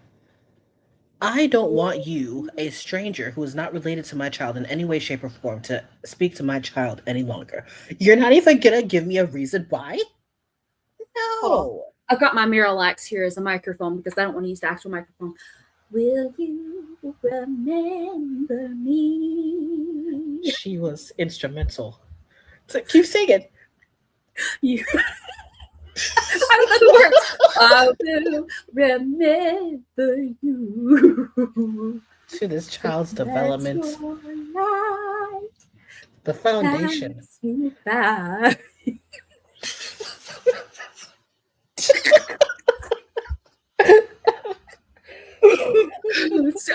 I don't want you, a stranger who is not related to my child in any way, shape, or form, to speak to my child any longer. You're not even gonna give me a reason why? No. I've got my Miralax here as a microphone because I don't want to use the actual microphone. Will you remember me? She was instrumental. So keep singing. You. I will remember you. To this child's development. The foundation.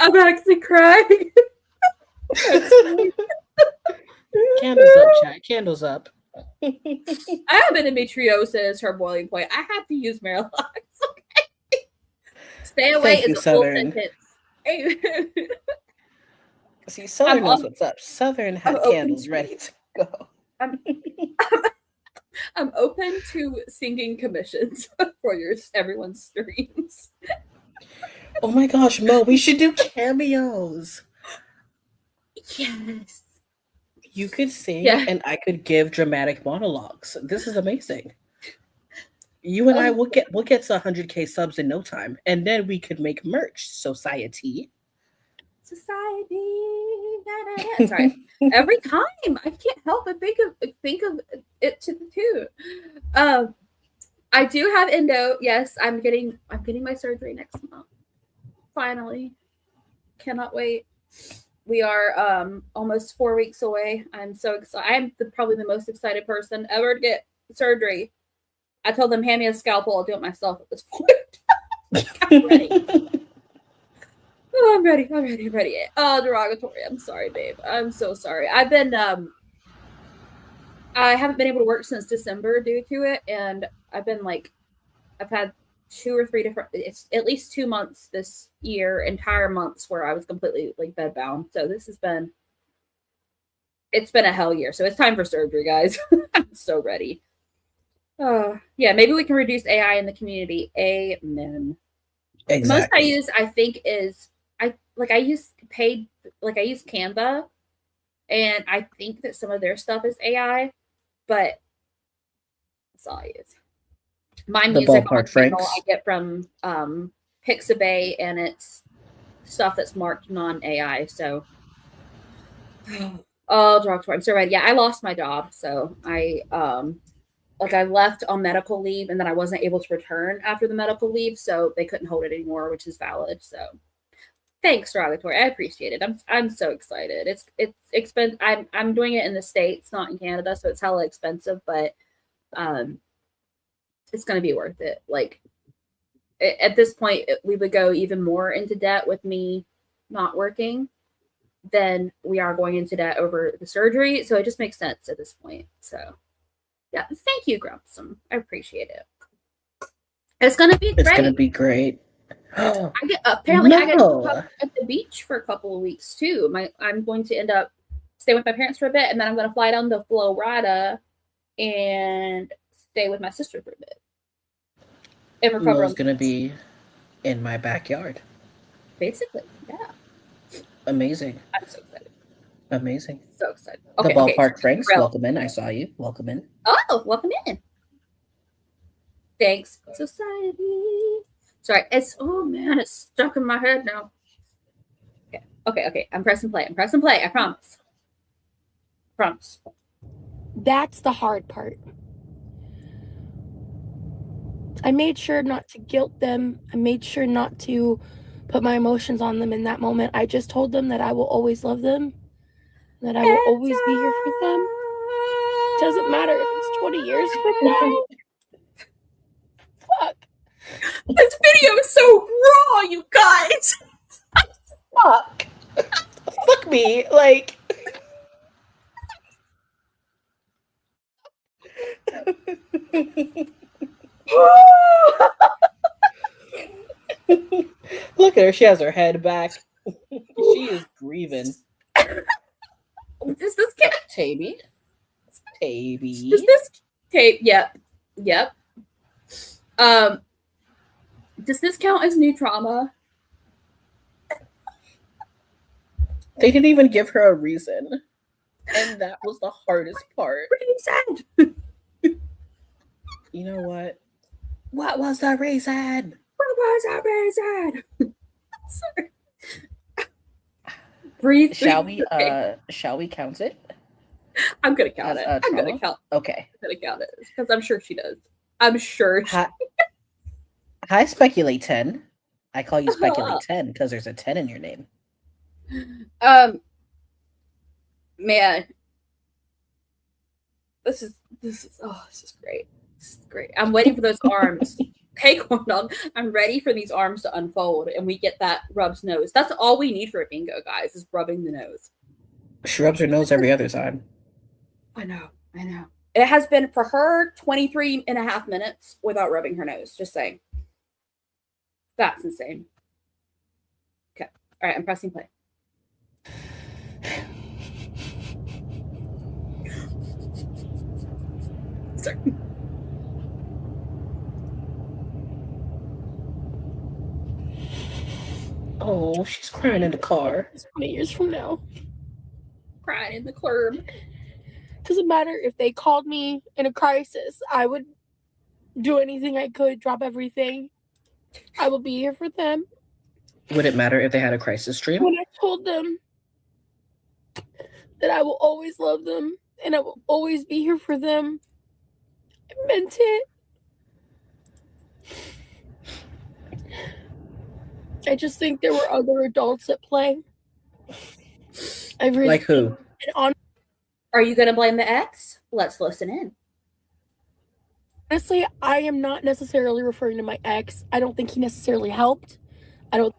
I'm actually crying. Candles up, chat. Candles up. I have endometriosis, her boiling point. I have to use Miralax. Okay. Stay away is a full sentence. See, Southern knows what's up. Southern had candles ready to go. I'm open to singing commissions for everyone's streams. Oh my gosh, Mo, we should do cameos. Yes. You could sing and I could give dramatic monologues. This is amazing. You and I will get to 100K subs in no time, and then we could make merch. Society. Sorry. Every time I can't help but think of it to the tune. I do have endo. Yes, I'm getting my surgery next month. Finally. Cannot wait. We are almost 4 weeks away. I'm so excited. I'm probably the most excited person ever to get surgery. I told them, hand me a scalpel. I'll do it myself at this point. I'm ready. Oh, I'm ready. Oh, derogatory. I'm sorry, babe. I'm so sorry. I haven't been able to work since December due to it. And I've had 2 or 3 different, it's at least 2 months this year, entire months where I was completely like bedbound. So it's been a hell year. So it's time for surgery, guys. I'm so ready. Yeah, maybe we can reduce AI in the community. Amen. Exactly. The most I use, I think, is I use Canva, and I think that some of their stuff is AI, but that's all I use. My music on channel I get from Pixabay, and it's stuff that's marked non-AI. So, oh, derogatory. I'm so ready. Yeah, I lost my job, so I left on medical leave, and then I wasn't able to return after the medical leave, so they couldn't hold it anymore, which is valid. So, thanks, derogatory. I appreciate it. I'm so excited. It's expensive. I'm doing it in the States, not in Canada, so it's hella expensive, but it's going to be worth it. Like, at this point, we would go even more into debt with me not working than we are going into debt over the surgery. So it just makes sense at this point. So, yeah, thank you, Grumpsome. I appreciate it. It's going to be great. It's going to be great. I get to go at the beach for a couple of weeks, too. I'm going to end up staying with my parents for a bit, and then I'm going to fly down to Florida and stay with my sister for a bit. And recover. It's going to be in my backyard. Basically, yeah. Amazing. I'm so excited. Amazing. So excited. Okay, the Ballpark Franks, welcome in. I saw you. Welcome in. Oh, welcome in. Thanks, society. Sorry, it's stuck in my head now. Okay. I'm pressing play. I promise. That's the hard part. I made sure not to guilt them. I made sure not to put my emotions on them in that moment. I just told them that I will always love them, that I will always be here for them. It doesn't matter if it's 20 years from now. Fuck. This video is so raw, you guys. Fuck. Fuck me. Like. Look at her. She has her head back. She is grieving. Does this count? Tabby. Does this tape? Yep. Does this count as new trauma? They didn't even give her a reason. And that was the hardest part. Reason. You know what? What was the reason? Sorry. Breathe. Shall we count it? I'm gonna count it. I'm gonna count. Okay. I'm gonna count it because I'm sure she does. I'm sure. Hi, Speculate 10. I call you Speculate 10 because there's a 10 in your name. Man, this is great. This is great. I'm waiting for those arms. Hey, corn dog, I'm ready for these arms to unfold and we get that rubs nose. That's all we need for a bingo, guys, is rubbing the nose. She rubs her nose every other time. I know. It has been for her 23 and a half minutes without rubbing her nose. Just saying. That's insane. Okay. All right, I'm pressing play. Sorry. Oh, she's crying in the car. 20 years from now. Crying in the club. Doesn't matter if they called me in a crisis. I would do anything I could, drop everything. I will be here for them. Would it matter if they had a crisis stream? When I told them that I will always love them and I will always be here for them. I meant it. I just think there were other adults at play. Like who? Are you going to blame the ex? Let's listen in. Honestly, I am not necessarily referring to my ex. I don't think he necessarily helped. I don't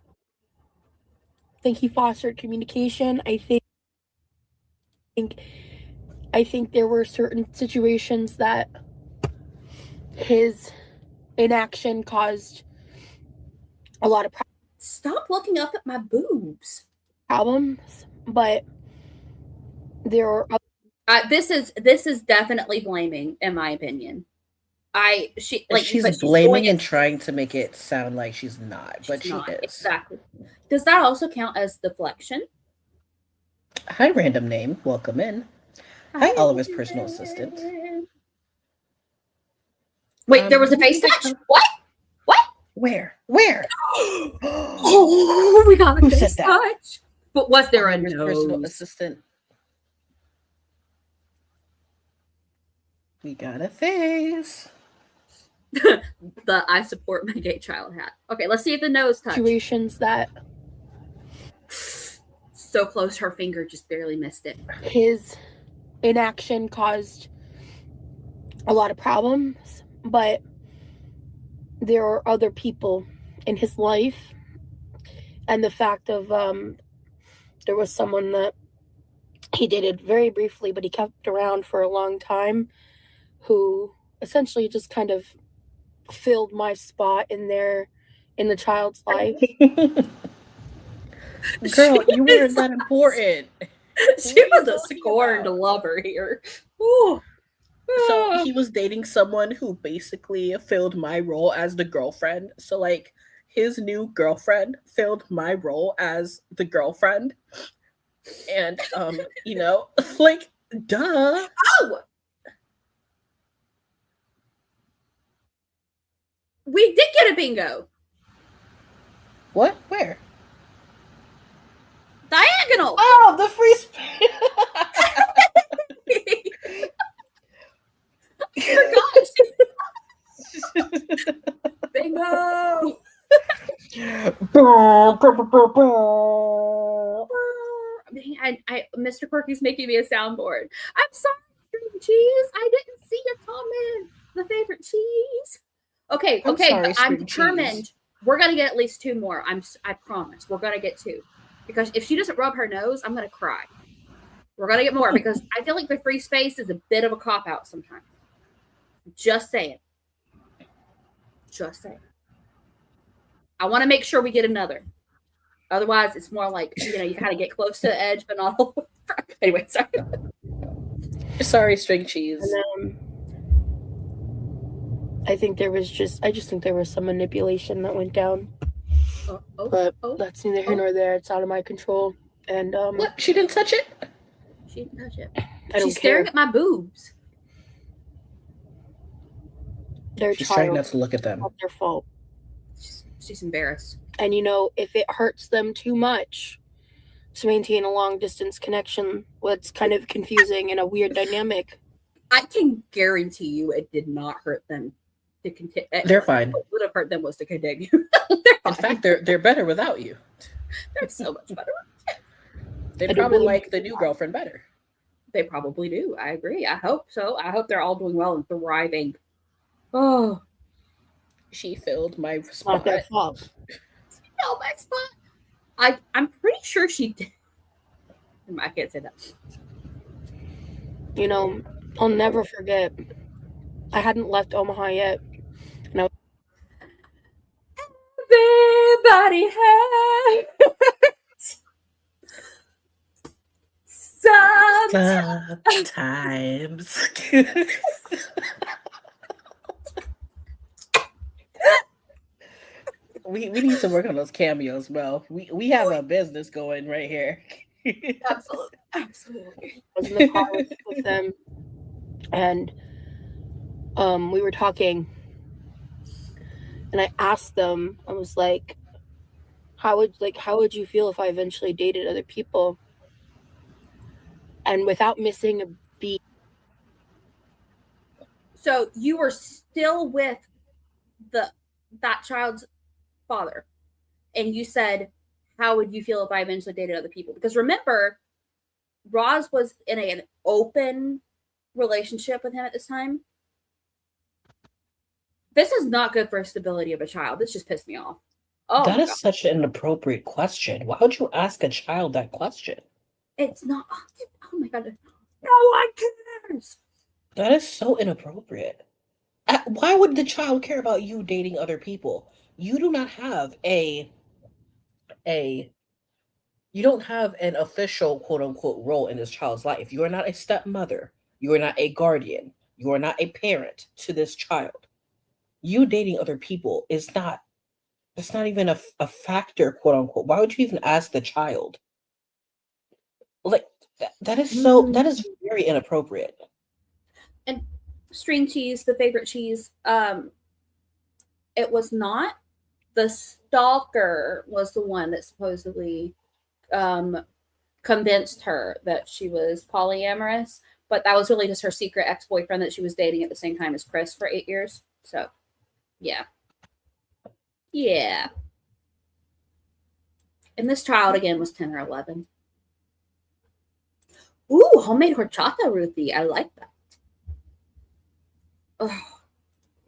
think he fostered communication. I think there were certain situations that his inaction caused a lot of Stop looking up at my boobs. problems, but there are this is definitely blaming, in my opinion. She's blaming and trying to make it sound like she's not, but she is. Exactly. Does that also count as deflection? Hi, random name. Welcome in. Hi, Oliver's personal assistant. Wait, there was a face touch? What? Where? Oh, we got a face touch. But was there a personal assistant? We got a face. The I support my gay child hat. Okay, let's see if the nose touch. situations that So close, her finger just barely missed it. his inaction caused a lot of problems, but there are other people in his life, and the fact of there was someone that he dated very briefly, but he kept around for a long time, who essentially just kind of filled my spot in the child's life. Girl, you weren't that important. She was a scorned lover here. Ooh. So he was dating someone who basically filled my role as the girlfriend. So like his new girlfriend filled my role as the girlfriend. And you know, like duh. Oh, we did get a bingo. What? Where? Diagonal. Oh, the free space. Bingo. Mr. Quirky's making me a soundboard. I'm sorry, cheese. I didn't see your comment. The favorite cheese. Okay, sorry, I'm determined. Cheese. We're gonna get at least 2 more. I promise. We're gonna get 2. Because if she doesn't rub her nose, I'm gonna cry. We're gonna get more because I feel like the free space is a bit of a cop-out sometimes. Just saying. I want to make sure we get another. Otherwise, it's more like, you know, you kind of get close to the edge, but not all the way. Anyway, sorry. Sorry, string cheese. And, I just think there was some manipulation that went down. But that's neither here nor there. It's out of my control. And what? She didn't touch it? She didn't touch it. She's staring at my boobs. She's trying not to look at them. Not their fault. She's embarrassed. And you know, if it hurts them too much to maintain a long distance connection, it's kind of confusing and a weird dynamic. I can guarantee you it did not hurt them to continue. They're fine. What would have hurt them was to continue. In fact, they're better without you. They're so much better. They probably like the new girlfriend better. They probably do. I agree. I hope so. I hope they're all doing well and thriving. Oh, she filled my spot. Not their fault. She filled my spot. I'm pretty sure she did. I can't say that. You know, I'll never forget. I hadn't left Omaha yet. And everybody hurts. Sometimes. We need to work on those cameos, bro. We have a business going right here. Absolutely. I was in the car with them, and we were talking, and I asked them, I was like, how would you feel if I eventually dated other people? And without missing a beat, So you were still with that child's father, and you said, how would you feel if I eventually dated other people? Because remember, Roz was in an open relationship with him at this time. This is not good for stability of a child. This just pissed me off. Oh, that is such an inappropriate question. Why would you ask a child that question? It's not. Oh my god. No one cares. That is so inappropriate. Why would the child care about you dating other people? You do not have you don't have an official quote unquote role in this child's life. You are not a stepmother. You are not a guardian. You are not a parent to this child. You dating other people is not, it's not even a factor, quote unquote. Why would you even ask the child? Like that is very inappropriate. And string cheese, the favorite cheese, it was not. The stalker was the one that supposedly convinced her that she was polyamorous, but that was really just her secret ex-boyfriend that she was dating at the same time as Chris for 8 years. So yeah. And this child again was 10 or 11. Ooh, homemade horchata Ruthie. I like that. Oh.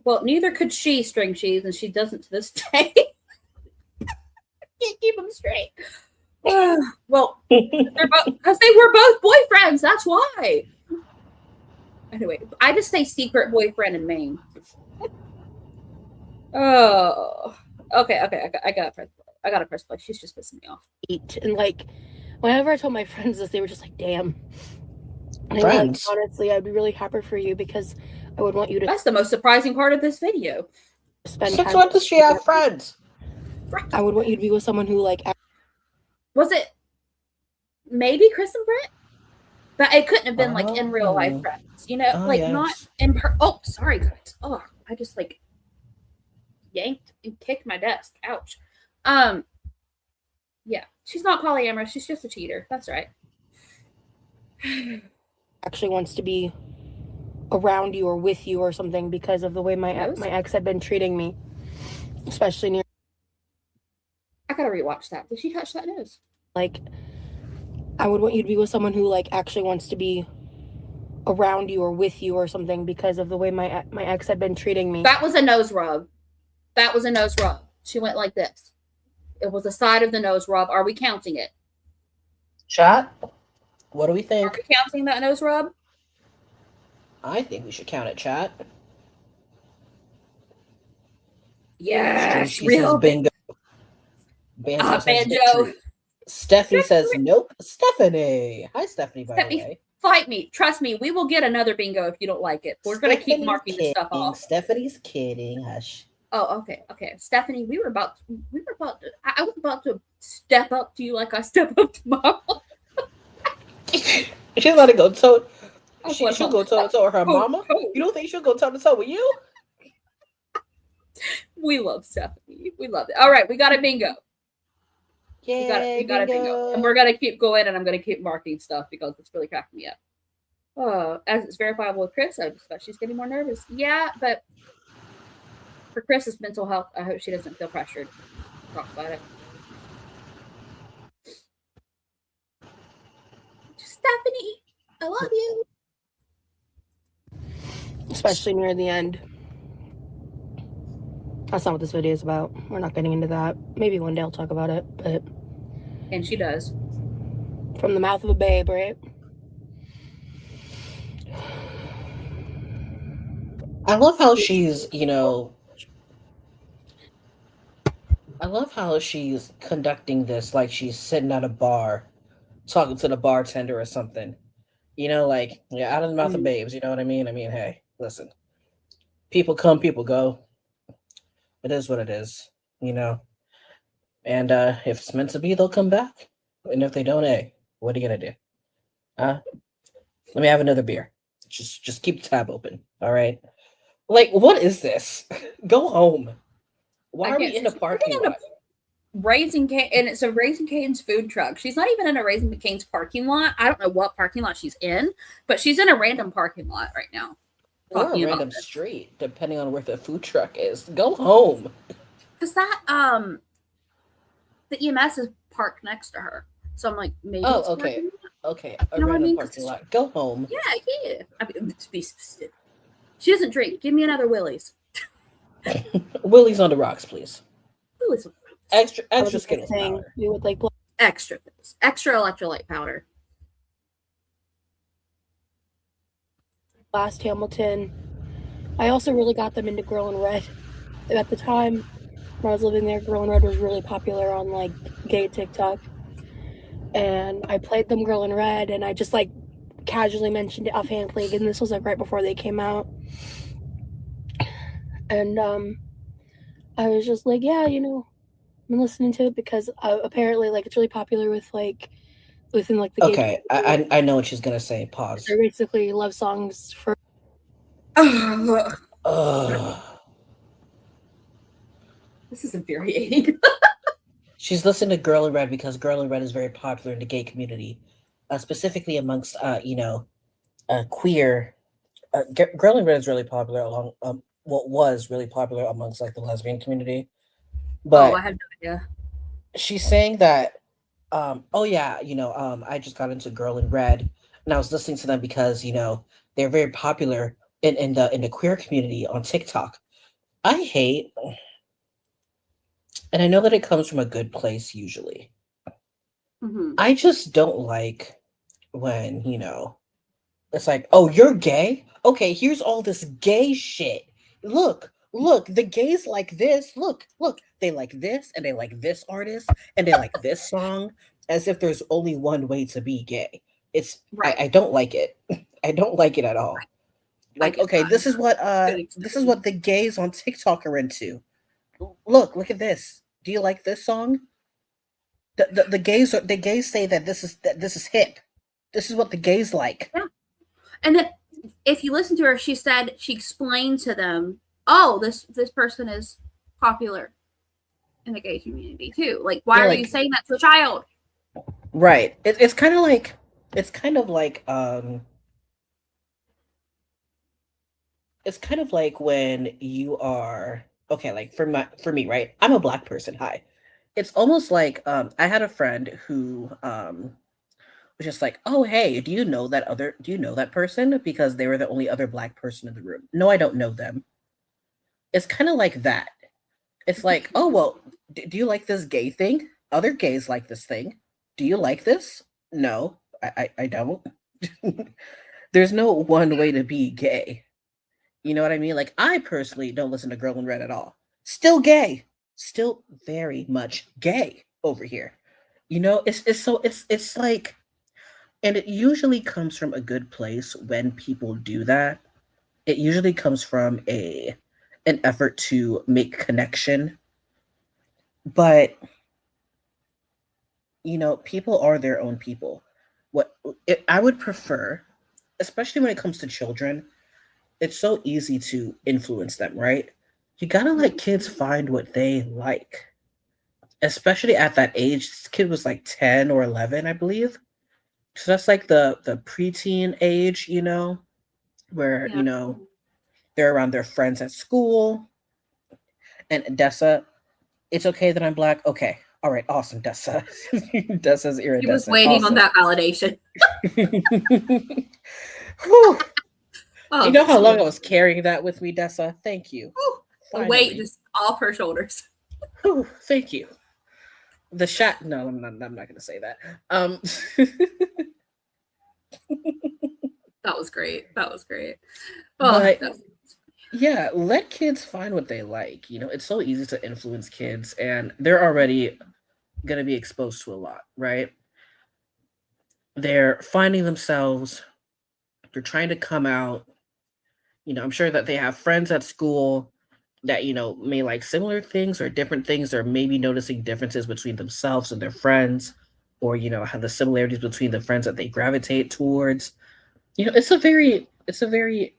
Well, neither could she, string cheese, and she doesn't to this day. Can't keep them straight. Well, they're both, because they were both boyfriends. That's why. Anyway, I just say secret boyfriend in Maine. Oh, okay. I got to press play. She's just pissing me off. And like, whenever I told my friends this, they were just like, "Damn." And like, honestly, I'd be really happy for you because I would want you to. That's the most surprising part of this video. Spend Since when does she have friends? I would want you to be with someone who like. Was it maybe Chris and Britt? But it couldn't have been like in real life friends, you know, like yes. not in her. Oh, sorry guys. Oh, I just like yanked and kicked my desk. Ouch. Yeah, she's not polyamorous. She's just a cheater. That's right. Actually wants to be around you or with you or something because of the way my ex had been treating me, especially near. I gotta rewatch that. Did she touch that nose? Like, I would want you to be with someone who like actually wants to be around you or with you or something because of the way my ex had been treating me. That was a nose rub. That was a nose rub. She went like this. It was the side of the nose rub. Are we counting it? Chat? What do we think? Are we counting that nose rub? I think we should count it, chat. Yes, real bingo. Banjo. Stephanie says nope. Stephanie. Hi, Stephanie, by the way. Fight me. Trust me. We will get another bingo if you don't like it. We're going to keep marking this stuff off. Stephanie's kidding. Hush. Oh, okay. Stephanie, I was about to step up to you like I step up to Mom. She's about to go toe. She'll go toe to toe with her mama. You don't think she'll go toe to toe with you? We love Stephanie. We love it. All right, we got a bingo. Yeah, we got a bingo. And we're going to keep going, and I'm going to keep marking stuff because it's really cracking me up. As it's verifiable with Chris, I just thought she's getting more nervous. Yeah, but for Chris's mental health, I hope she doesn't feel pressured to talk about it. Stephanie, I love you. Especially near the end. That's not what this video is about. We're not getting into that. Maybe one day I'll talk about it, but... And she does. From the mouth of a babe, right? I love how she's, I love how she's conducting this like she's sitting at a bar, talking to the bartender or something. Out of the mouth of babes, you know what I mean? I mean, hey, listen. People come, people go. It is what it is, And if it's meant to be, they'll come back. And if they don't, hey, what are you gonna do? Let me have another beer. Just keep the tab open, all right? Like, what is this? Go home. Why are we in a parking lot? Raising Cane, and it's a Raising Cane's food truck. She's not even in a Raising Cane's parking lot. I don't know what parking lot she's in, but she's in a random parking lot right now. Or a talking about random this. street, depending on where the food truck is. Go home. Because that the EMS is parked next to her. So I'm like, maybe it's Oh, okay. parking. Okay. A You know what I random mean? parking lot. Go home. Yeah. I mean, to be specific. She doesn't drink. Give me another Willie's. Willie's on the rocks, please. Willie's. Extra Skittles thing. powder. We would like Extra electrolyte powder. Last Hamilton. I also really got them into Girl in Red. At the time when I was living there, Girl in Red was really popular on like gay TikTok. And I played them Girl in Red, and I just like casually mentioned it offhandedly, and this was like right before they came out. And I was just like, yeah, you know, I've been listening to it because apparently like it's really popular with like within like the gay Okay, I know what she's gonna say. Pause. They're basically love songs for This is infuriating. She's listening to Girl in Red because Girl in Red is very popular in the gay community, specifically amongst queer. Girl in Red is really popular along what was really popular amongst like the lesbian community, but I had no idea. she's saying that I just got into Girl in Red and I was listening to them because they're very popular in the queer community on TikTok. I hate, and I know that it comes from a good place usually. Mm-hmm. I just don't like when, it's like, oh, you're gay? Okay, here's all this gay shit. Look, the gays like this. Look, they like this, and they like this artist, and they like this song, as if there's only one way to be gay. It's Right. I don't like it. I don't like it at all. Like, okay, this is what the gays on TikTok are into. Look at this. Do you like this song? The gays say that this is hip. This is what the gays like. Yeah. And then if you listen to her, she explained to them, oh, this person is popular in the gay community too. Like, why are you saying that to a child? Right. It's kind of like it's kind of like when you are okay, like for me, right? I'm a Black person. Hi. It's almost like I had a friend who was just like, oh, hey, do you know that person? Because they were the only other Black person in the room. No, I don't know them. It's kind of like that. It's like, oh, well, do you like this gay thing? Other gays like this thing. Do you like this? No, I don't. There's no one way to be gay. You know what I mean? Like, I personally don't listen to Girl in Red at all. Still gay. Still very much gay over here. It's like, and it usually comes from a good place when people do that. It usually comes from an effort to make connection. But people are their own people. I would prefer, especially when it comes to children, it's so easy to influence them, right? You gotta let kids find what they like, especially at that age. This kid was like 10 or 11, I believe. So that's like the preteen age, where they're around their friends at school. And Dessa, it's okay that I'm Black. Okay, all right, awesome, Dessa. Dessa's iridescent. He was waiting on that validation. You know how long I was carrying that with me, Dessa? Thank you. The weight just off her shoulders. Thank you. The shot. No, I'm not going to say that. That was great. Yeah, let kids find what they like. It's so easy to influence kids, and they're already going to be exposed to a lot, right? They're finding themselves. They're trying to come out. I'm sure that they have friends at school that, may like similar things or different things, or maybe noticing differences between themselves and their friends, or, have the similarities between the friends that they gravitate towards. It's a very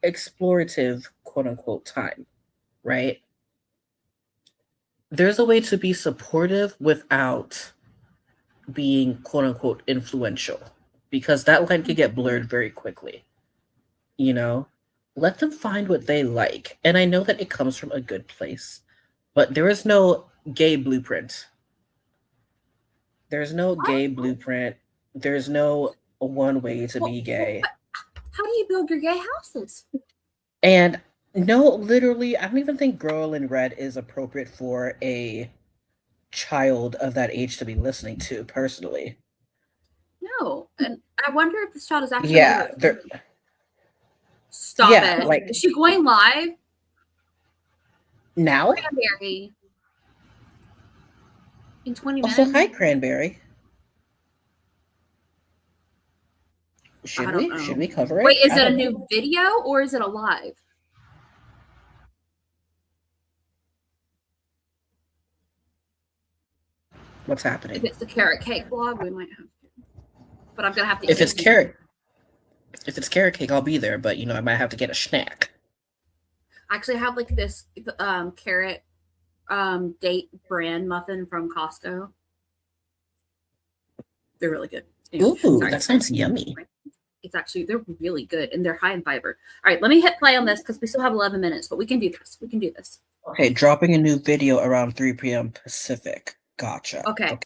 explorative, quote unquote, time, right? There's a way to be supportive without being, quote unquote, influential, because that line can get blurred very quickly. let them find what they like. And I know that it comes from a good place, but there is no gay blueprint. There's no gay blueprint. There's no one way to be gay. How do you build your gay houses? And no, literally, I don't even think Girl in Red is appropriate for a child of that age to be listening to, personally. No, and I wonder if this child is actually. Yeah, stop it. Like, is she going live now? Cranberry. In 20 minutes. Also, hi, Cranberry. Should we cover it? Wait, is it a new video or is it a live? What's happening? If it's the carrot cake vlog, we might have to. But I'm gonna have to. If it's carrot cake, I'll be there. But I might have to get a snack. I actually have like this carrot date brand muffin from Costco. They're really good. Anyway, that sounds yummy. It's actually, they're really good and they're high in fiber. All right, let me hit play on this because we still have 11 minutes, but we can do this. We can do this. Okay, dropping a new video around 3 p.m. Pacific. Gotcha. Okay.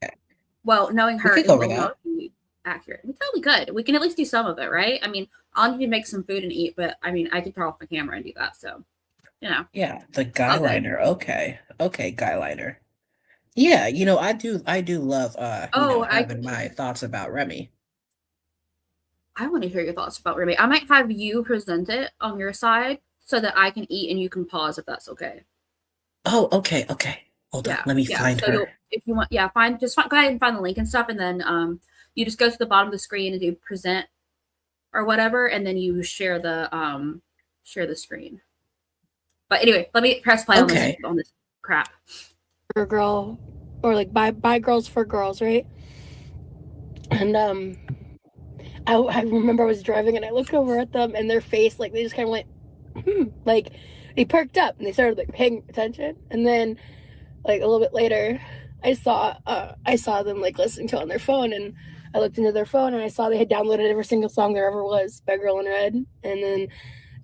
Well, knowing her, it will not be accurate. We totally good. We can at least do some of it, right? I mean, I'll need to make some food and eat, but I mean, I can turn off my camera and do that. So, Yeah, the guy liner. Okay, guy liner. Yeah, I do love having my thoughts about Remy. I want to hear your thoughts about Remy. I might have you present it on your side so that I can eat and you can pause if that's okay. Oh, okay. Hold on, let me find her. If you want, go ahead and find the link and stuff, and then you just go to the bottom of the screen and do present or whatever, and then you share the screen. But anyway, let me press play on this crap. For a girl, or like by girls for girls, right? And I remember I was driving and I looked over at them and their face, like they just kind of went, like they perked up and they started like paying attention. And then like a little bit later, I saw them like listening to it on their phone, and I looked into their phone and I saw they had downloaded every single song there ever was by Girl in Red. And then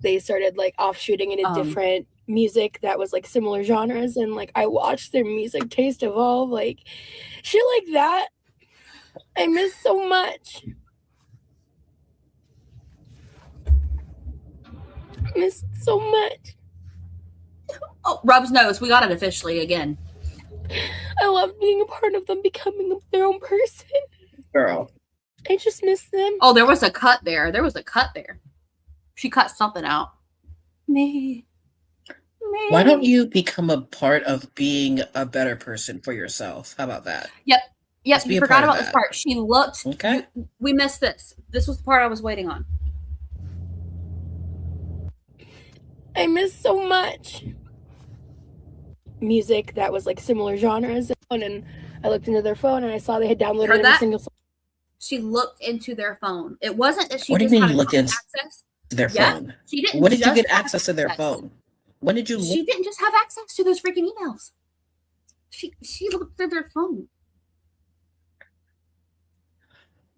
they started like offshooting into different music that was like similar genres, and like I watched their music taste evolve, like shit like that. I miss so much. Miss so much. Oh, Rub's nose. We got it officially again. I love being a part of them becoming their own person. Girl. I just miss them. Oh, there was a cut there. She cut something out. Me. Why don't you become a part of being a better person for yourself? How about that? Yep, you forgot about this part. She looked. Okay. We missed this. This was the part I was waiting on. I miss so much music that was like similar genres, and I looked into their phone and I saw they had downloaded every single song. She looked into their phone. It wasn't that she what just do you mean had you looked into access. Their phone? She didn't. When did you get access to their phone? When did you? She didn't just have access to those freaking emails. She looked at their phone.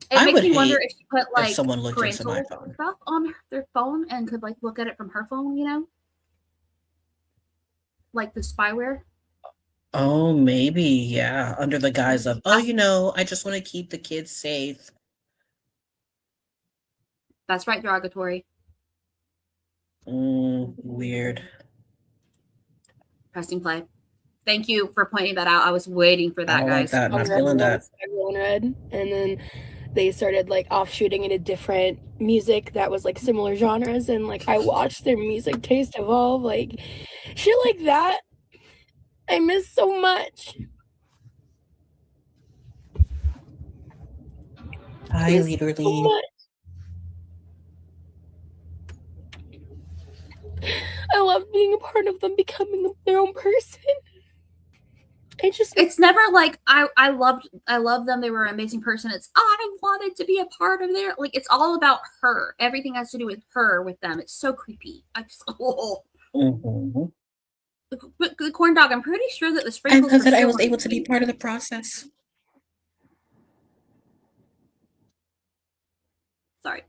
It makes me wonder if she put like someone looked into my phone stuff on their phone and could like look at it from her phone, like the spyware. Oh, maybe, yeah. Under the guise of, I just want to keep the kids safe. That's right, derogatory. Weird. Pressing play. Thank you for pointing that out. I was waiting for that, guys. Like that. Not feeling that. And then they started like offshooting into different music that was like similar genres, and like I watched their music taste evolve, like shit like that. I miss so much. I literally. I love being a part of them becoming their own person. It's never like I loved them. They were an amazing person. It's I wanted to be a part of their, like, it's all about her. Everything has to do with her, with them. It's so creepy. I just the corn dog. I'm pretty sure that the sprinkles. I thought I was able to be part of the process. Sorry.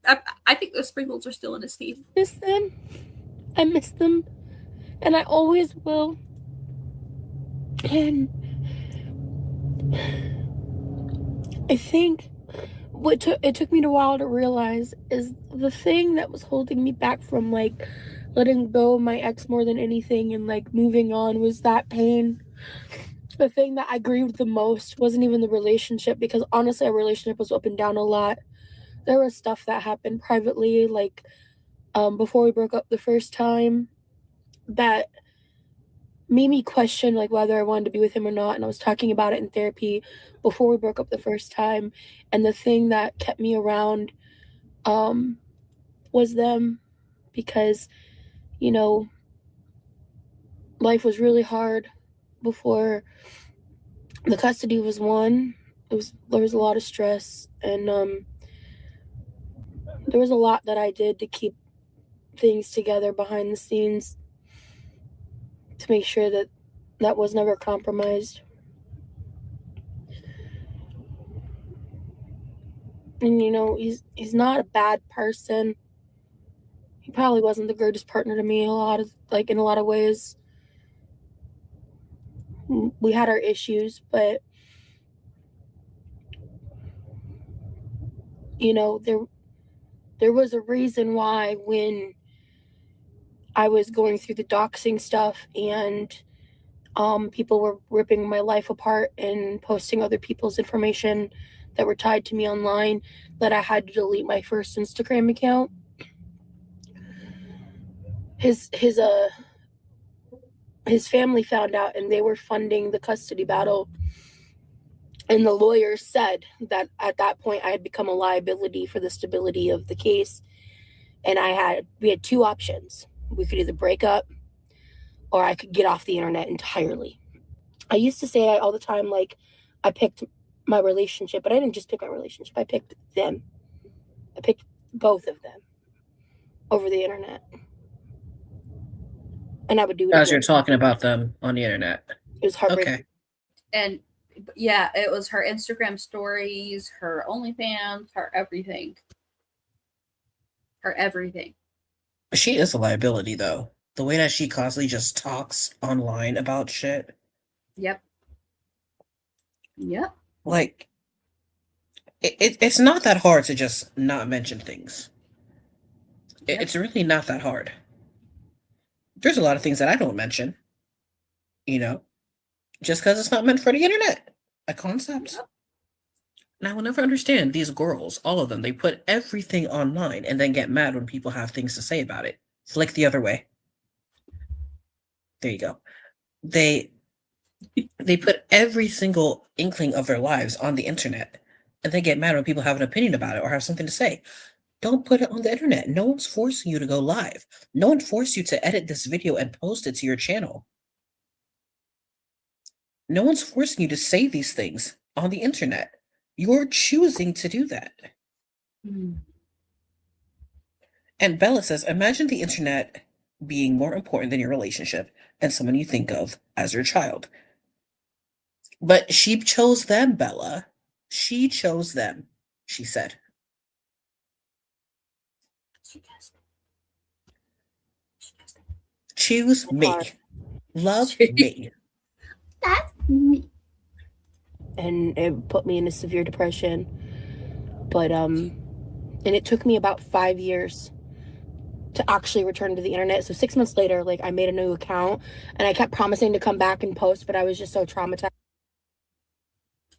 I think those sprinkles are still in his teeth. Miss them. I miss them. And I always will. And I think it took me a while to realize is the thing that was holding me back from like letting go of my ex more than anything and like moving on was that pain. The thing that I grieved the most wasn't even the relationship, because honestly, our relationship was up and down a lot. There was stuff that happened privately, like before we broke up the first time, that made me question like whether I wanted to be with him or not. And I was talking about it in therapy before we broke up the first time. And the thing that kept me around was them, because, you know, life was really hard before the custody was won. There was a lot of stress, and there was a lot that I did to keep things together behind the scenes to make sure that that was never compromised. And you know, he's not a bad person. He probably wasn't the greatest partner to me in a lot of ways. We had our issues, but you know, there was a reason why when I was going through the doxing stuff and people were ripping my life apart and posting other people's information that were tied to me online, that I had to delete my first Instagram account. His family found out, and they were funding the custody battle. And the lawyers said that at that point I had become a liability for the stability of the case. And we had two options. We could either break up or I could get off the internet entirely. I used to say all the time, like, I picked my relationship, but I didn't just pick my relationship. I picked them. I picked both of them over the internet. And I would do it As again. you're talking about them on the internet. It was heartbreaking. Okay. And yeah, it was her Instagram stories, her OnlyFans, her everything. Her everything. She is a liability, though. The way that she constantly just talks online about shit. Yep. Like, it's not that hard to just not mention things. Yep. It's really not that hard. There's a lot of things that I don't mention, you know, just because it's not meant for the internet. A concept. Yep. And I will never understand these girls, all of them. They put everything online and then get mad when people have things to say about it. Flick the other way. There you go. They put every single inkling of their lives on the internet and they get mad when people have an opinion about it or have something to say. Don't put it on the internet. No one's forcing you to go live. No one forced you to edit this video and post it to your channel. No one's forcing you to say these things on the internet. You're choosing to do that. Mm. And Bella says, imagine the internet being more important than your relationship and someone you think of as your child. But she chose them, Bella. She chose them, she said. Choose me. Love me. That's me. And it put me in a severe depression. But and it took me about 5 years to actually return to the internet. So 6 months later, like, I made a new account and I kept promising to come back and post, but I was just so traumatized.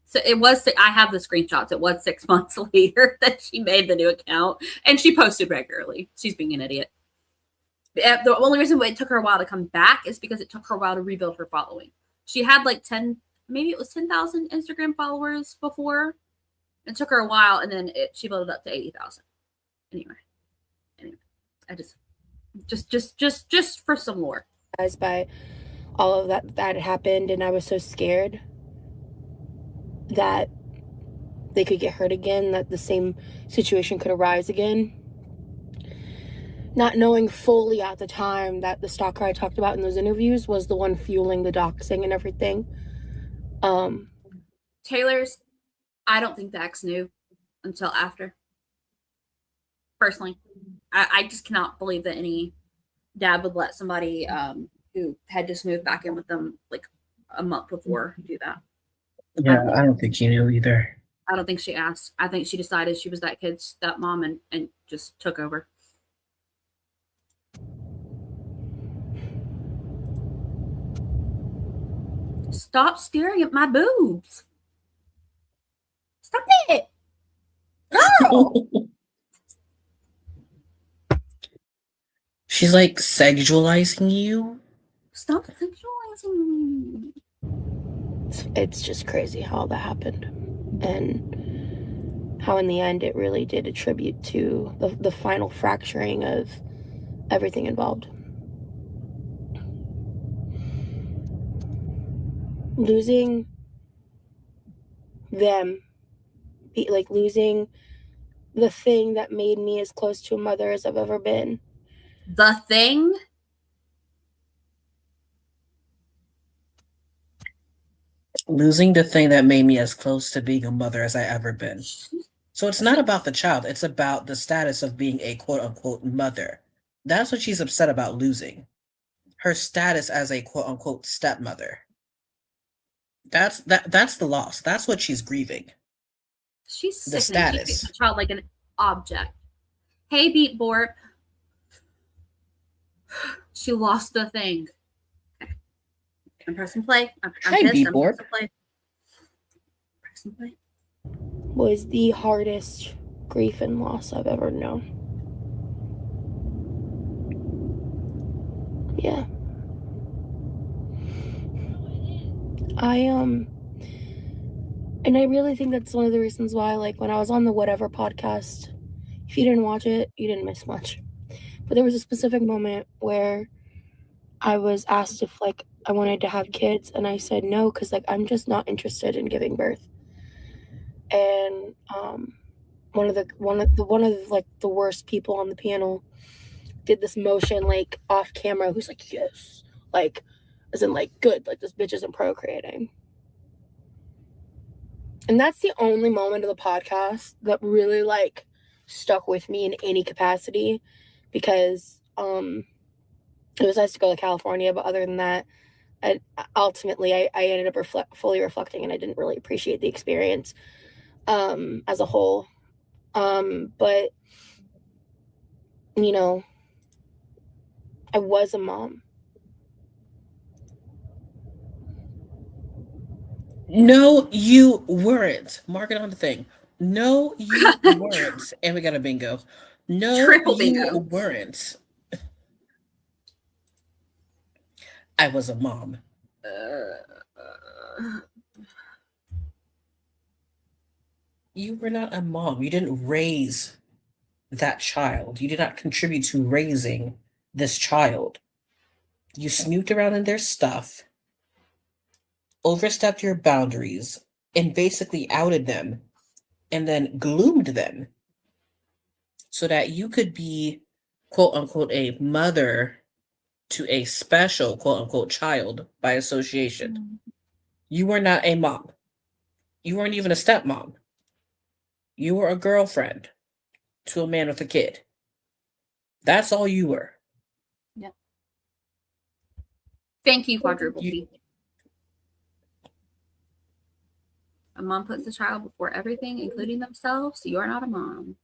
So it was, I have the screenshots. It was 6 months later that she made the new account and she posted regularly. She's being an idiot. The only reason it took her a while to come back is because it took her a while to rebuild her following. She had like 10,000 Instagram followers before. It took her a while, and then she built it up to 80,000. Anyway, I just for some lore. By all of that happened, and I was so scared that they could get hurt again, that the same situation could arise again. Not knowing fully at the time that the stalker I talked about in those interviews was the one fueling the doxing and everything. Taylor's, I don't think the ex knew until after. personally. I just cannot believe that any dad would let somebody who had just moved back in with them like a month before do that. Yeah, I don't think he knew either. I don't think she asked. I think she decided she was that kid's stepmom and just took over. Stop staring at my boobs. Stop it. Girl. She's like sexualizing you. Stop sexualizing me. It's just crazy how that happened, and how in the end it really did attribute to the final fracturing of everything involved. Losing them, like losing the thing that made me as close to a mother as I've ever been. The thing? Losing the thing that made me as close to being a mother as I ever been. So it's not about the child. It's about the status of being a quote-unquote mother. That's what she's upset about losing. Her status as a quote-unquote stepmother. That's the loss. That's what she's grieving. She's the sickening. status. She treats the child like an object. Hey, Beat Borp. She lost the thing. Okay. I'm pressing play. I'm Hi, pissed. Beat I'm Borp. pressing play. Pressing play. Was the hardest grief and loss I've ever known. Yeah. And I really think that's one of the reasons why, like, when I was on the Whatever podcast, if you didn't watch it, you didn't miss much. But there was a specific moment where I was asked if, like, I wanted to have kids, and I said no, because, like, I'm just not interested in giving birth. And one of the worst people on the panel did this motion, like, off camera, who's like, yes, like, as in, like, good, like, this bitch isn't procreating. And that's the only moment of the podcast that really, like, stuck with me in any capacity, because it was nice to go to California, but other than that, ultimately I ended up fully reflecting, and I didn't really appreciate the experience as a whole. But, you know, I was a mom. No, you weren't. Mark it on the thing. No, you weren't. And we got a bingo. No, Triple you bingo. weren't. I was a mom. You were not a mom. You didn't raise that child. You did not contribute to raising this child. You snooped around in their stuff, overstepped your boundaries, and basically outed them, and then gloomed them so that you could be, quote unquote, a mother to a special, quote unquote, child by association. You were not a mom. You weren't even a stepmom. You were a girlfriend to a man with a kid. That's all you were. Yeah. Thank you, quadruple P. A mom puts the child before everything, including themselves. So you're not a mom.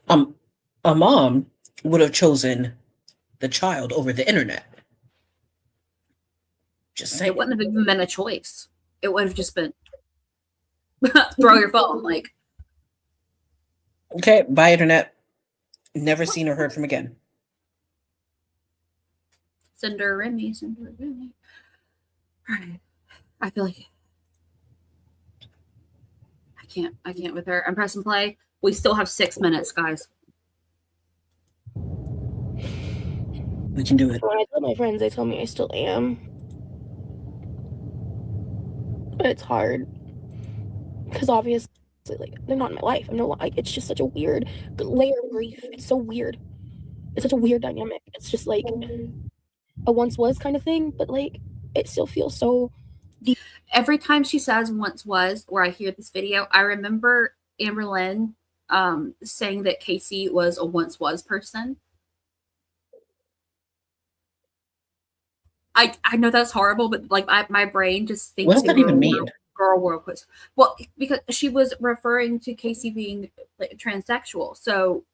A mom would have chosen the child over the internet. Just saying. It wouldn't have even been a choice. It would have just been throw your phone. Like, okay, bye internet. Never seen or heard from again. Send her Remy. All right. I feel like I can't with her. I'm pressing play. We still have 6 minutes, guys. We can do it. When I tell my friends, they tell me I still am. But it's hard. Because obviously, like, they're not in my life. I'm no, like, it's just such a weird layer of grief. It's so weird. It's such a weird dynamic. It's just like a once was kind of thing, but like it still feels so deep. Every time she says once was, or I hear this video, I remember amberlynn saying that Casey was a once was person. I know that's horrible, but like my brain just thinks What does that even mean? Girl world quiz. Well, because she was referring to Casey being like, transsexual, so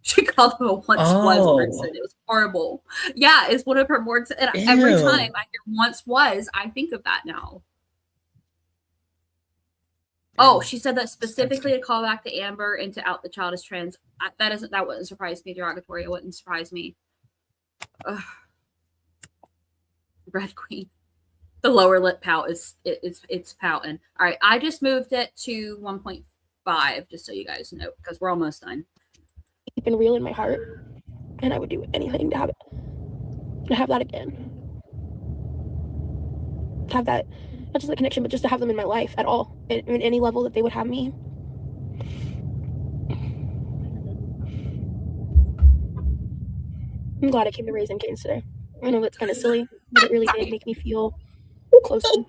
she called him a once was person. It was horrible. Yeah, it's one of her words. And every time I hear once was, I think of that now. Oh, she said that specifically to call back to Amber and to out the child as trans. That wouldn't surprise me. Derogatory. It wouldn't surprise me. Ugh. Red Queen. The lower lip pout it's pouting. All right, I just moved it to 1.5 just so you guys know because we're almost done. Deep and real in my heart, and I would do anything to have that again. To have that, not just the connection, but just to have them in my life at all, in any level that they would have me. I'm glad I came to Raising Canes today. I know it's kind of silly, but it really did make me feel close and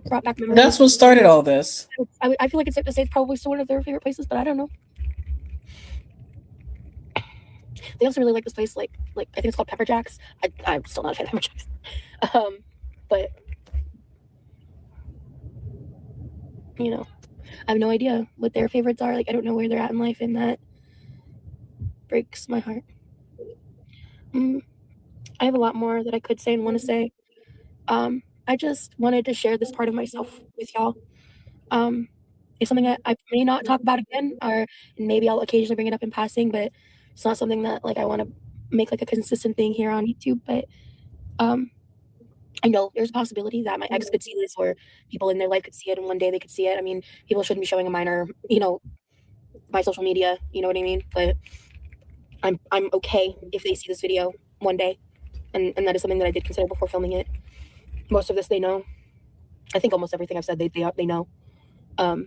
brought back memories. That's what started all this. I feel like it's safe to say it's probably still one of their favorite places, but I don't know. They also really like this place, like I think it's called Pepper Jack's. I'm still not a fan of Pepper Jack's, but you know, I have no idea what their favorites are. Like I don't know where they're at in life, and that breaks my heart. I have a lot more that I could say and want to say. I just wanted to share this part of myself with y'all. It's something that I may not talk about again, or maybe I'll occasionally bring it up in passing, but it's not something that like I want to make like a consistent thing here on YouTube. But I know there's a possibility that my ex could see this, or people in their life could see it, and one day they could see it. I mean, people shouldn't be showing a minor, my social media, you know what I mean? But I'm okay if they see this video one day, and that is something that I did consider before filming it. Most of this they know. I think almost everything I've said they know. But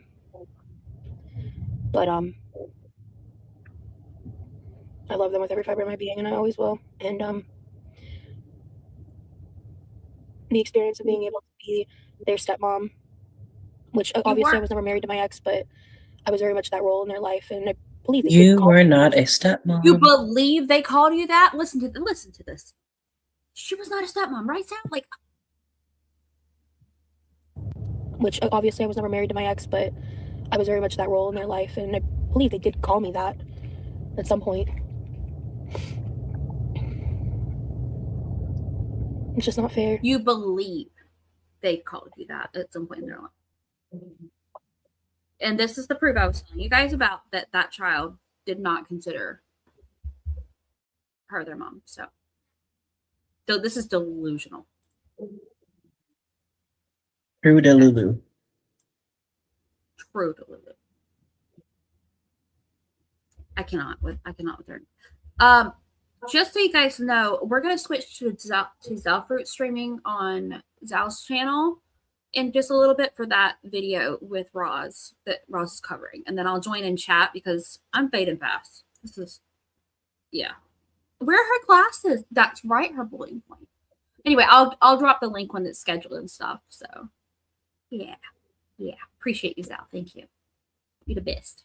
I love them with every fiber of my being, and I always will. And the experience of being able to be their stepmom, which obviously I was never married to my ex, but I was very much that role in their life, and I believe you were not a stepmom. You believe they called you that? Listen to this. She was not a stepmom, right, Sam? Like, which obviously I was never married to my ex, but I was very much that role in their life, and I believe they did call me that at some point. It's just not fair. You believe they called you that at some point in their life. And this is the proof I was telling you guys about, that child did not consider her their mom. So this is delusional. True Delulu. True Delulu. I cannot with her. Just so you guys know, we're going to switch to Zalfruit streaming on Zal's channel in just a little bit for that video with Roz that Roz is covering. And then I'll join in chat because I'm fading fast. This is, yeah. Where are her classes? That's right, her bullying point. Anyway, I'll drop the link when it's scheduled and stuff. So, yeah. Appreciate you, Zal. Thank you. You're the best.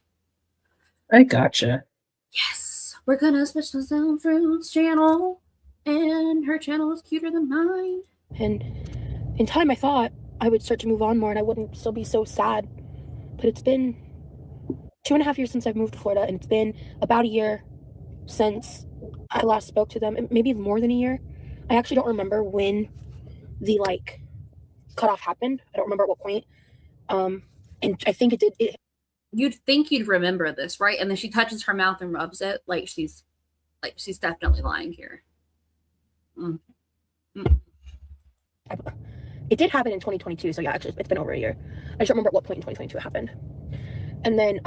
I gotcha. Yes, we're gonna switch to Zalfruit's channel, and her channel is cuter than mine. And in time, I thought I would start to move on more, and I wouldn't still be so sad. But it's been 2.5 years since I've moved to Florida, and it's been about a year since I last spoke to them. Maybe more than a year. I actually don't remember when the cutoff happened. I don't remember at what point. And I think it did. You'd think you'd remember this, right? And then she touches her mouth and rubs it like she's definitely lying here. It did happen in 2022, so yeah, actually it's been over a year. I just don't remember at what point in 2022 it happened. And then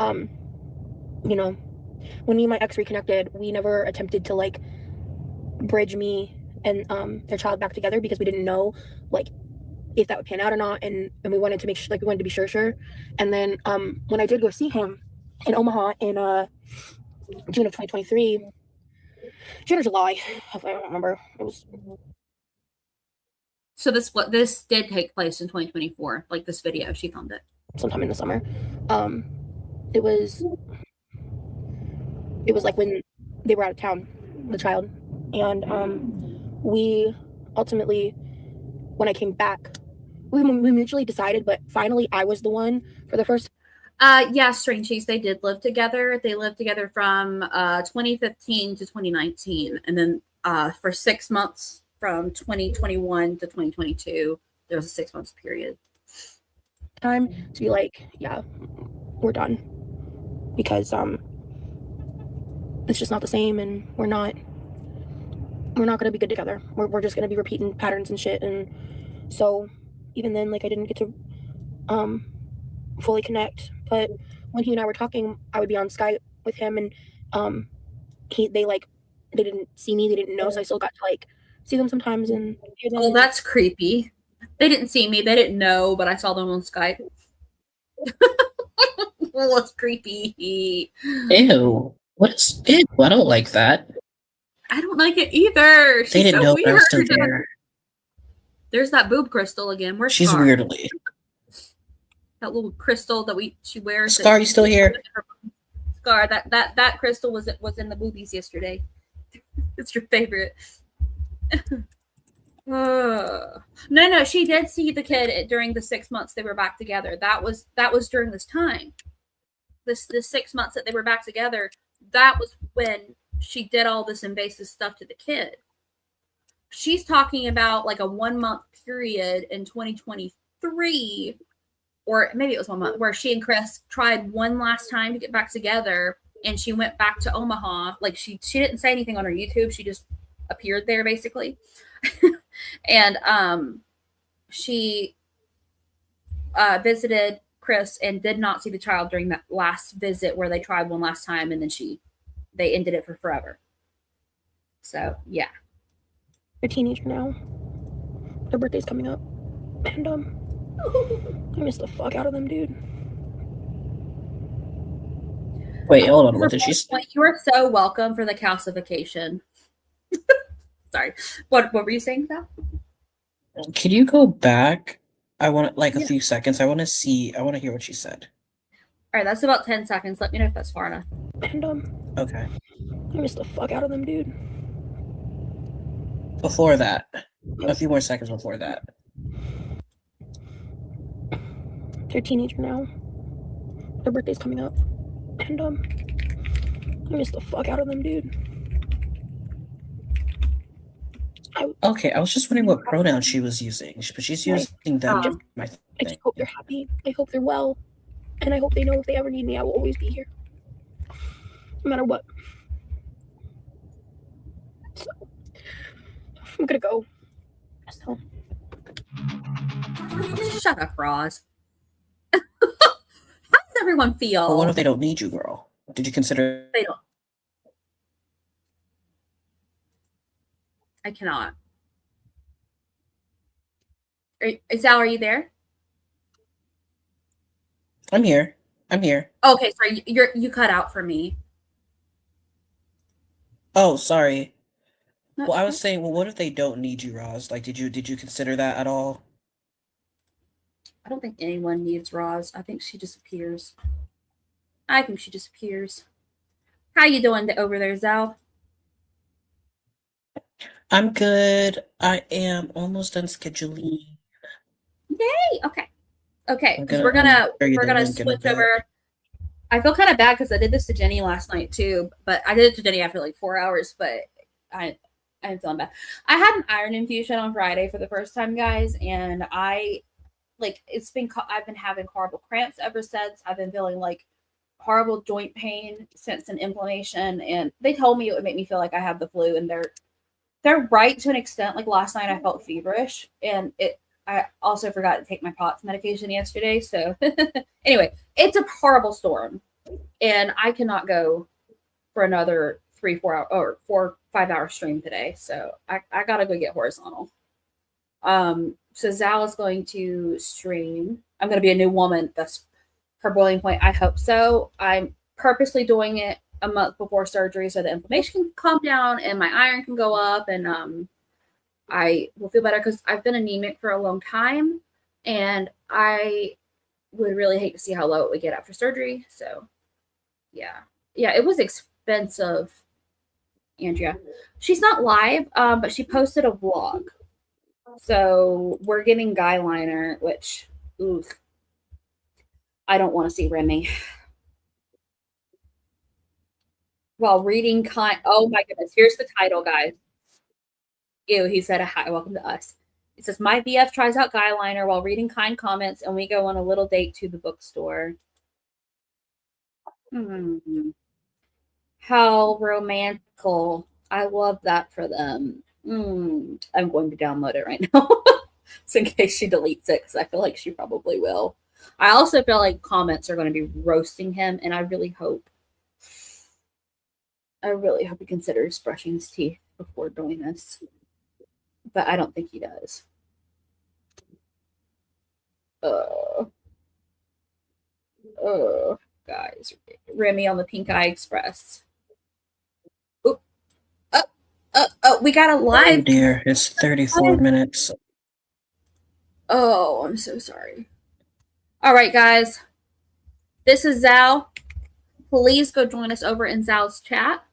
when me and my ex reconnected, we never attempted to bridge me and their child back together because we didn't know if that would pan out or not, and we wanted to make sure, we wanted to be sure. And then when I did go see him in Omaha in June of 2023, June or July, I don't remember. It was. So this did take place in 2024, like this video, she filmed it sometime in the summer. it was like when they were out of town, the child, and we ultimately, when I came back, we mutually decided, but finally I was the one for the first. Yeah, Strange Cheese, they did live together. They lived together from 2015 to 2019, and then for 6 months from 2021 to 2022, there was a 6 months period. Time to be like, yeah, we're done, because it's just not the same, and we're not gonna be good together. We're just gonna be repeating patterns and shit. And so even then, like, I didn't get to fully connect. But when he and I were talking, I would be on Skype with him, and they didn't see me, they didn't know, so I still got to like see them sometimes and hear them. Oh, that's creepy. They didn't see me, they didn't know, but I saw them on Skype. Oh, that's creepy. Ew. What is ew? I don't like that. I don't like it either. They didn't know I was still there. There's that boob crystal again. Where's She's Scar? weirdly. That little crystal that she wears. Scar, you still here? Scar, that crystal was in the boobies yesterday. It's your favorite. No, she did see the kid during the 6 months they were back together. That was during this time. This 6 months that they were back together, that was when she did all this invasive stuff to the kid. She's talking about like a 1 month period in 2023, or maybe it was 1 month, where she and Chris tried one last time to get back together, and she went back to Omaha. Like she didn't say anything on her YouTube. She just appeared there basically. And she visited Chris and did not see the child during that last visit where they tried one last time, and then they ended it for forever. So yeah. They're a teenager now. Their birthday's coming up. And I miss the fuck out of them, dude. Wait, hold on. What did she say? You are so welcome for the calcification. Sorry. What were you saying, Sal? Can you go back? I want like a few seconds. I want to hear what she said. All right, that's about 10 seconds. Let me know if that's far enough. And okay. I miss the fuck out of them, dude. Before that, a few more seconds before that. They're a teenager now. Their birthday's coming up. And I miss the fuck out of them, dude. Okay, I was just wondering what pronoun she was using, but she's using them. I just hope they're happy. I hope they're well. And I hope they know if they ever need me, I will always be here. No matter what. So, I'm gonna go. So. Shut up, Roz. How does everyone feel? Well, what if they don't need you, girl? Did you consider? They don't. I cannot. Sal, are you there? I'm here. Okay, sorry, you cut out for me. Oh, sorry. Well, I was saying, well, what if they don't need you, Roz? Like, did you consider that at all? I don't think anyone needs Roz. I think she disappears. How you doing over there, Zal? I'm good. I am almost done scheduling. Yay! Okay, because we're gonna switch over. I feel kind of bad because I did this to Jenny last night too, but I did it to Jenny after like 4 hours. But I'm feeling bad. I had an iron infusion on Friday for the first time, guys, and I've been having horrible cramps ever since. I've been feeling like horrible joint pain since an inflammation, and they told me it would make me feel like I have the flu, and they're right to an extent. Like last night I felt feverish, and I also forgot to take my POTS medication yesterday. So anyway, it's a horrible storm, and I cannot go for another 3-4 hour or 4-5 hour stream today. So I gotta go get horizontal. So Zal is going to stream. I'm going to be a new woman. That's her boiling point. I hope so. I'm purposely doing it a month before surgery so the inflammation can calm down and my iron can go up, and I will feel better because I've been anemic for a long time, and I would really hate to see how low it would get after surgery. So Yeah, it was expensive. Andrea, she's not live, but she posted a vlog. So we're getting guy liner, which, ooh, I don't want to see Remy. While reading oh my goodness, here's the title, guys. Ew, he said, hi, welcome to us. It says, my BF tries out guy liner while reading kind comments, and we go on a little date to the bookstore. How romantical. I love that for them. I'm going to download it right now. So in case she deletes it, because I feel like she probably will. I also feel like comments are going to be roasting him, and I really hope he considers brushing his teeth before doing this. But I don't think he does. Guys. Remy on the Pink Eye Express. We got a live. Oh dear, it's 34 minutes. Oh, I'm so sorry. All right, guys. This is Zal. Please go join us over in Zal's chat.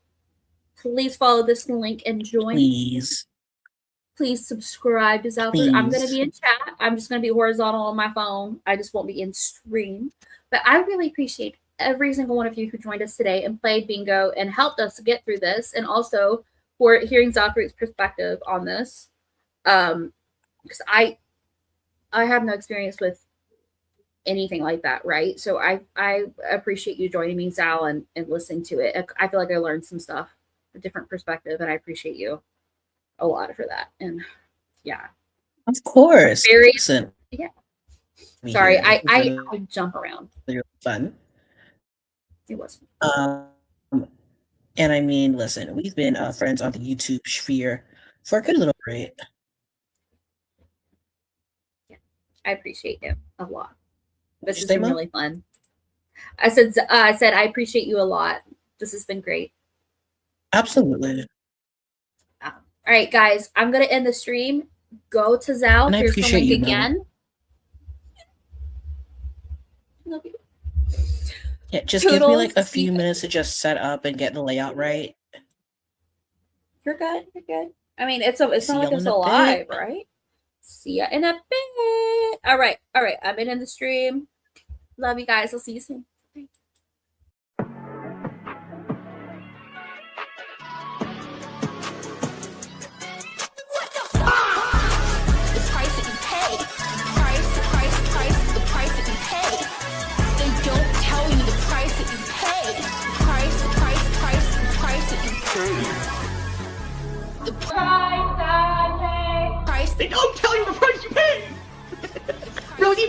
Please follow this link and join. Please subscribe to Zalfruit. I'm going to be in chat. I'm just going to be horizontal on my phone. I just won't be in stream. But I really appreciate every single one of you who joined us today and played bingo and helped us get through this, and also for hearing Zalfruit's perspective on this. Because I have no experience with anything like that, right? So I appreciate you joining me, Zal, and listening to it. I feel like I learned some stuff, a different perspective, and I appreciate you a lot for that. And yeah, of course. Very Listen. Yeah. Sorry, I jump around. Fun. It was. And I mean, listen, we've been friends on the YouTube sphere for a good little bit. Yeah, I appreciate you a lot. This has been really fun. I said I appreciate you a lot. This has been great. Absolutely. All right, guys, I'm gonna end the stream. Go to Zal. And here's the link you, again. Love you. Yeah, just give me like a few minutes to just set up and get the layout right. You're good. You're good. I mean, it's not like it's alive, right? See ya in a bit. All right. I'm in the stream. Love you guys. I'll see you soon. Bye. They don't tell you the price you pay. Rosie.